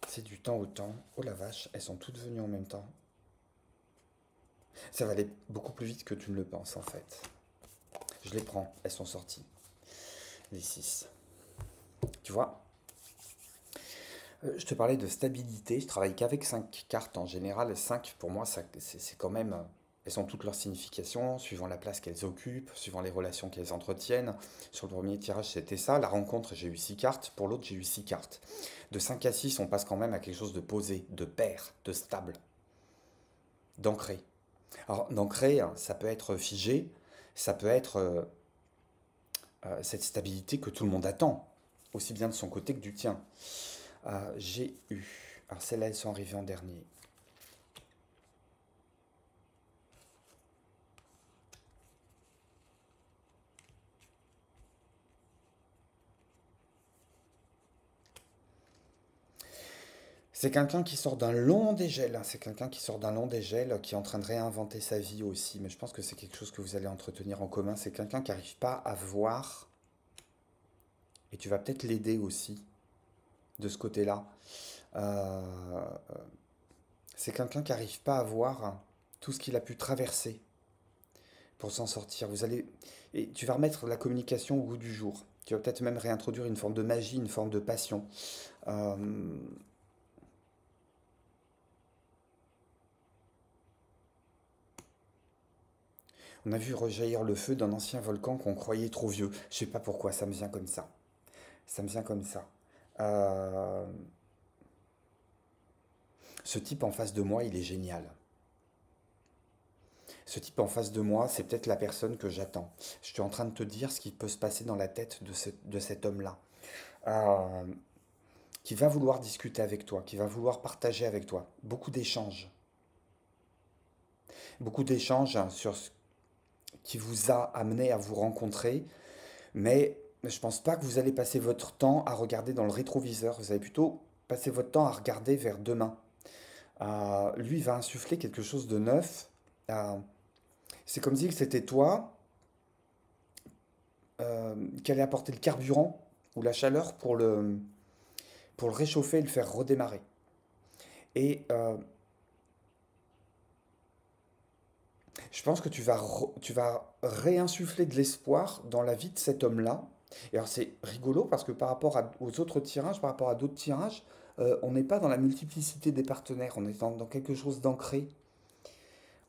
C'est du temps au temps. Oh la vache, elles sont toutes venues en même temps. Ça va aller beaucoup plus vite que tu ne le penses en fait. Je les prends, elles sont sorties. Les 6. Tu vois, je te parlais de stabilité, je travaille qu'avec 5 cartes en général. 5 pour moi, c'est quand même... Elles ont toutes leurs significations, suivant la place qu'elles occupent, suivant les relations qu'elles entretiennent. Sur le premier tirage, c'était ça. La rencontre, j'ai eu 6 cartes. Pour l'autre, j'ai eu 6 cartes. De 5 à 6, on passe quand même à quelque chose de posé, de pair, de stable, d'ancré. Alors, d'ancré, hein, ça peut être figé, ça peut être cette stabilité que tout le monde attend, aussi bien de son côté que du tien. J'ai eu. Alors celles-là, elles sont arrivées en dernier. C'est quelqu'un qui sort d'un long dégel, hein. C'est quelqu'un qui sort d'un long dégel, qui est en train de réinventer sa vie aussi. Mais je pense que c'est quelque chose que vous allez entretenir en commun. C'est quelqu'un qui n'arrive pas à voir, et tu vas peut-être l'aider aussi de ce côté-là. Euh, c'est quelqu'un qui n'arrive pas à voir tout ce qu'il a pu traverser pour s'en sortir. Et tu vas remettre la communication au goût du jour. Tu vas peut-être même réintroduire une forme de magie, une forme de passion. Euh, on a vu rejaillir le feu d'un ancien volcan qu'on croyait trop vieux. Je sais pas pourquoi, ça me vient comme ça. Ça me vient comme ça. Euh, ce type en face de moi, il est génial. Ce type en face de moi, c'est peut-être la personne que j'attends. Je suis en train de te dire ce qui peut se passer dans la tête de cet homme-là. Euh, qui va vouloir discuter avec toi, qui va vouloir partager avec toi. Beaucoup d'échanges. Beaucoup d'échanges sur ce qui vous a amené à vous rencontrer, mais je ne pense pas que vous allez passer votre temps à regarder dans le rétroviseur. Vous allez plutôt passer votre temps à regarder vers demain. Lui va insuffler quelque chose de neuf. Euh, c'est comme si c'était toi qui allait apporter le carburant ou la chaleur pour le réchauffer et le faire redémarrer. Et je pense que tu vas réinsuffler de l'espoir dans la vie de cet homme-là. Et alors c'est rigolo parce que par rapport aux autres tirages, par rapport à d'autres tirages, on n'est pas dans la multiplicité des partenaires, on est dans quelque chose d'ancré.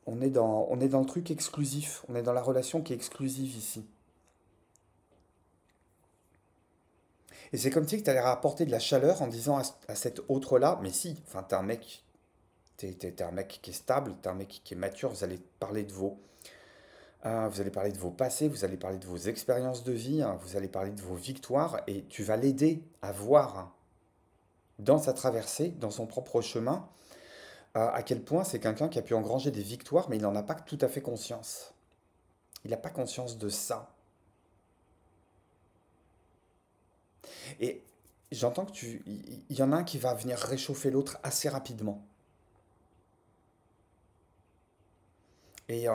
On est dans le truc exclusif, on est dans la relation qui est exclusive ici. Et c'est comme si tu allais rapporter de la chaleur en disant à cet autre-là, mais si, enfin t'es un mec, t'es un mec qui est stable, t'es un mec qui est mature, vous allez parler de vos passés, vous allez parler de vos expériences de vie, hein, vous allez parler de vos victoires, et tu vas l'aider à voir dans sa traversée, dans son propre chemin, à quel point c'est quelqu'un qui a pu engranger des victoires, mais il n'en a pas tout à fait conscience. Il n'a pas conscience de ça. Et j'entends que il y en a un qui va venir réchauffer l'autre assez rapidement. Et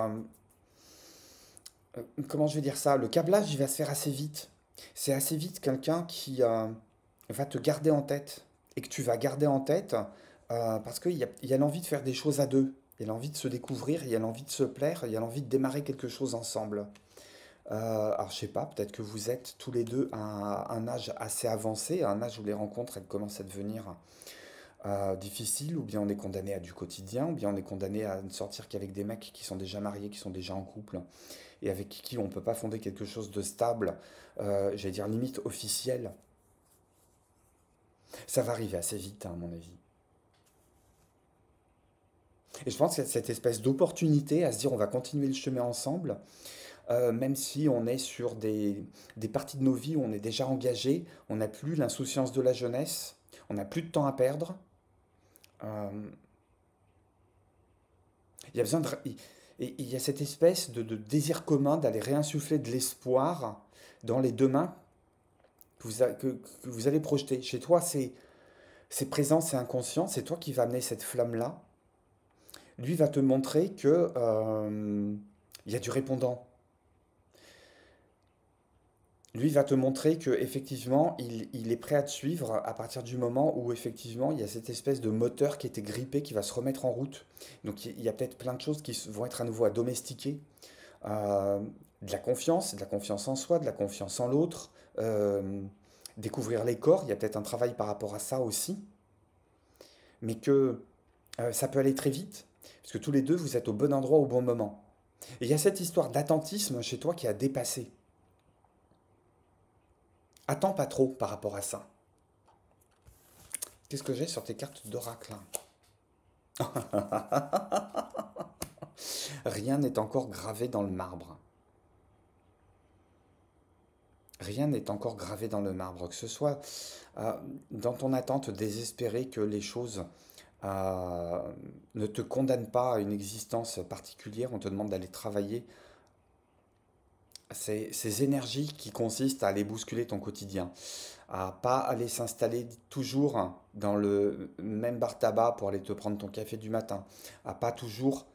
comment je vais dire ça? Le câblage, il va se faire assez vite. C'est assez vite quelqu'un qui va te garder en tête et que tu vas garder en tête parce il y a l'envie de faire des choses à deux. Il y a l'envie de se découvrir, il y a l'envie de se plaire, il y a l'envie de démarrer quelque chose ensemble. Alors je sais pas, peut-être que vous êtes tous les deux à un âge assez avancé, à un âge où les rencontres elles commencent à devenir difficile, ou bien on est condamné à du quotidien, ou bien on est condamné à ne sortir qu'avec des mecs qui sont déjà mariés, qui sont déjà en couple, et avec qui on ne peut pas fonder quelque chose de stable, j'allais dire limite officiel. Ça va arriver assez vite, hein, à mon avis. Et je pense qu'il y a cette espèce d'opportunité à se dire on va continuer le chemin ensemble, même si on est sur des parties de nos vies où on est déjà engagé, on n'a plus l'insouciance de la jeunesse, on n'a plus de temps à perdre. Euh, il y a besoin de, et il y a cette espèce de désir commun d'aller réinsuffler de l'espoir dans les demain que vous allez projeter. Chez toi, c'est présent, c'est inconscient, c'est toi qui vas amener cette flamme-là. Lui va te montrer que il y a du répondant. Lui va te montrer que effectivement il est prêt à te suivre à partir du moment où effectivement il y a cette espèce de moteur qui était grippé qui va se remettre en route. Donc il y a peut-être plein de choses vont être à nouveau à domestiquer. Euh, de la confiance en soi, de la confiance en l'autre, découvrir les corps. Il y a peut-être un travail par rapport à ça aussi, mais que ça peut aller très vite parce que tous les deux vous êtes au bon endroit au bon moment. Et il y a cette histoire d'attentisme chez toi qui a dépassé. Attends pas trop par rapport à ça. Qu'est-ce que j'ai sur tes cartes d'oracle là? Rien n'est encore gravé dans le marbre. Rien n'est encore gravé dans le marbre. Que ce soit euh, dans ton attente désespérée que les choses euh, ne te condamnent pas à une existence particulière, on te demande d'aller travailler ces énergies qui consistent à aller bousculer ton quotidien, à pas aller s'installer toujours dans le même bar tabac pour aller te prendre ton café du matin, à pas toujours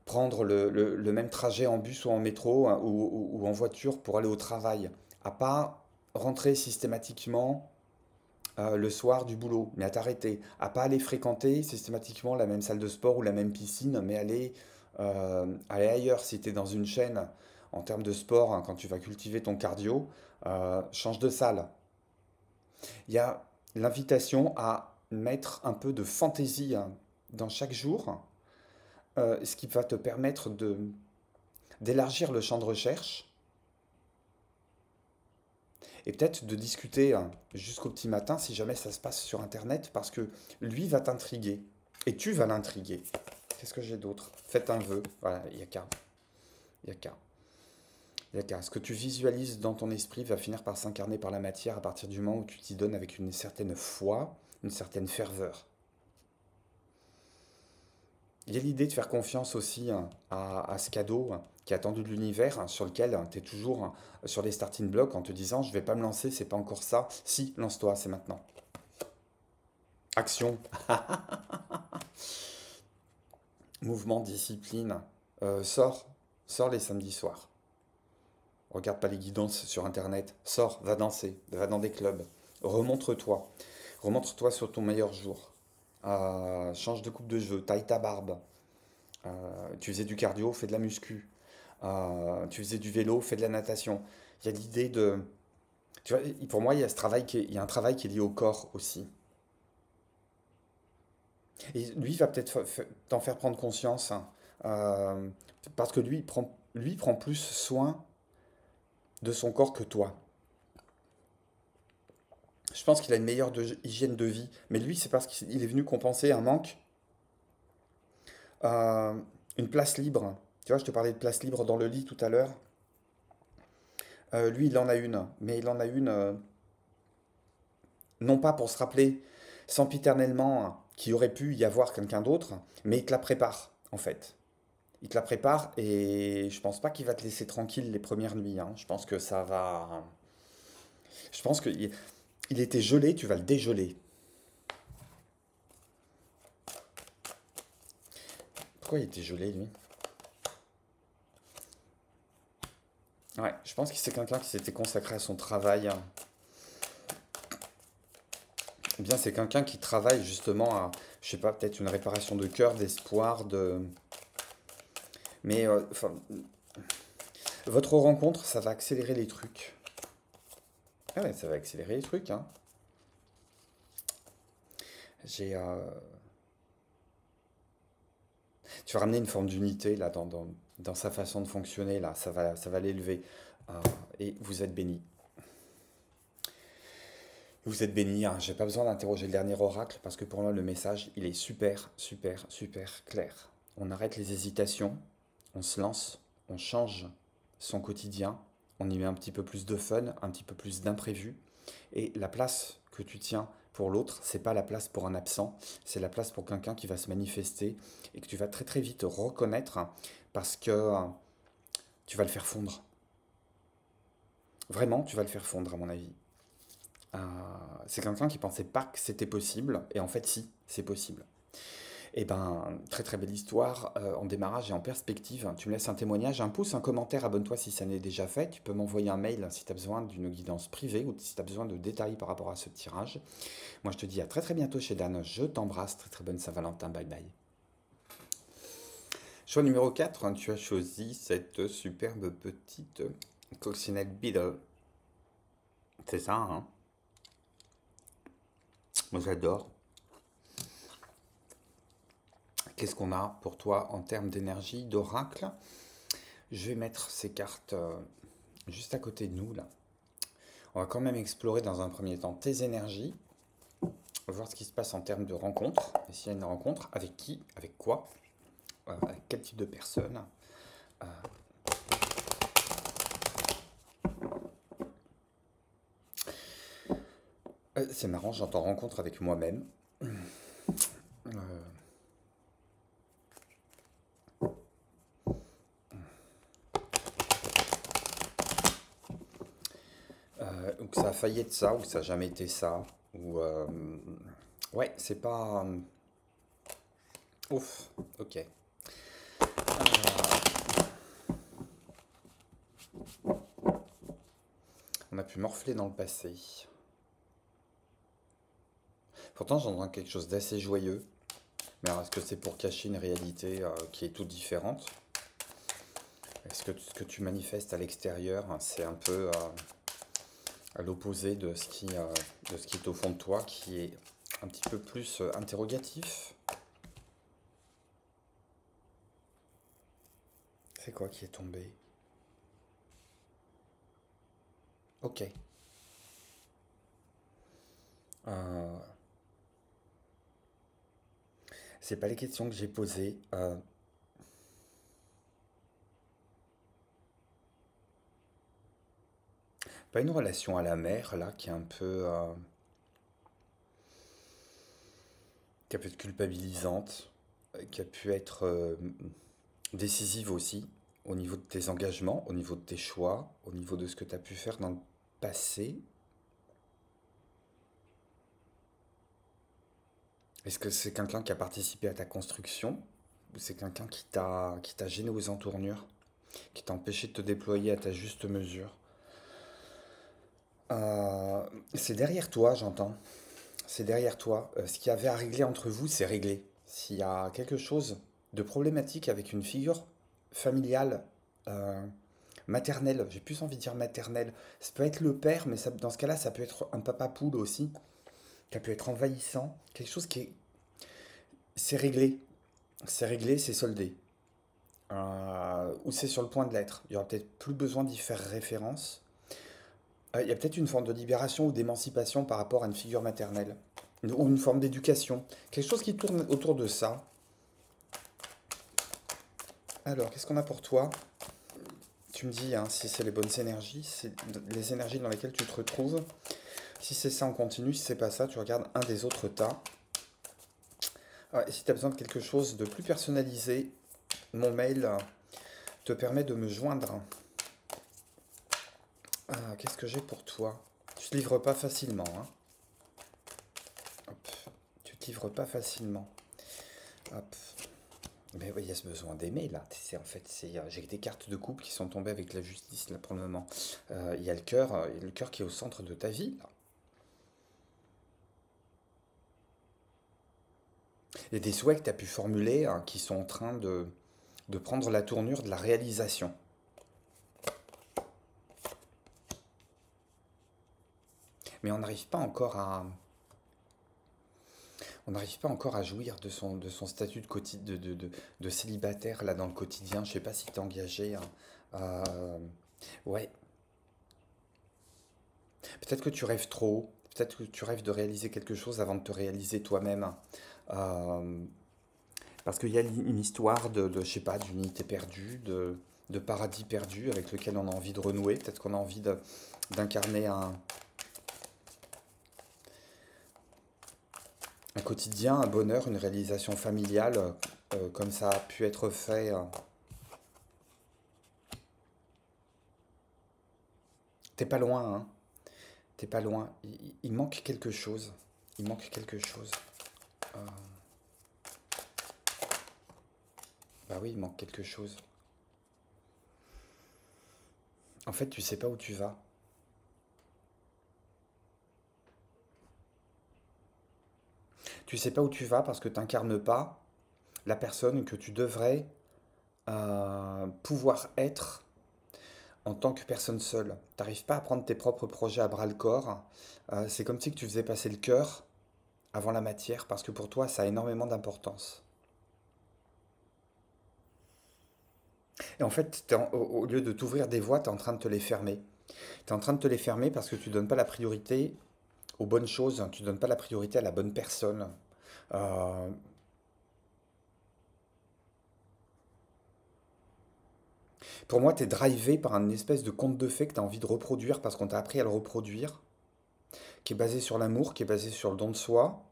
prendre le même trajet en bus ou en métro hein, ou en voiture pour aller au travail, à pas rentrer systématiquement le soir du boulot, mais à t'arrêter, à pas aller fréquenter systématiquement la même salle de sport ou la même piscine, mais aller ailleurs. Si tu es dans une chaîne en termes de sport, hein, quand tu vas cultiver ton cardio, change de salle. Il y a l'invitation à mettre un peu de fantaisie hein, dans chaque jour, ce qui va te permettre d'élargir le champ de recherche et peut-être de discuter hein, jusqu'au petit matin si jamais ça se passe sur Internet parce que lui va t'intriguer et tu vas l'intriguer. Qu'est-ce que j'ai d'autre? Faites un vœu. Voilà, il y a qu'à. Il y a qu'à. Il y a qu'à. Ce que tu visualises dans ton esprit va finir par s'incarner par la matière à partir du moment où tu t'y donnes avec une certaine foi, une certaine ferveur. Il y a l'idée de faire confiance aussi hein, à ce cadeau hein, qui est attendu de l'univers, hein, sur lequel tu es toujours hein, sur les starting blocks en te disant je vais pas me lancer, c'est pas encore ça. Si, lance-toi, c'est maintenant. Action, mouvement, discipline. Sors, sors les samedis soirs. Regarde pas les guidances sur internet. Sors, va danser, va dans des clubs. Remontre-toi. Remontre-toi sur ton meilleur jour. Change de coupe de jeu, taille ta barbe. Tu faisais du cardio, fais de la muscu. Tu faisais du vélo, fais de la natation. Il y a l'idée de... Tu vois, pour moi, il y a il y a un travail qui est lié au corps aussi. Et lui va peut-être t'en faire prendre conscience, hein, euh, parce que lui prend plus soin de son corps que toi. Je pense qu'il a une meilleure hygiène de vie, mais lui, c'est parce qu'il est venu compenser un manque, euh, une place libre. Tu vois, je te parlais de place libre dans le lit tout à l'heure. Lui, il en a une, mais il en a une non pas pour se rappeler sempiternellement qu'il aurait pu y avoir quelqu'un d'autre, mais il te la prépare, en fait. Il te la prépare et je pense pas qu'il va te laisser tranquille les premières nuits, hein. Je pense que ça va. Je pense il était gelé, tu vas le dégeler. Pourquoi il était gelé, lui? Ouais, je pense que c'est quelqu'un qui s'était consacré à son travail, hein. Ou bien c'est quelqu'un qui travaille justement à, je sais pas, peut-être une réparation de cœur, d'espoir, de. Mais enfin, votre rencontre, ça va accélérer les trucs. Ah ouais, ça va accélérer les trucs, hein. J'ai, tu vas ramener une forme d'unité là dans sa façon de fonctionner là. Ça va l'élever. Euh, et vous êtes béni. Vous êtes béni, hein. J'ai pas besoin d'interroger le dernier oracle parce que pour moi le message il est super, super, super clair. On arrête les hésitations, on se lance, on change son quotidien, on y met un petit peu plus de fun, un petit peu plus d'imprévu. Et la place que tu tiens pour l'autre, c'est pas la place pour un absent, c'est la place pour quelqu'un qui va se manifester et que tu vas très très vite reconnaître parce que tu vas le faire fondre. Vraiment, tu vas le faire fondre à mon avis. Euh, c'est quelqu'un qui pensait pas que c'était possible, et en fait, si, c'est possible. Et ben, très très belle histoire en démarrage et en perspective. Tu me laisses un témoignage, un pouce, un commentaire, abonne-toi si ça n'est déjà fait. Tu peux m'envoyer un mail si tu as besoin d'une guidance privée ou si tu as besoin de détails par rapport à ce tirage. Moi, je te dis à très très bientôt chez Dan. Je t'embrasse. Très très bonne Saint-Valentin. Bye bye. Choix numéro 4, hein, tu as choisi cette superbe petite coccinelle Beetle. C'est ça, hein? Moi, j'adore. Qu'est-ce qu'on a pour toi en termes d'énergie, d'oracle? Je vais mettre ces cartes juste à côté de nous, là. On va quand même explorer dans un premier temps tes énergies, voir ce qui se passe en termes de rencontres. Et s'il y a une rencontre, avec qui, avec quoi, avec quel type de personne. Euh, c'est marrant, j'entends rencontre avec moi-même. Euh, ou que ça a failli être ça, ou que ça n'a jamais été ça. Ou ouais, c'est pas. Ouf, ok. On a pu morfler dans le passé. Pourtant, j'entends quelque chose d'assez joyeux. Mais alors, est-ce que c'est pour cacher une réalité qui est toute différente? Est-ce que ce que tu manifestes à l'extérieur, hein, c'est un peu à l'opposé de ce qui est au fond de toi, qui est un petit peu plus interrogatif? C'est quoi qui est tombé? Ok. Euh, c'est pas les questions que j'ai posées. Pas une relation à la mer, là, qui est un peu, qui a pu être culpabilisante, qui a pu être décisive aussi, au niveau de tes engagements, au niveau de tes choix, au niveau de ce que tu as pu faire dans le passé. Est-ce que c'est quelqu'un qui a participé à ta construction ou c'est quelqu'un qui t'a gêné aux entournures, qui t'a empêché de te déployer à ta juste mesure? C'est derrière toi, j'entends. C'est derrière toi. Ce qu'il y avait à régler entre vous, c'est réglé. S'il y a quelque chose de problématique avec une figure familiale, euh, maternelle, j'ai plus envie de dire maternelle, ça peut être le père, mais dans ce cas-là, ça peut être un papa poule aussi, qui a pu être envahissant. Quelque chose qui est. C'est réglé. C'est réglé, c'est soldé. Ou c'est sur le point de l'être. Il y aura peut-être plus besoin d'y faire référence. Il y a peut-être une forme de libération ou d'émancipation par rapport à une figure maternelle. Ou une forme d'éducation. Quelque chose qui tourne autour de ça. Alors, qu'est-ce qu'on a pour toi? Tu me dis hein, si c'est les bonnes énergies, c'est les énergies dans lesquelles tu te retrouves. Si c'est ça, on continue. Si c'est pas ça, tu regardes un des autres tas. Et si tu as besoin de quelque chose de plus personnalisé, mon mail te permet de me joindre. Qu'est-ce que j'ai pour toi? Tu te livres pas facilement, hein? Hop. Tu te livres pas facilement. Hop. Mais oui, il y a ce besoin d'aimer là. J'ai des cartes de couple qui sont tombées avec la justice là pour le moment. Il y a le cœur qui est au centre de ta vie là. Il y a des souhaits que tu as pu formuler hein, qui sont en train de prendre la tournure de la réalisation. Mais on n'arrive pas encore à, On n'arrive pas encore à jouir de son statut de célibataire là dans le quotidien. Je sais pas si t'es engagé, hein. Euh, ouais, peut-être que tu rêves trop. Peut-être que tu rêves de réaliser quelque chose avant de te réaliser toi-même. Euh, Parce qu'il y a une histoire je sais pas, d'unité perdue, de paradis perdu avec lequel on a envie de renouer. Peut-être qu'on a envie d'incarner un quotidien, un bonheur, une réalisation familiale, comme ça a pu être fait. T'es pas loin, hein. T'es pas loin. Il manque quelque chose. Il manque quelque chose. Euh, Bah oui, il manque quelque chose. En fait, tu sais pas où tu vas. Tu sais pas où tu vas parce que t'incarnes pas la personne que tu devrais pouvoir être en tant que personne seule. T'arrives pas à prendre tes propres projets à bras le corps. C'est comme si que tu faisais passer le cœur avant la matière parce que pour toi, ça a énormément d'importance. Et en fait, au lieu de t'ouvrir des voies, tu es en train de te les fermer. Tu es en train de te les fermer parce que tu donnes pas la priorité aux bonnes choses, tu donnes pas la priorité à la bonne personne. Euh, pour moi, tu es drivé par un espèce de conte de fées que tu as envie de reproduire parce qu'on t'a appris à le reproduire, qui est basé sur l'amour, qui est basé sur le don de soi,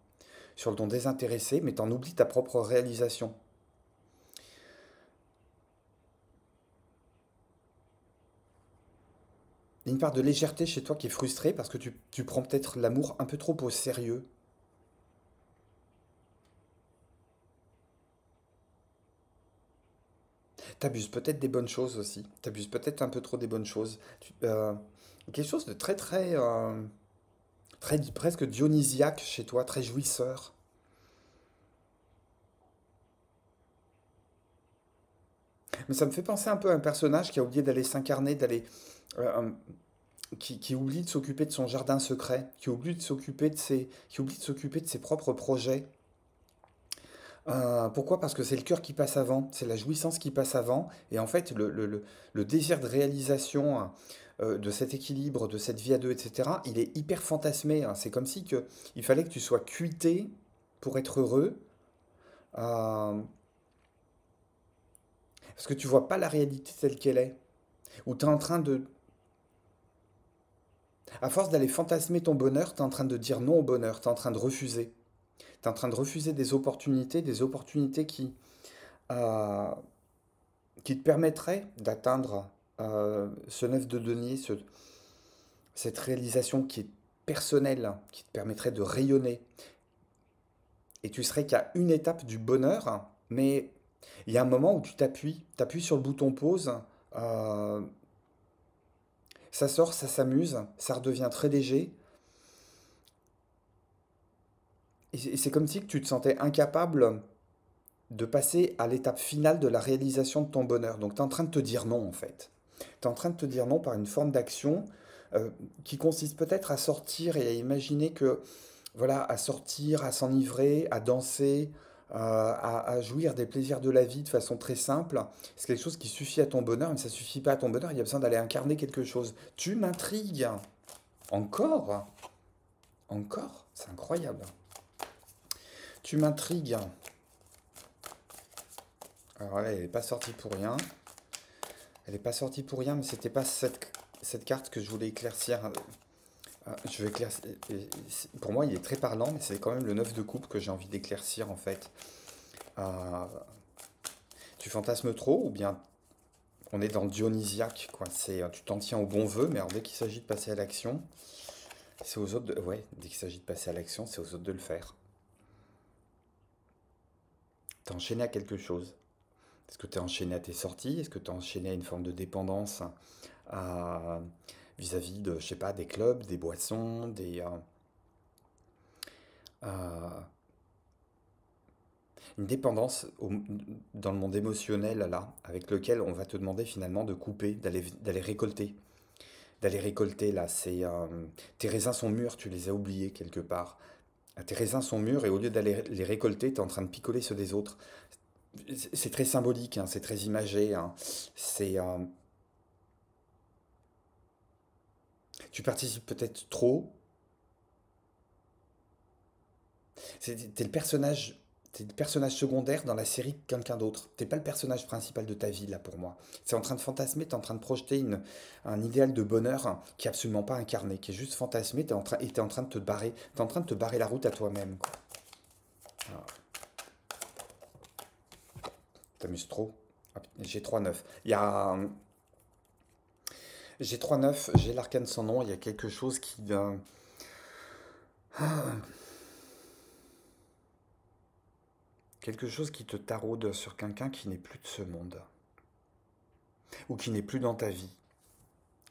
sur le don désintéressé, mais tu en oublies ta propre réalisation. Il y a une part de légèreté chez toi qui est frustrée parce que tu prends peut-être l'amour un peu trop au sérieux. T'abuses peut-être des bonnes choses aussi. T'abuses peut-être un peu trop des bonnes choses. Quelque chose de très presque dionysiaque chez toi, très jouisseur. Mais ça me fait penser un peu à un personnage qui a oublié d'aller s'incarner, euh, qui oublie de s'occuper de son jardin secret, qui oublie de s'occuper de ses propres projets. Pourquoi? Parce que c'est le cœur qui passe avant, c'est la jouissance qui passe avant, et en fait, le désir de réalisation, hein, de cet équilibre, de cette vie à deux, etc., il est hyper fantasmé, hein. C'est comme si il fallait que tu sois cuité pour être heureux, euh, parce que tu vois pas la réalité telle qu'elle est, ou tu es en train à force d'aller fantasmer ton bonheur, tu es en train de dire non au bonheur, tu es en train de refuser. Tu es en train de refuser des opportunités euh, qui te permettrait d'atteindre ce neuf de denier, cette réalisation qui est personnelle, qui te permettrait de rayonner. Et tu serais qu'à une étape du bonheur, mais il y a un moment où t'appuies sur le bouton pause, euh, ça sort, ça s'amuse, ça redevient très léger, et c'est comme si que tu te sentais incapable de passer à l'étape finale de la réalisation de ton bonheur. Donc tu es en train de te dire non en fait. Tu es en train de te dire non par une forme d'action euh, qui consiste peut-être à sortir et à imaginer que, voilà, à sortir, à s'enivrer, à danser, à jouir des plaisirs de la vie de façon très simple. C'est quelque chose qui suffit à ton bonheur, mais ça suffit pas à ton bonheur, il y a besoin d'aller incarner quelque chose. Tu m'intrigues. Encore? Encore? C'est incroyable. Tu m'intrigues. Alors là, elle n'est pas sortie pour rien. Elle n'est pas sortie pour rien, mais c'était pas cette carte que je voulais éclaircir. Je vais éclaircir. Pour moi, il est très parlant, mais c'est quand même le 9 de coupe que j'ai envie d'éclaircir en fait. Euh, Tu fantasmes trop ou bien on est dans le dionysiaque, quoi. Tu t'en tiens au bon vœu, mais alors dès qu'il s'agit de passer à l'action, c'est aux autres ouais, dès qu'il s'agit de passer à l'action, c'est aux autres de le faire. T'es enchaîné à quelque chose. Est-ce que t'es enchaîné à tes sorties? Est-ce que t'es enchaîné à une forme de dépendance à- vis-à-vis de, je sais pas, des clubs, des boissons, euh, une dépendance dans le monde émotionnel là, avec lequel on va te demander finalement de couper, d'aller récolter. D'aller récolter là, tes raisins sont mûrs, tu les as oubliés quelque part. Tes raisins sont mûrs et au lieu d'aller les récolter, tu es en train de picoler ceux des autres. C'est très symbolique, hein, c'est très imagé, hein. C'est, tu participes peut-être trop. T'es le personnage, t'es le personnage secondaire dans la série de quelqu'un d'autre. T'es pas le personnage principal de ta vie là pour moi. C'est en train de fantasmer, t'es en train de projeter un idéal de bonheur qui est absolument pas incarné, qui est juste fantasmé. T'es en train de te barrer, t'es en train de te barrer la route à toi-même, quoi. Ah, t'amuses trop. Ah, j'ai 3-9. J'ai 3-9, j'ai l'arcane sans nom. Il y a quelque chose quelque chose qui te taraude sur quelqu'un qui n'est plus de ce monde ou qui n'est plus dans ta vie.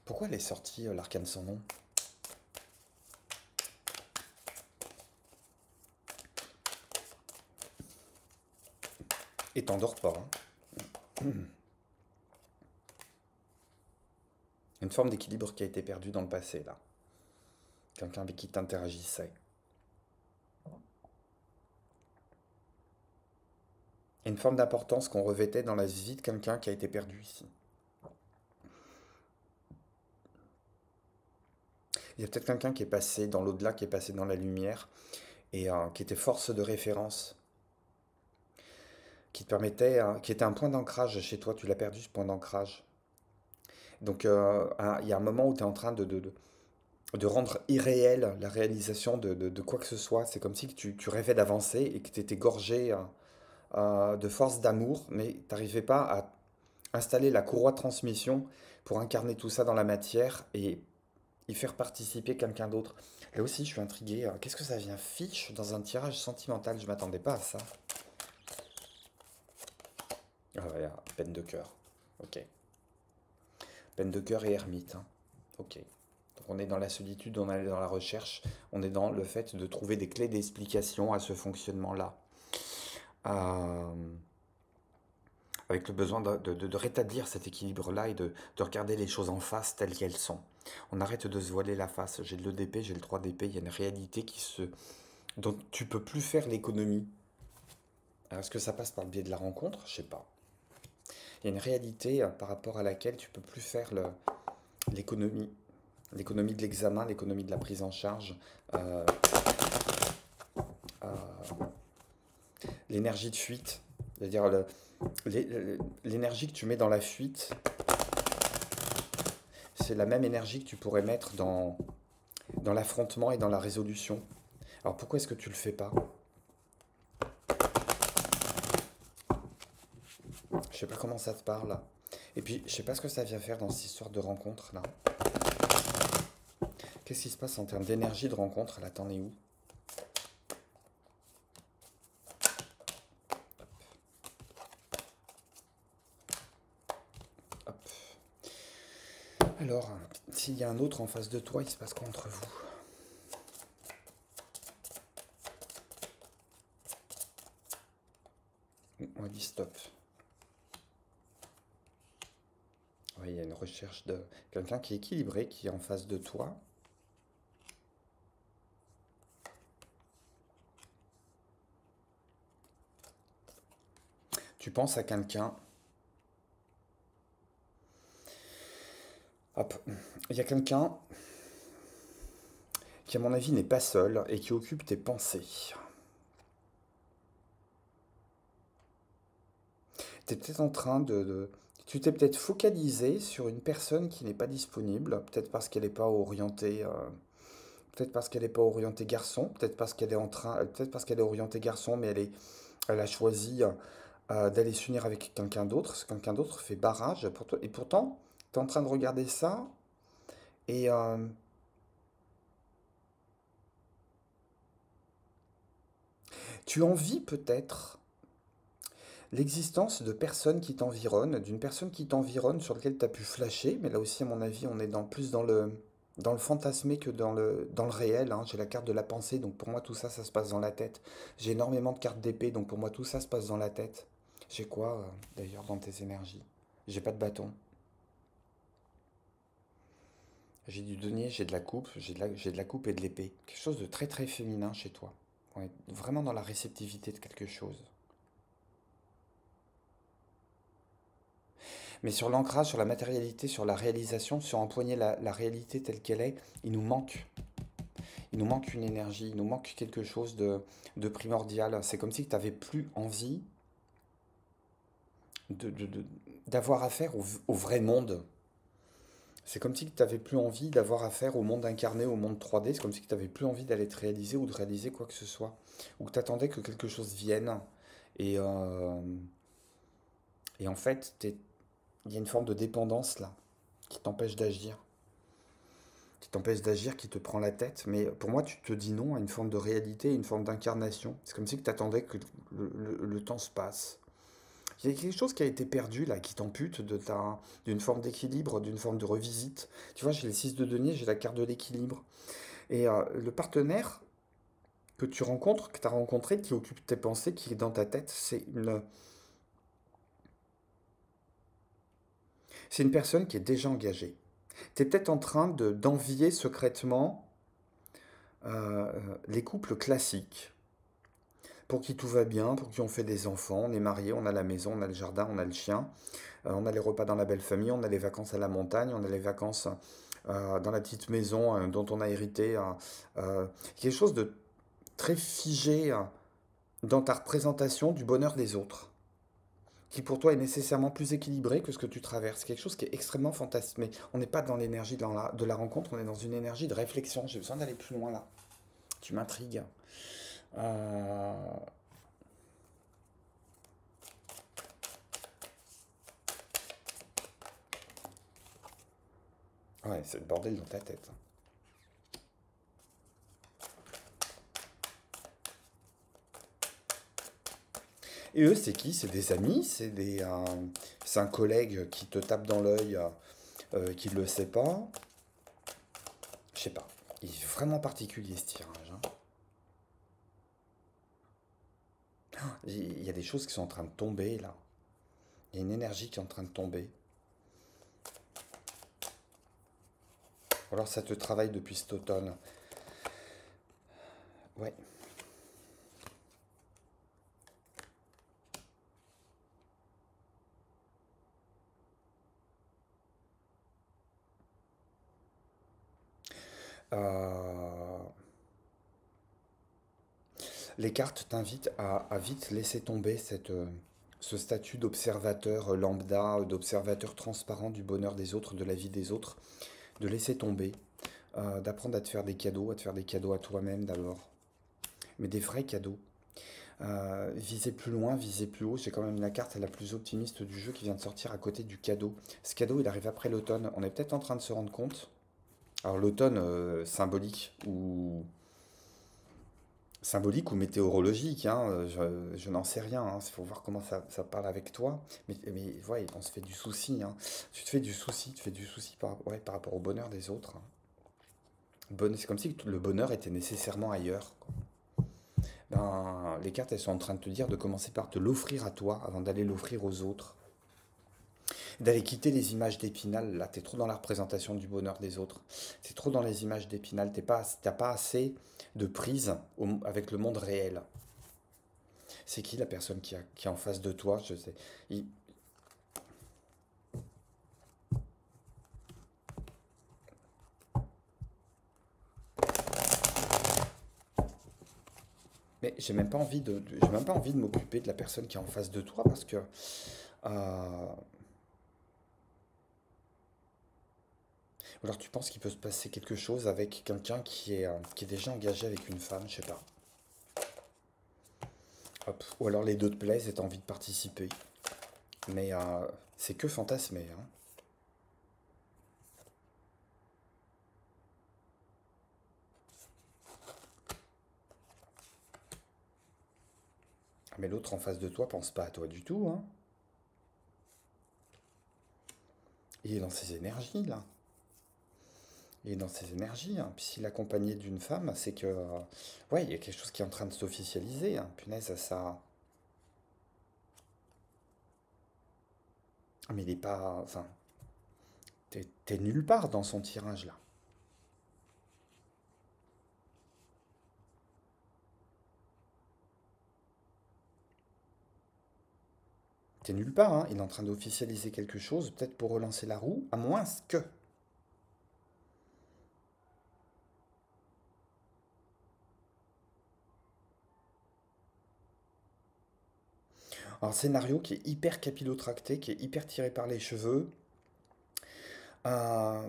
Pourquoi elle est sortie, l'arcane sans nom? Et t'endors pas, hein. Une forme d'équilibre qui a été perdue dans le passé, là. Quelqu'un avec qui t'interagissais. Et une forme d'importance qu'on revêtait dans la vie de quelqu'un qui a été perdu ici. Il y a peut-être quelqu'un qui est passé dans l'au-delà, qui est passé dans la lumière, et qui était force de référence, qui te permettait, qui était un point d'ancrage chez toi. Tu l'as perdu, ce point d'ancrage. Donc, il y a un moment où tu es en train de rendre irréel la réalisation de quoi que ce soit. C'est comme si que tu rêvais d'avancer et que tu étais gorgé de force d'amour, mais tu n'arrivais pas à installer la courroie de transmission pour incarner tout ça dans la matière et y faire participer quelqu'un d'autre. Là aussi, je suis intrigué. Qu'est-ce que ça vient fiche dans un tirage sentimental? Je m'attendais pas à ça. Ah ouais, peine de cœur. Ok. Peine de cœur et ermite, hein. Ok. Donc on est dans la solitude, on est dans la recherche, on est dans le fait de trouver des clés d'explication à ce fonctionnement-là. Euh, avec le besoin de rétablir cet équilibre-là et de regarder les choses en face telles qu'elles sont. On arrête de se voiler la face. J'ai le l'EDP, j'ai le 3DP, il y a une réalité dont tu peux plus faire l'économie. Alors, est-ce que ça passe par le biais de la rencontre? Je sais pas. Il y a une réalité par rapport à laquelle tu peux plus faire l'économie. L'économie de l'examen, l'économie de la prise en charge, euh, euh, l'énergie de fuite. C'est-à-dire l'énergie que tu mets dans la fuite, c'est la même énergie que tu pourrais mettre dans l'affrontement et dans la résolution. Alors pourquoi est-ce que tu le fais pas? Je sais pas comment ça te parle. Et puis, je sais pas ce que ça vient faire dans cette histoire de rencontre là. Qu'est-ce qui se passe en termes d'énergie de rencontre là? T'en es où? Hop. Alors, s'il y a un autre en face de toi, il se passe quoi entre vous? On dit stop. Oui, il y a une recherche de quelqu'un qui est équilibré, qui est en face de toi. Tu penses à quelqu'un. Hop. Il y a quelqu'un qui, à mon avis, n'est pas seul et qui occupe tes pensées. Tu es peut-être en train tu t'es peut-être focalisé sur une personne qui n'est pas disponible, peut-être parce qu'elle n'est pas orientée, peut-être parce qu'elle n'est pas orientée garçon, peut-être parce qu'elle est en train, peut-être parce qu'elle est orientée garçon, mais elle a choisi d'aller s'unir avec quelqu'un d'autre. Ce quelqu'un d'autre fait barrage pour toi. Et pourtant, tu es en train de regarder ça et tu envies peut-être l'existence de personnes qui t'environnent, d'une personne qui t'environne sur laquelle tu as pu flasher, mais là aussi, à mon avis, on est plus dans le fantasmé que dans le réel, hein. J'ai la carte de la pensée, donc pour moi, tout ça, ça se passe dans la tête. J'ai énormément de cartes d'épée, donc pour moi, tout ça se passe dans la tête. J'ai quoi, d'ailleurs, dans tes énergies? J'ai pas de bâton. J'ai du denier, j'ai de la coupe, j'ai de la coupe et de l'épée. Quelque chose de très très féminin chez toi. Ouais, vraiment dans la réceptivité de quelque chose. Mais sur l'ancrage, sur la matérialité, sur la réalisation, sur empoigner la réalité telle qu'elle est, il nous manque. Il nous manque une énergie, il nous manque quelque chose de primordial. C'est comme si tu n'avais plus envie de, de- de- d'avoir affaire au vrai monde. C'est comme si tu n'avais plus envie d'avoir affaire au monde incarné, au monde 3D. C'est comme si tu n'avais plus envie d'aller te réaliser ou de réaliser quoi que ce soit. Ou que tu attendais que quelque chose vienne. Et, euh, et en fait, il y a une forme de dépendance là, qui t'empêche d'agir. Qui t'empêche d'agir, qui te prend la tête. Mais pour moi, tu te dis non à une forme de réalité, une forme d'incarnation. C'est comme si tu attendais que le temps se passe. Il y a quelque chose qui a été perdu là, qui t'ampute d'une forme d'équilibre, d'une forme de revisite. Tu vois, j'ai le 6 de denier, j'ai la carte de l'équilibre. Et le partenaire que tu rencontres, que tu as rencontré, qui occupe tes pensées, qui est dans ta tête, c'est une personne qui est déjà engagée. Tu es peut-être en train d'envier secrètement euh, les couples classiques, pour qui tout va bien, pour qui on fait des enfants, on est marié, on a la maison, on a le jardin, on a le chien, on a les repas dans la belle famille, on a les vacances à la montagne, on a les vacances dans la petite maison dont on a hérité. Quelque chose de très figé dans ta représentation du bonheur des autres, qui pour toi est nécessairement plus équilibré que ce que tu traverses. Quelque chose qui est extrêmement fantasmé. On n'est pas dans l'énergie de la rencontre, on est dans une énergie de réflexion. J'ai besoin d'aller plus loin là. Tu m'intrigues. Euh, Ouais, c'est le bordel dans ta tête. Et eux, c'est qui? C'est des amis? C'est un collègue qui te tape dans l'œil, qui ne le sait pas? Je sais pas. Il est vraiment particulier ce tirage, hein. Il y a des choses qui sont en train de tomber là. Il y a une énergie qui est en train de tomber. Ou alors ça te travaille depuis cet automne. Ouais. Euh, Les cartes t'invitent à vite laisser tomber ce statut d'observateur lambda, d'observateur transparent du bonheur des autres, de la vie des autres, de laisser tomber, d'apprendre à te faire des cadeaux, à te faire des cadeaux à toi-même d'abord, mais des vrais cadeaux. Viser plus loin, viser plus haut, c'est quand même la carte la plus optimiste du jeu qui vient de sortir à côté du cadeau. Ce cadeau, il arrive après l'automne. On est peut-être en train de se rendre compte. Alors l'automne symbolique ou météorologique, hein, je n'en sais rien. Il faut voir comment ça parle avec toi. Mais ouais, on se fait du souci, hein. Tu te fais du souci ouais, par rapport au bonheur des autres, hein. C'est comme si le bonheur était nécessairement ailleurs, quoi. Ben, les cartes, elles sont en train de te dire de commencer par te l'offrir à toi avant d'aller l'offrir aux autres. D'aller quitter les images d'Épinal. Là, t'es trop dans la représentation du bonheur des autres. T'es trop dans les images d'Épinal. T'as pas assez de prise avec le monde réel. C'est qui la personne qui est en face de toi? Je sais. Il- Mais j'ai même pas envie de m'occuper de la personne qui est en face de toi parce que ou alors tu penses qu'il peut se passer quelque chose avec quelqu'un qui est déjà engagé avec une femme, je sais pas. Hop. Ou alors les deux te plaisent et t'as envie de participer. Mais c'est que fantasmer, hein. Mais l'autre en face de toi pense pas à toi du tout, hein. Il est dans ses énergies, là. Il est dans ses énergies, hein. Puis s'il est accompagné d'une femme, c'est que... ouais, il y a quelque chose qui est en train de s'officialiser, hein. Punaise, ça... Mais il est pas... Enfin, t'es nulle part dans son tirage, là. t'es nulle part, hein. Il est en train d'officialiser quelque chose, peut-être pour relancer la roue, à moins que. Un scénario qui est hyper capillotracté, qui est hyper tiré par les cheveux. Euh,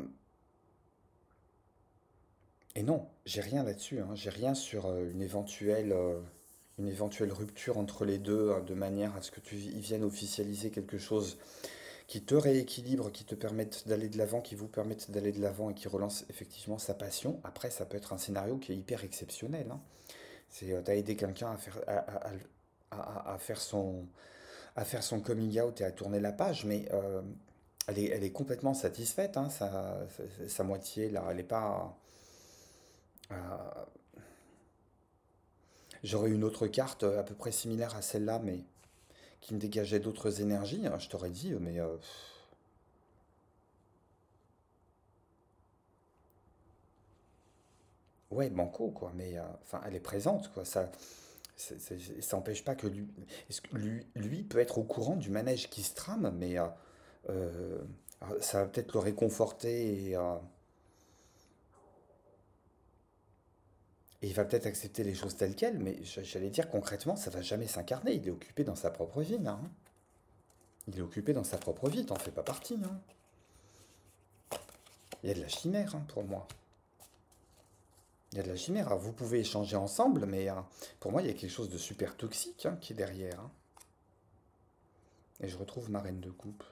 et non, j'ai rien là-dessus, hein. J'ai rien sur une éventuelle rupture entre les deux, de manière à ce que ils viennent officialiser quelque chose qui te rééquilibre, qui te permette d'aller de l'avant, qui vous permette d'aller de l'avant et qui relance effectivement sa passion. Après, ça peut être un scénario qui est hyper exceptionnel, hein. T'as aidé quelqu'un à faire son coming out et à tourner la page, mais elle est complètement satisfaite, hein, sa moitié là, elle est pas. euh, J'aurais une autre carte à peu près similaire à celle-là, mais qui me dégageait d'autres énergies, hein. Je t'aurais dit, mais ouais, banco quoi. Mais enfin, elle est présente quoi. Ça n'empêche pas que lui, est-ce que lui peut être au courant du manège qui se trame, mais euh, ça va peut-être le réconforter et il va peut-être accepter les choses telles quelles, mais j'allais dire concrètement, ça va jamais s'incarner. Il est occupé dans sa propre vie, là, hein. Il est occupé dans sa propre vie, t'en fais pas partie, hein. Il y a de la chimère, hein, pour moi. Il y a de la chimère. Alors, vous pouvez échanger ensemble, mais pour moi, il y a quelque chose de super toxique, hein, qui est derrière, hein. Et je retrouve ma reine de coupe.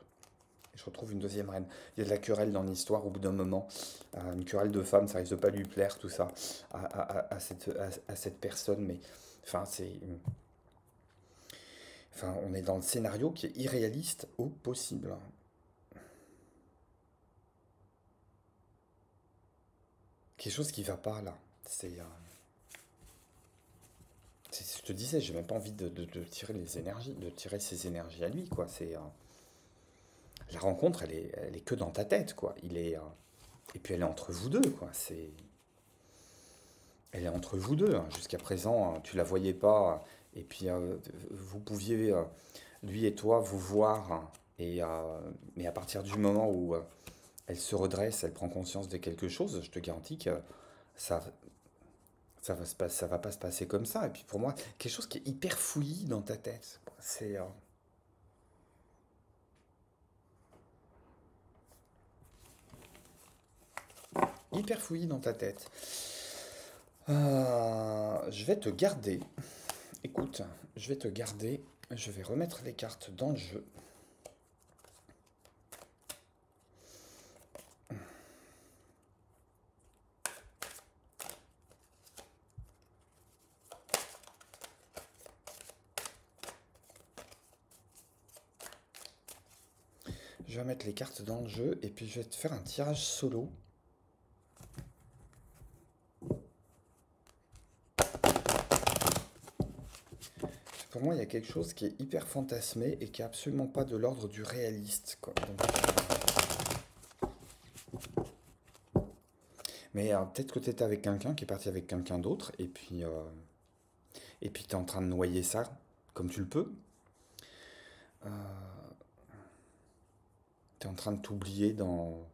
Et je retrouve une deuxième reine. Il y a de la querelle dans l'histoire au bout d'un moment. Une querelle de femmes, ça risque de pas lui plaire, tout ça, à cette personne. Mais enfin, enfin, on est dans le scénario qui est irréaliste au possible. Quelque chose qui va pas là. Je te disais, j'ai même pas envie de tirer les énergies, de tirer ses énergies à lui, quoi. La rencontre, elle est que dans ta tête, quoi. Et puis elle est entre vous deux, quoi. Elle est entre vous deux, hein. Jusqu'à présent, tu la voyais pas, et puis vous pouviez, lui et toi, vous voir, hein. Mais à partir du moment où elle se redresse, elle prend conscience de quelque chose, je te garantis que ça, ça va pas se passer comme ça. Et puis pour moi, quelque chose qui est hyper fouillis dans ta tête. Hyper fouillis dans ta tête. Je vais te garder. Écoute, je vais te garder. Je vais remettre les cartes dans le jeu. Je vais mettre les cartes dans le jeu et puis je vais te faire un tirage solo. Pour moi, il y a quelque chose qui est hyper fantasmé et qui est absolument pas de l'ordre du réaliste, quoi. Mais peut-être que tu étais avec quelqu'un qui est parti avec quelqu'un d'autre et puis tu es en train de noyer ça comme tu le peux. Euh, tu es en train de t'oublier dans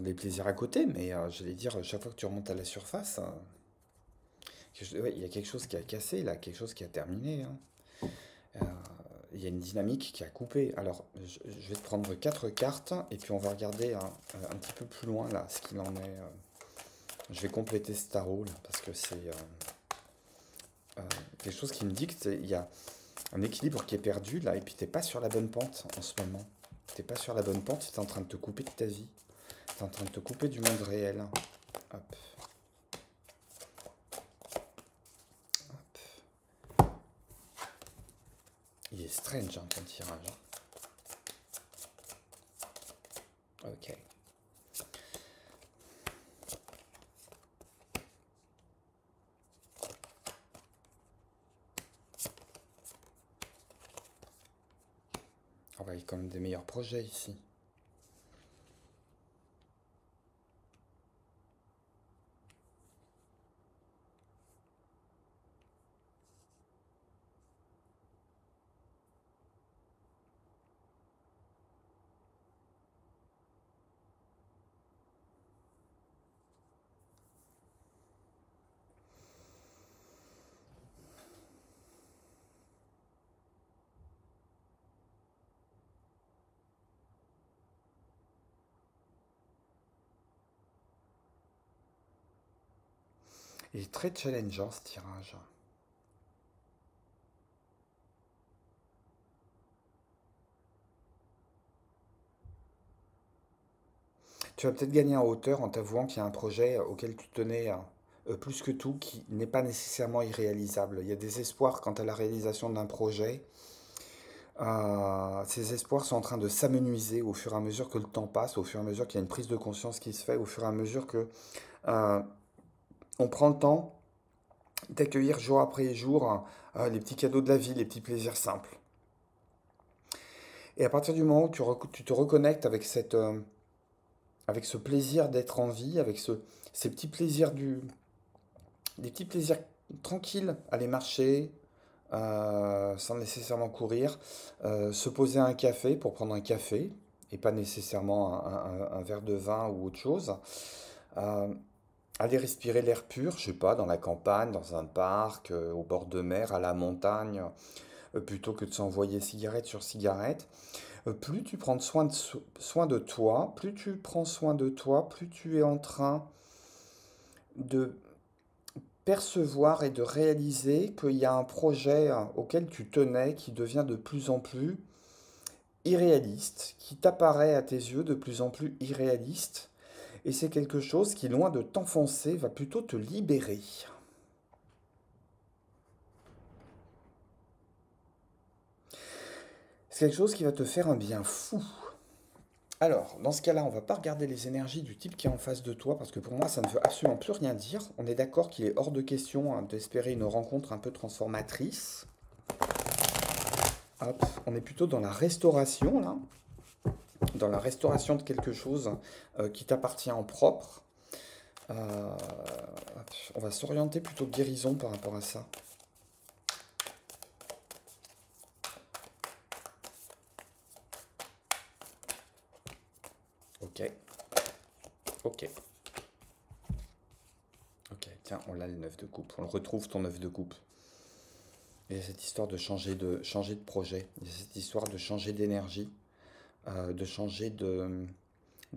des plaisirs à côté, mais j'allais dire, chaque fois que tu remontes à la surface, ouais, il y a quelque chose qui a cassé là, quelque chose qui a terminé, hein. Euh, il y a une dynamique qui a coupé. Alors, je vais te prendre quatre cartes et puis on va regarder un petit peu plus loin là ce qu'il en est. Je vais compléter ce tarot là, parce que c'est quelque chose qui me dit qu'il y a un équilibre qui est perdu là et puis t'es pas sur la bonne pente en ce moment. T'es pas sur la bonne pente, t'es en train de te couper de ta vie. T'es en train de te couper du monde réel. Hop, hop. Il est strange hein, ton tirage, hein. Ok. On va y comme des meilleurs projets ici. Il est très challengeant ce tirage. Tu vas peut-être gagner en hauteur en t'avouant qu'il y a un projet auquel tu tenais plus que tout qui n'est pas nécessairement irréalisable. Il y a des espoirs quant à la réalisation d'un projet. Ces espoirs sont en train de s'amenuiser au fur et à mesure que le temps passe, au fur et à mesure qu'il y a une prise de conscience qui se fait, au fur et à mesure que euh, on prend le temps d'accueillir jour après jour les petits cadeaux de la vie, les petits plaisirs simples. Et à partir du moment où tu te reconnectes avec avec ce plaisir d'être en vie, avec ces petits plaisirs des petits plaisirs tranquilles, aller marcher, sans nécessairement courir, se poser à un café pour prendre un café, et pas nécessairement un verre de vin ou autre chose. Euh, Aller respirer l'air pur, je sais pas, dans la campagne, dans un parc, au bord de mer, à la montagne, plutôt que de s'envoyer cigarette sur cigarette. Plus tu prends soin de toi, plus tu prends soin de toi, plus tu es en train de percevoir et de réaliser qu'il y a un projet auquel tu tenais qui devient de plus en plus irréaliste, qui t'apparaît à tes yeux de plus en plus irréaliste, et c'est quelque chose qui, loin de t'enfoncer, va plutôt te libérer. C'est quelque chose qui va te faire un bien fou. Alors, dans ce cas-là, on va pas regarder les énergies du type qui est en face de toi, parce que pour moi, ça ne veut absolument plus rien dire. On est d'accord qu'il est hors de question d'espérer une rencontre un peu transformatrice. Hop, on est plutôt dans la restauration, là. Dans la restauration de quelque chose qui t'appartient en propre. On va s'orienter plutôt guérison par rapport à ça. Ok, ok, ok. Tiens, on l'a le 9 de coupe. On le retrouve ton 9 de coupe. Il y a cette histoire de changer de projet. Il y a cette histoire de changer d'énergie, de changer de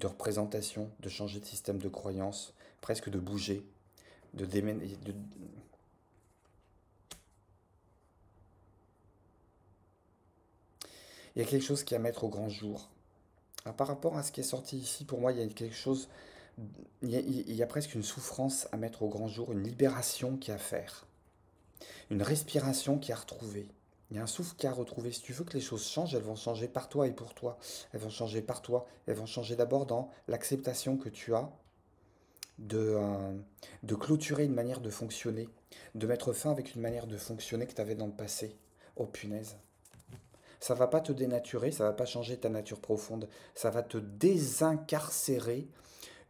représentation, de changer de système de croyance, presque de bouger, de déménager. Il y a quelque chose qui est à mettre au grand jour. Ah, par rapport à ce qui est sorti ici, pour moi, il y a quelque chose, il y a presque une souffrance à mettre au grand jour, une libération qui est à faire, une respiration qui est à retrouver. Il y a un souffle qui est à retrouver. Si tu veux que les choses changent, elles vont changer par toi et pour toi. Elles vont changer par toi. Elles vont changer d'abord dans l'acceptation que tu as de clôturer une manière de fonctionner, de mettre fin avec une manière de fonctionner que tu avais dans le passé. Oh punaise. Ça va pas te dénaturer, ça va pas changer ta nature profonde, ça va te désincarcérer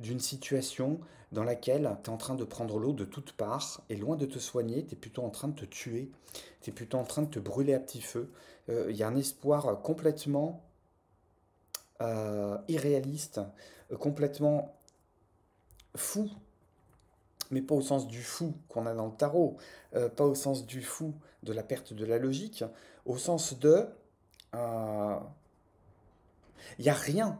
d'une situation dans laquelle tu es en train de prendre l'eau de toutes parts et loin de te soigner, tu es plutôt en train de te tuer, tu es plutôt en train de te brûler à petit feu. Il y a un espoir complètement irréaliste, complètement fou, mais pas au sens du fou qu'on a dans le tarot, pas au sens du fou de la perte de la logique, au sens de euh, il n'y a rien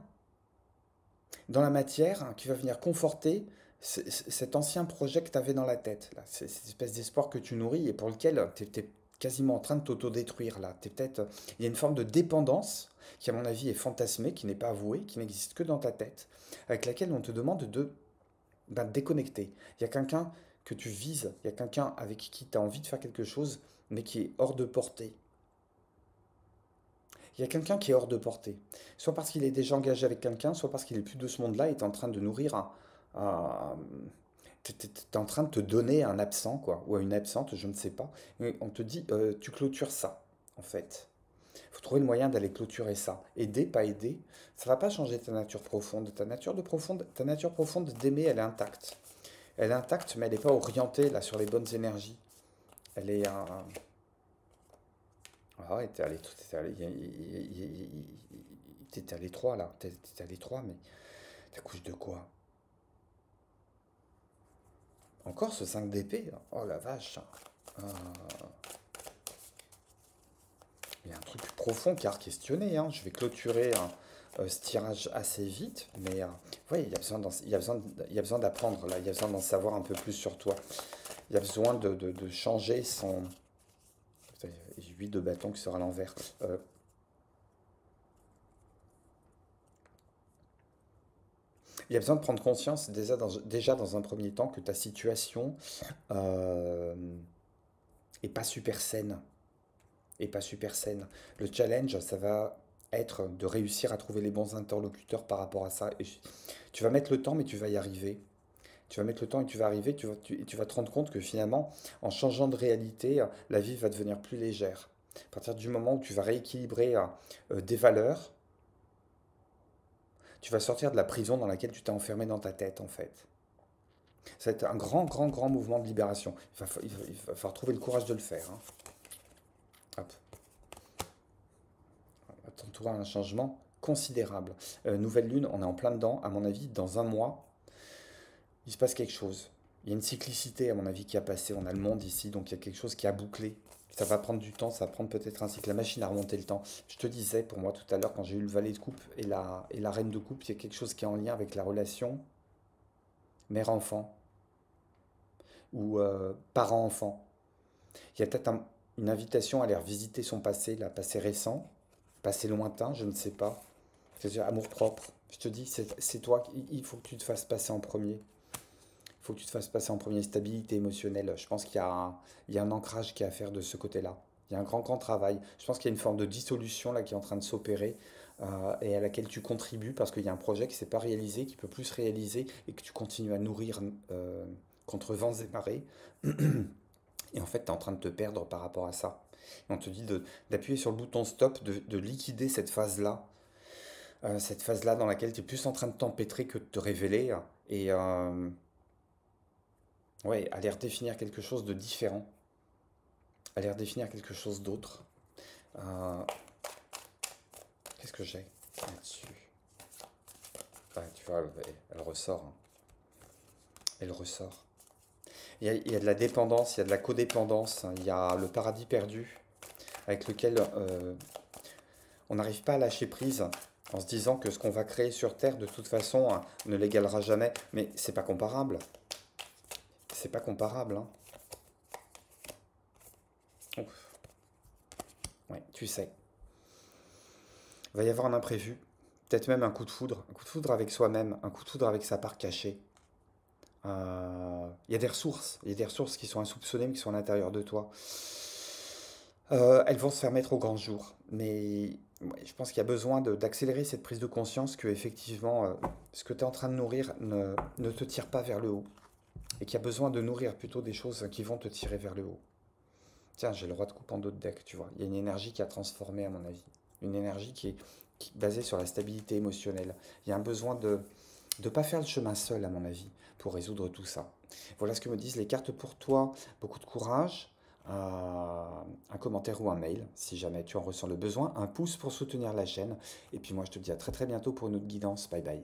dans la matière qui va venir conforter cet ancien projet que tu avais dans la tête. Là. Cette espèce d'espoir que tu nourris et pour lequel tu es quasiment en train de t'autodétruire. Là. Il y a une forme de dépendance qui, à mon avis, est fantasmée, qui n'est pas avouée, qui n'existe que dans ta tête, avec laquelle on te demande de déconnecter. Il y a quelqu'un que tu vises, il y a quelqu'un avec qui tu as envie de faire quelque chose, mais qui est hors de portée. Il y a quelqu'un qui est hors de portée. Soit parce qu'il est déjà engagé avec quelqu'un, soit parce qu'il est plus de ce monde-là et est en train de nourrir t'es en train de te donner un absent, quoi, ou à une absente, je ne sais pas. Et on te dit, tu clôtures ça, en fait. Il faut trouver le moyen d'aller clôturer ça. Aider, pas aider, ça va pas changer ta nature profonde. Ta nature profonde d'aimer, elle est intacte. Elle est intacte, mais elle n'est pas orientée là sur les bonnes énergies. Elle est ah ouais, t'étais à l'étroit là, t'étais à l'étroit, mais t'accouches de quoi? Encore ce 5 d'épée? Oh la vache! Euh, Il y a un truc profond qui a re-questionné, hein. Je vais clôturer ce tirage assez vite, mais ouais, il y a besoin il y a besoin d'apprendre là, il y a besoin d'en savoir un peu plus sur toi. Il y a besoin de changer son... Putain, j'ai 8 de bâton qui sera à l'envers. Il y a besoin de prendre conscience déjà dans un premier temps que ta situation euh, est pas super saine. Est pas super saine. Le challenge, ça va être de réussir à trouver les bons interlocuteurs par rapport à ça. Tu vas mettre le temps, mais tu vas y arriver. Tu vas mettre le temps et tu vas arriver, et tu vas te rendre compte que finalement, en changeant de réalité, la vie va devenir plus légère. À partir du moment où tu vas rééquilibrer des valeurs, tu vas sortir de la prison dans laquelle tu t'es enfermé dans ta tête, en fait. Ça va être un grand, grand, grand mouvement de libération. Il va falloir trouver le courage de le faire, hein. Hop. Attends-toi à un changement considérable. Nouvelle lune, on est en plein dedans. À mon avis, dans un mois, il se passe quelque chose. Il y a une cyclicité, à mon avis, qui a passé. On a le monde ici, donc il y a quelque chose qui a bouclé. Ça va prendre du temps, ça va prendre peut-être un cycle. La machine à remonter le temps. Je te disais, pour moi, tout à l'heure, quand j'ai eu le valet de coupe et la reine de coupe, il y a quelque chose qui est en lien avec la relation mère-enfant ou parent-enfant. Il y a peut-être une invitation à aller revisiter son passé, là, passé récent, passé lointain, je ne sais pas. C'est-à-dire amour-propre. Je te dis, c'est toi, il faut que tu te fasses passer en premier. Il faut que tu te fasses passer en premier, stabilité émotionnelle. Je pense qu'il y a un ancrage qui est à faire de ce côté-là. Il y a un grand, grand travail. Je pense qu'il y a une forme de dissolution là qui est en train de s'opérer et à laquelle tu contribues parce qu'il y a un projet qui ne s'est pas réalisé, qui peut plus se réaliser et que tu continues à nourrir contre vents et marées. Et en fait, tu es en train de te perdre par rapport à ça. Et on te dit d'appuyer sur le bouton stop, de liquider cette phase-là dans laquelle tu es plus en train de t'empêtrer que de te révéler. Et ouais, aller redéfinir quelque chose de différent, aller redéfinir quelque chose d'autre. Euh, Qu'est-ce que j'ai là-dessus? Ouais, tu vois, elle ressort, hein. Elle ressort. Il y a de la dépendance, il y a de la codépendance, hein. Il y a le paradis perdu avec lequel on n'arrive pas à lâcher prise en se disant que ce qu'on va créer sur Terre, de toute façon, hein, ne l'égalera jamais. Mais c'est pas comparable. C'est pas comparable, hein. Ouf. Ouais, tu sais. Il va y avoir un imprévu. Peut-être même un coup de foudre. Un coup de foudre avec soi-même. Un coup de foudre avec sa part cachée. Il y a des ressources. Il y a des ressources qui sont insoupçonnées, mais qui sont à l'intérieur de toi. Elles vont se faire mettre au grand jour. Mais ouais, je pense qu'il y a besoin d'accélérer cette prise de conscience que effectivement, ce que tu es en train de nourrir ne te tire pas vers le haut. Et qu'il y a besoin de nourrir plutôt des choses qui vont te tirer vers le haut. Tiens, j'ai le roi de coupe en dos de deck, tu vois. Il y a une énergie qui a transformé, à mon avis. Une énergie qui est basée sur la stabilité émotionnelle. Il y a un besoin de ne pas faire le chemin seul, à mon avis, pour résoudre tout ça. Voilà ce que me disent les cartes pour toi. Beaucoup de courage. Un commentaire ou un mail, si jamais tu en ressens le besoin. Un pouce pour soutenir la chaîne. Et puis moi, je te dis à très très bientôt pour une autre guidance. Bye bye.